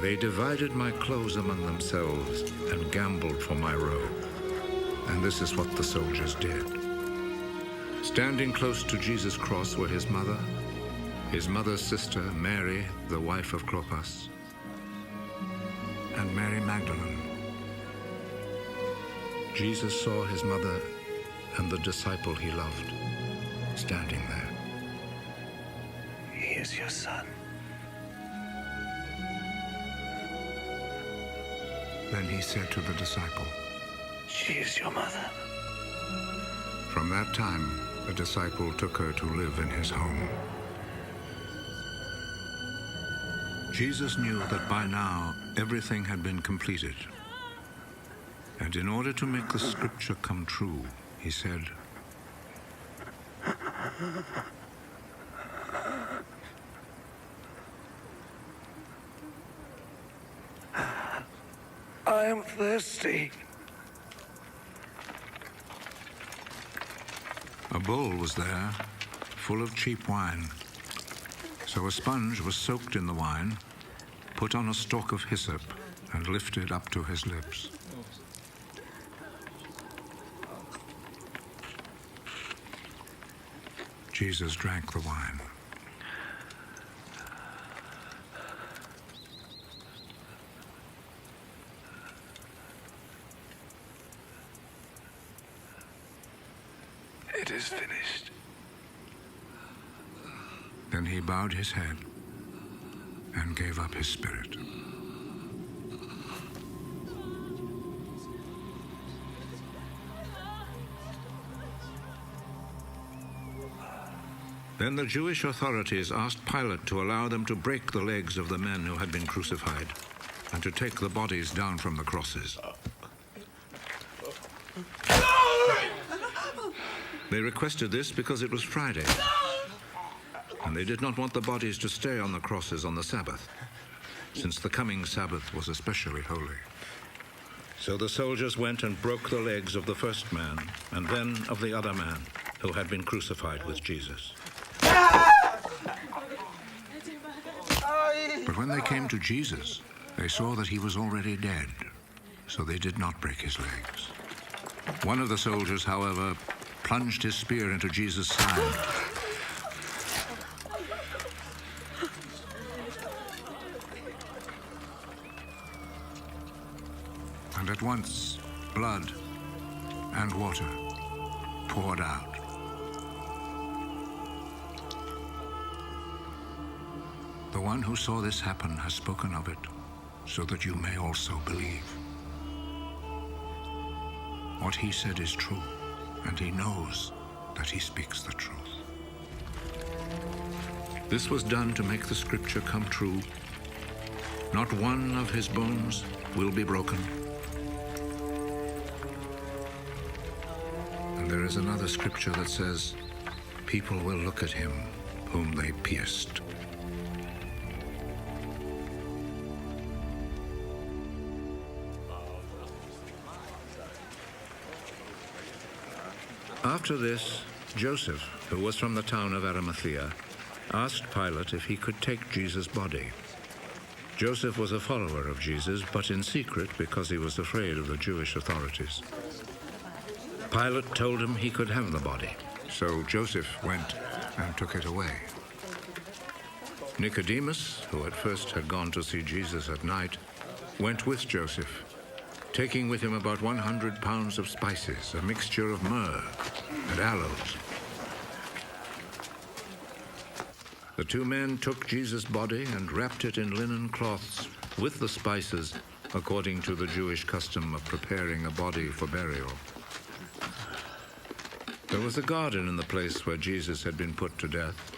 They divided my clothes among themselves and gambled for my robe. And this is what the soldiers did. Standing close to Jesus' cross were his mother's sister, Mary, the wife of Clopas, and Mary Magdalene. Jesus saw his mother and the disciple he loved standing there. He is your son. Then he said to the disciple, She is your mother. From that time, the disciple took her to live in his home. Jesus knew that by now everything had been completed. And in order to make the scripture come true, he said, I am thirsty. A bowl was there, full of cheap wine. So a sponge was soaked in the wine, put on a stalk of hyssop, and lifted up to his lips. Jesus drank the wine. It is finished. Then he bowed his head and gave up his spirit. Then the Jewish authorities asked Pilate to allow them to break the legs of the men who had been crucified and to take the bodies down from the crosses. They requested this because it was Friday, and they did not want the bodies to stay on the crosses on the Sabbath, since the coming Sabbath was especially holy. So the soldiers went and broke the legs of the first man, and then of the other man who had been crucified with Jesus. But when they came to Jesus, they saw that he was already dead, so they did not break his legs. One of the soldiers, however, plunged his spear into Jesus' side. And at once, blood and water poured out. The one who saw this happen has spoken of it, so that you may also believe. What he said is true, and he knows that he speaks the truth. This was done to make the scripture come true. Not one of his bones will be broken. And there is another scripture that says, people will look at him whom they pierced. After this, Joseph, who was from the town of Arimathea, asked Pilate if he could take Jesus' body. Joseph was a follower of Jesus, but in secret because he was afraid of the Jewish authorities. Pilate told him he could have the body, so Joseph went and took it away. Nicodemus, who at first had gone to see Jesus at night, went with Joseph, taking with him about 100 pounds of spices, a mixture of myrrh and aloes. The two men took Jesus' body and wrapped it in linen cloths with the spices, according to the Jewish custom of preparing a body for burial. There was a garden in the place where Jesus had been put to death,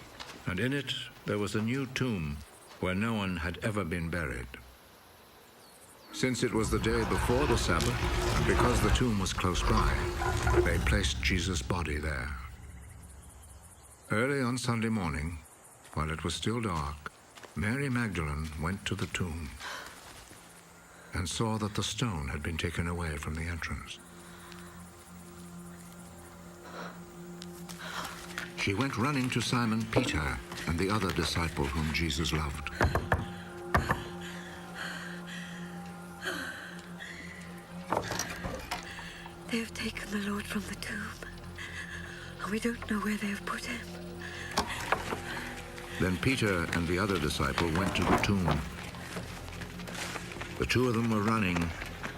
and in it there was a new tomb where no one had ever been buried. Since it was the day before the Sabbath, and because the tomb was close by, they placed Jesus' body there. Early on Sunday morning, while it was still dark, Mary Magdalene went to the tomb and saw that the stone had been taken away from the entrance. She went running to Simon Peter and the other disciple whom Jesus loved. They have taken the Lord from the tomb, and we don't know where they have put him. Then Peter and the other disciple went to the tomb. The two of them were running,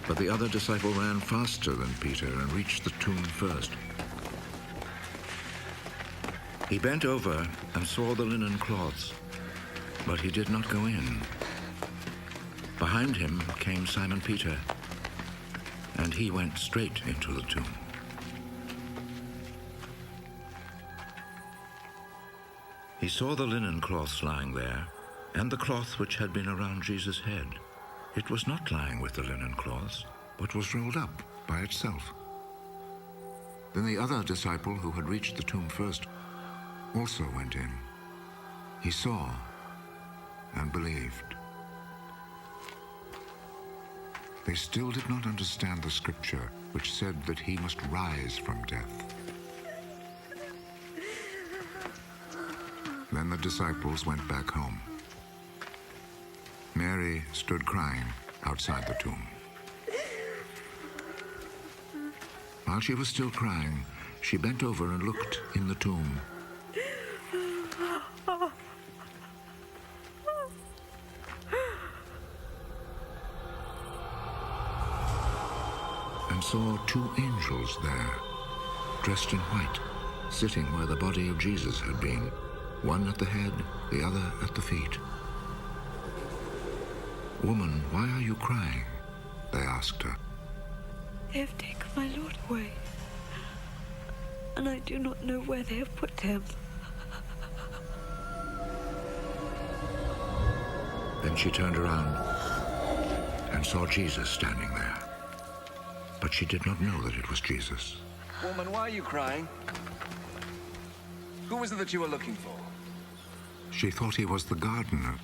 but the other disciple ran faster than Peter and reached the tomb first. He bent over and saw the linen cloths, but he did not go in. Behind him came Simon Peter, and he went straight into the tomb. He saw the linen cloths lying there, and the cloth which had been around Jesus' head. It was not lying with the linen cloths, but was rolled up by itself. Then the other disciple who had reached the tomb first also went in. He saw and believed. They still did not understand the scripture which said that he must rise from death. Then the disciples went back home. Mary stood crying outside the tomb. While she was still crying, she bent over and looked in the tomb. And saw two angels there, dressed in white, sitting where the body of Jesus had been, one at the head, the other at the feet. "Woman, why are you crying?" they asked her. They have taken my Lord away, and I do not know where they have put him. Then she turned around and saw Jesus standing there. But she did not know that it was Jesus. Woman, why are you crying? Who was it that you were looking for? She thought he was the gardener,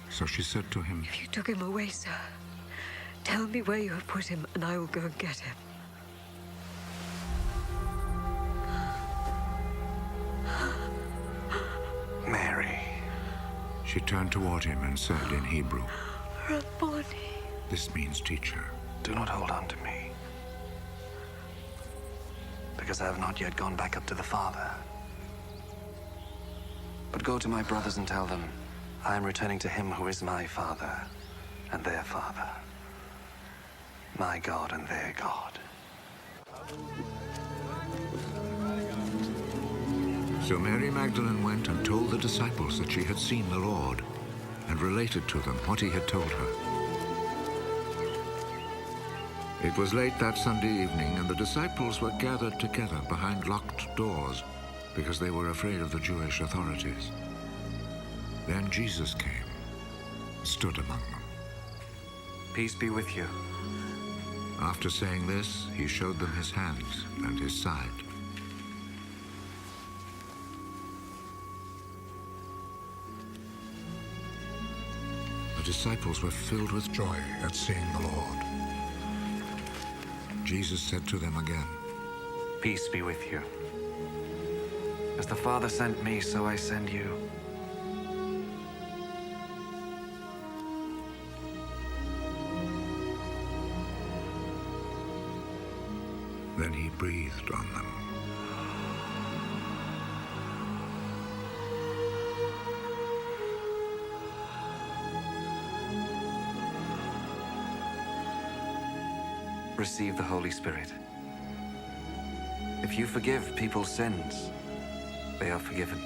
so she said to him, If you took him away, sir, tell me where you have put him, and I will go and get him. Mary. She turned toward him and said in Hebrew, Rabboni. This means teacher. Do not hold on to me, because I have not yet gone back up to the Father. But go to my brothers and tell them, I am returning to him who is my Father and their Father, my God and their God. So Mary Magdalene went and told the disciples that she had seen the Lord, and related to them what he had told her. It was late that Sunday evening, and the disciples were gathered together behind locked doors because they were afraid of the Jewish authorities. Then Jesus came, stood among them. Peace be with you. After saying this, he showed them his hands and his side. The disciples were filled with joy at seeing the Lord. Jesus said to them again, Peace be with you. As the Father sent me, so I send you. Then he breathed on them. Receive the Holy Spirit. If you forgive people's sins, they are forgiven.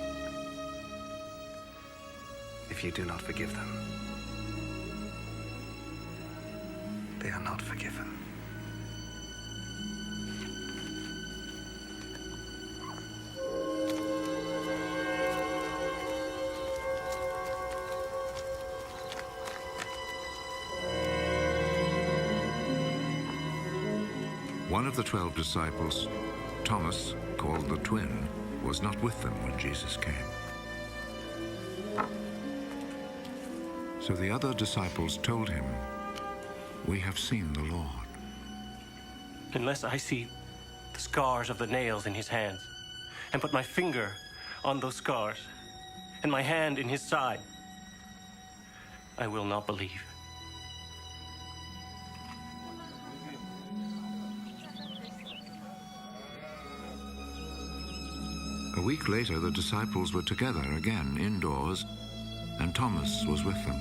If you do not forgive them, they are not forgiven. One of the 12 disciples, Thomas, called the twin, was not with them when Jesus came. So the other disciples told him, We have seen the Lord. Unless I see the scars of the nails in his hands, and put my finger on those scars, and my hand in his side, I will not believe. A week later, the disciples were together again indoors, and Thomas was with them.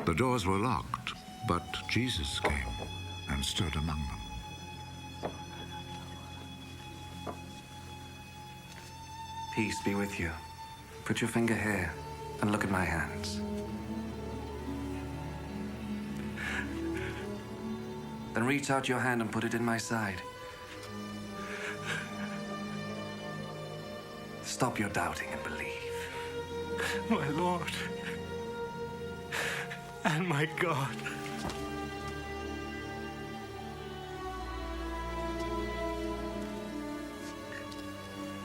The doors were locked, but Jesus came and stood among them. Peace be with you. Put your finger here and look at my hands. Then reach out your hand and put it in my side. Stop your doubting and believe. My Lord and my God.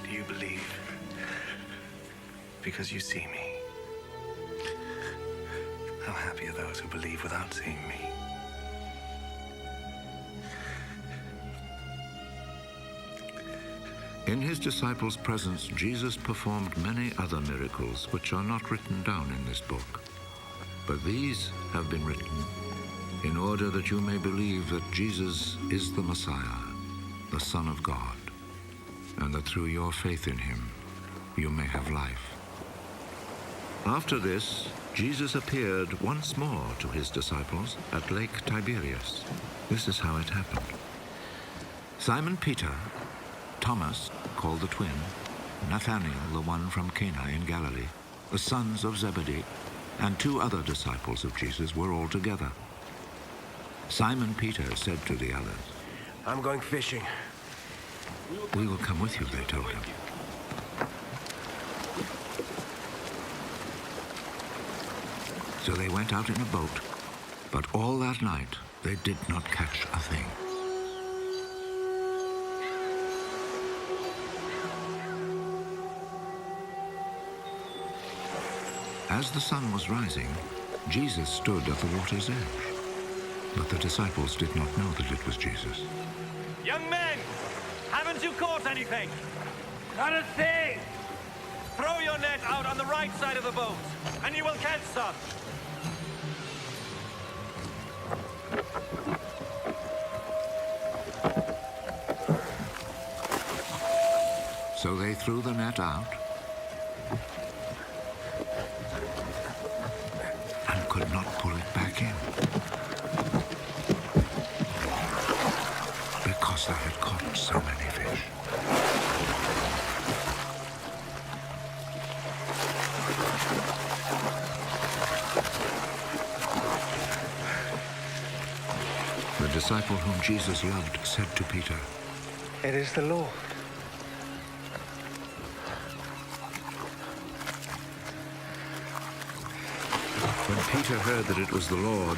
Do you believe? Because you see me. How happy are those who believe without seeing me? In his disciples' presence, Jesus performed many other miracles which are not written down in this book. But these have been written in order that you may believe that Jesus is the Messiah, the Son of God, and that through your faith in him, you may have life. After this, Jesus appeared once more to his disciples at Lake Tiberias. This is how it happened. Simon Peter, Thomas, called the twin, Nathanael, the one from Cana in Galilee, the sons of Zebedee, and 2 other disciples of Jesus were all together. Simon Peter said to the others, I'm going fishing. We will come with you, they told him. So they went out in a boat, but all that night they did not catch a thing. As the sun was rising, Jesus stood at the water's edge. But the disciples did not know that it was Jesus. Young men, haven't you caught anything? Not a thing! Throw your net out on the right side of the boat, and you will catch some. So they threw the net out and could not pull it back in because they had caught so many fish. The disciple whom Jesus loved said to Peter, It is the Lord. When Peter heard that it was the Lord,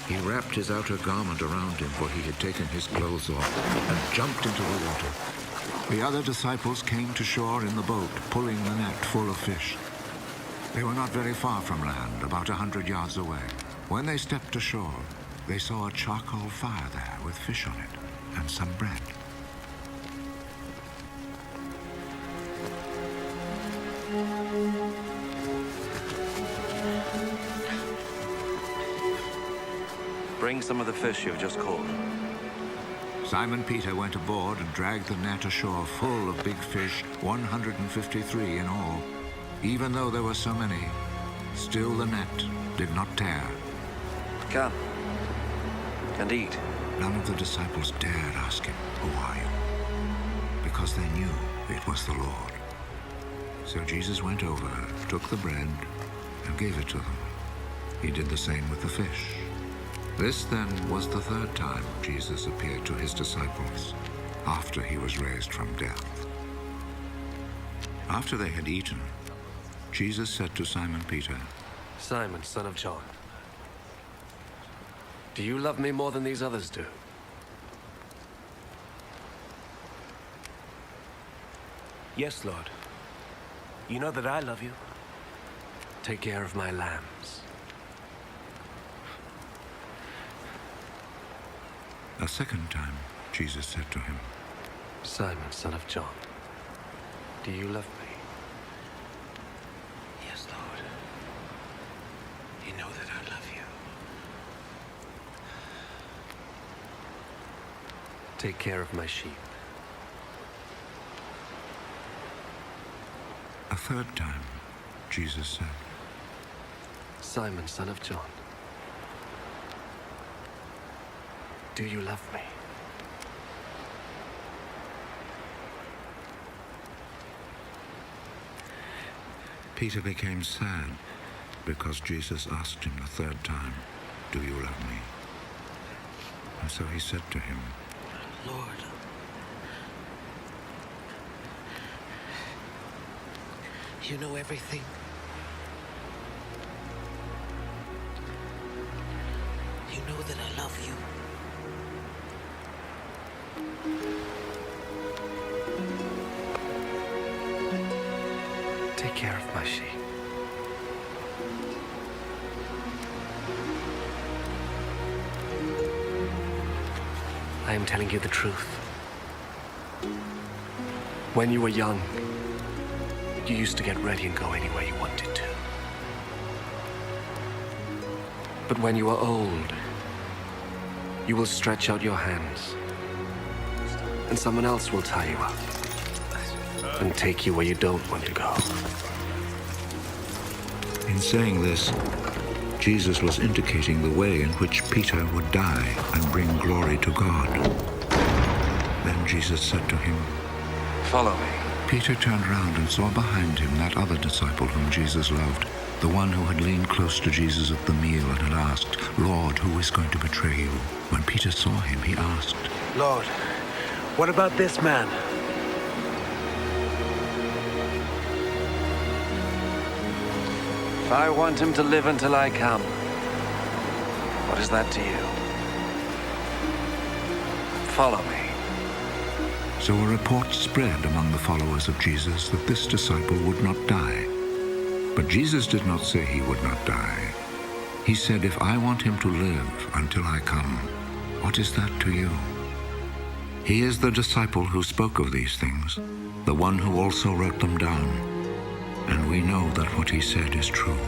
he wrapped his outer garment around him, for he had taken his clothes off, and jumped into the water. The other disciples came to shore in the boat, pulling the net full of fish. They were not very far from land, about 100 yards away. When they stepped ashore, they saw a charcoal fire there with fish on it and some bread. Bring some of the fish you've just caught. Simon Peter went aboard and dragged the net ashore full of big fish, 153 in all. Even though there were so many, still the net did not tear. Come and eat. None of the disciples dared ask him, Who are you? Because they knew it was the Lord. So Jesus went over, took the bread, and gave it to them. He did the same with the fish. This then was the 3rd time Jesus appeared to his disciples after he was raised from death. After they had eaten, Jesus said to Simon Peter, Simon, son of John, do you love me more than these others do? Yes, Lord. You know that I love you. Take care of my lambs. A 2nd time, Jesus said to him, Simon, son of John, do you love me? Yes, Lord. You know that I love you. Take care of my sheep. A 3rd time, Jesus said, Simon, son of John, do you love me? Peter became sad because Jesus asked him the 3rd time, Do you love me? And so he said to him, Lord, you know everything. You know that I love you. Take care of my sheep. I am telling you the truth. When you were young, you used to get ready and go anywhere you wanted to. But when you are old, you will stretch out your hands, and someone else will tie you up and take you where you don't want to go. In saying this, Jesus was indicating the way in which Peter would die and bring glory to God. Then Jesus said to him, Follow me. Peter turned round and saw behind him that other disciple whom Jesus loved, the one who had leaned close to Jesus at the meal and had asked, Lord, who is going to betray you? When Peter saw him, he asked, Lord, what about this man? If I want him to live until I come, what is that to you? Follow me. So a report spread among the followers of Jesus that this disciple would not die. But Jesus did not say he would not die. He said, if I want him to live until I come, what is that to you? He is the disciple who spoke of these things, the one who also wrote them down. And we know that what he said is true.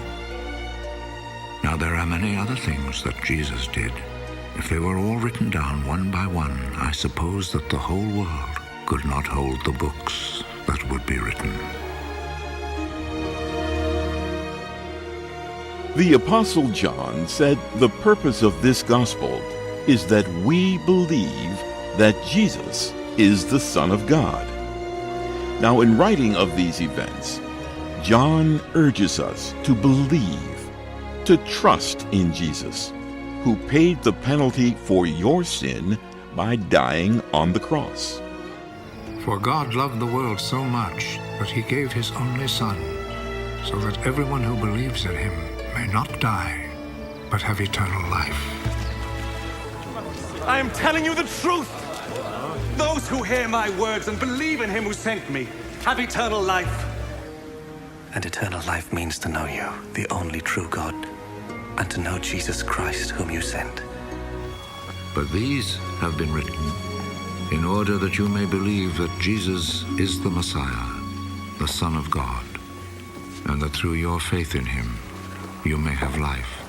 Now there are many other things that Jesus did. If they were all written down one by one, I suppose that the whole world could not hold the books that would be written. The Apostle John said the purpose of this gospel is that we believe that Jesus is the Son of God. Now, in writing of these events, John urges us to believe, to trust in Jesus, who paid the penalty for your sin by dying on the cross. For God loved the world so much that he gave his only Son, so that everyone who believes in him may not die, but have eternal life. I am telling you the truth. Those who hear my words and believe in him who sent me have eternal life. And eternal life means to know you, the only true God, and to know Jesus Christ whom you sent. But these have been written in order that you may believe that Jesus is the Messiah, the Son of God, and that through your faith in him you may have life.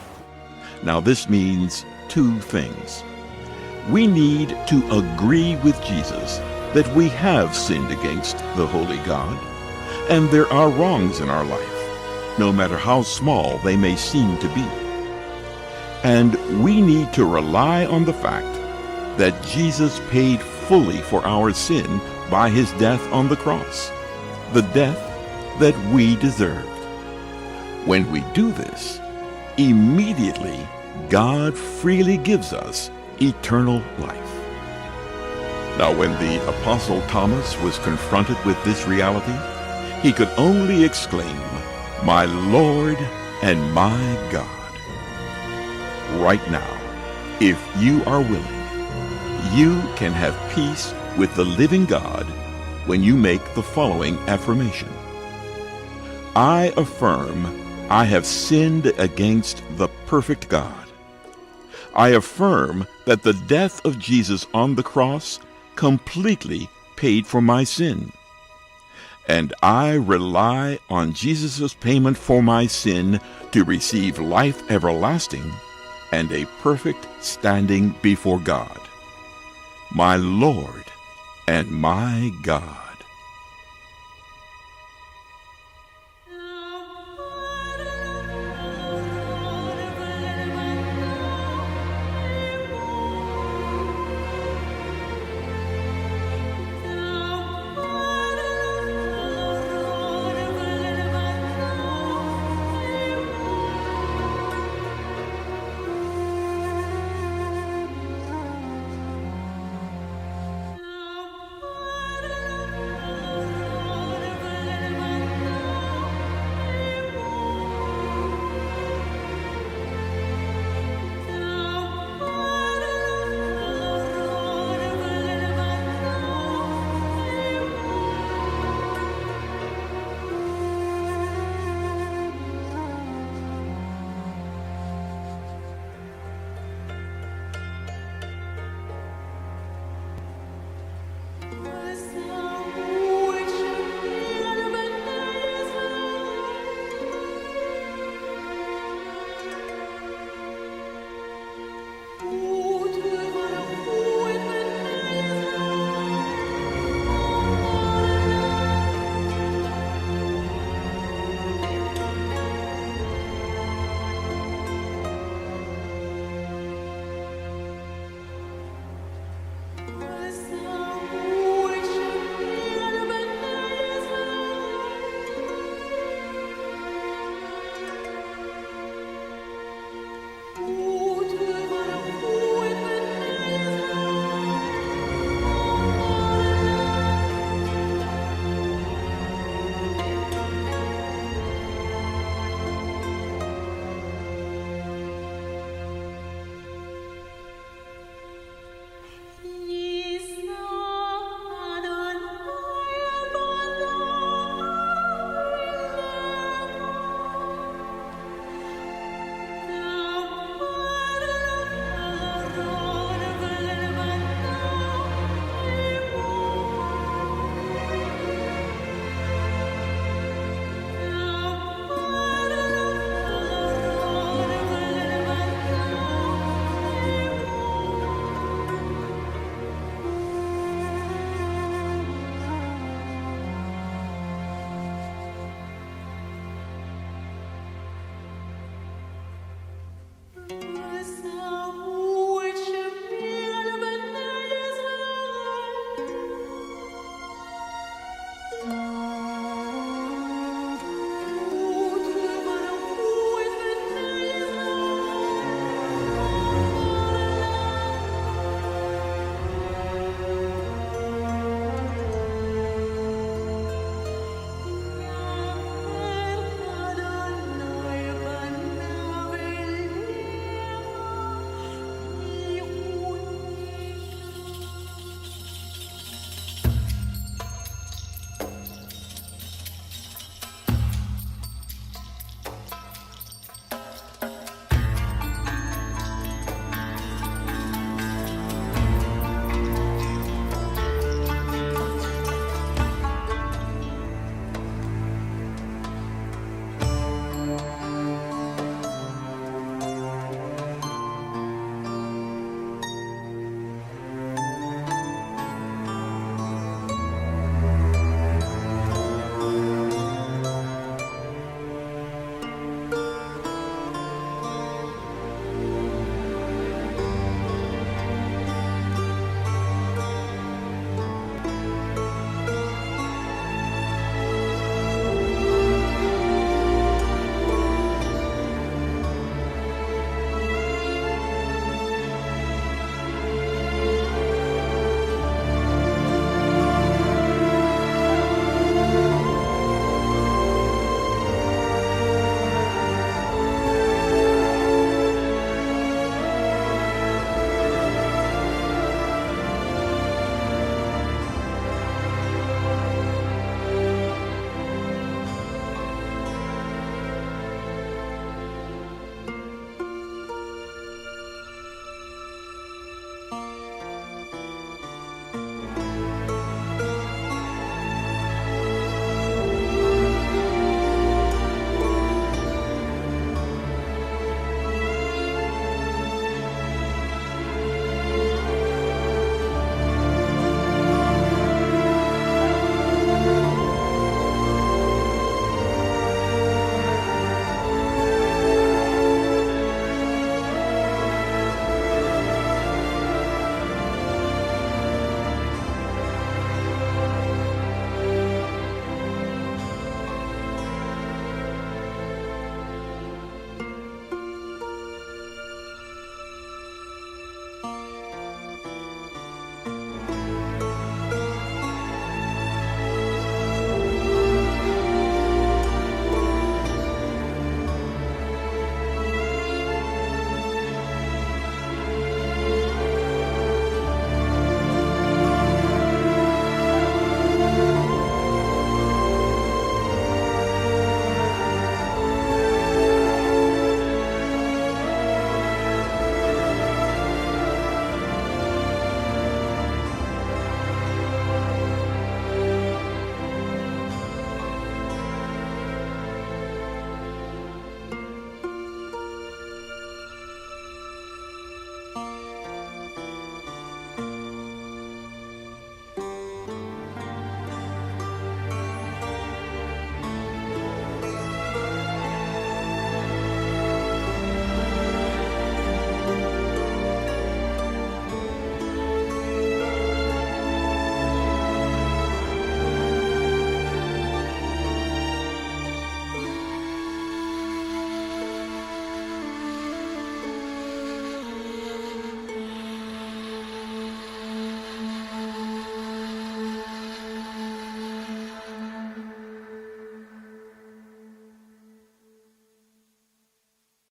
Now this means two things. We need to agree with Jesus that we have sinned against the Holy God, and there are wrongs in our life, no matter how small they may seem to be. And we need to rely on the fact that Jesus paid fully for our sin by his death on the cross, the death that we deserved. When we do this, immediately God freely gives us eternal life. Now, when the Apostle Thomas was confronted with this reality, he could only exclaim, "My Lord and my God." Right now, if you are willing, you can have peace with the living God when you make the following affirmation. I affirm I have sinned against the perfect God. I affirm that the death of Jesus on the cross completely paid for my sin. And I rely on Jesus' payment for my sin to receive life everlasting and a perfect standing before God, my Lord and my God.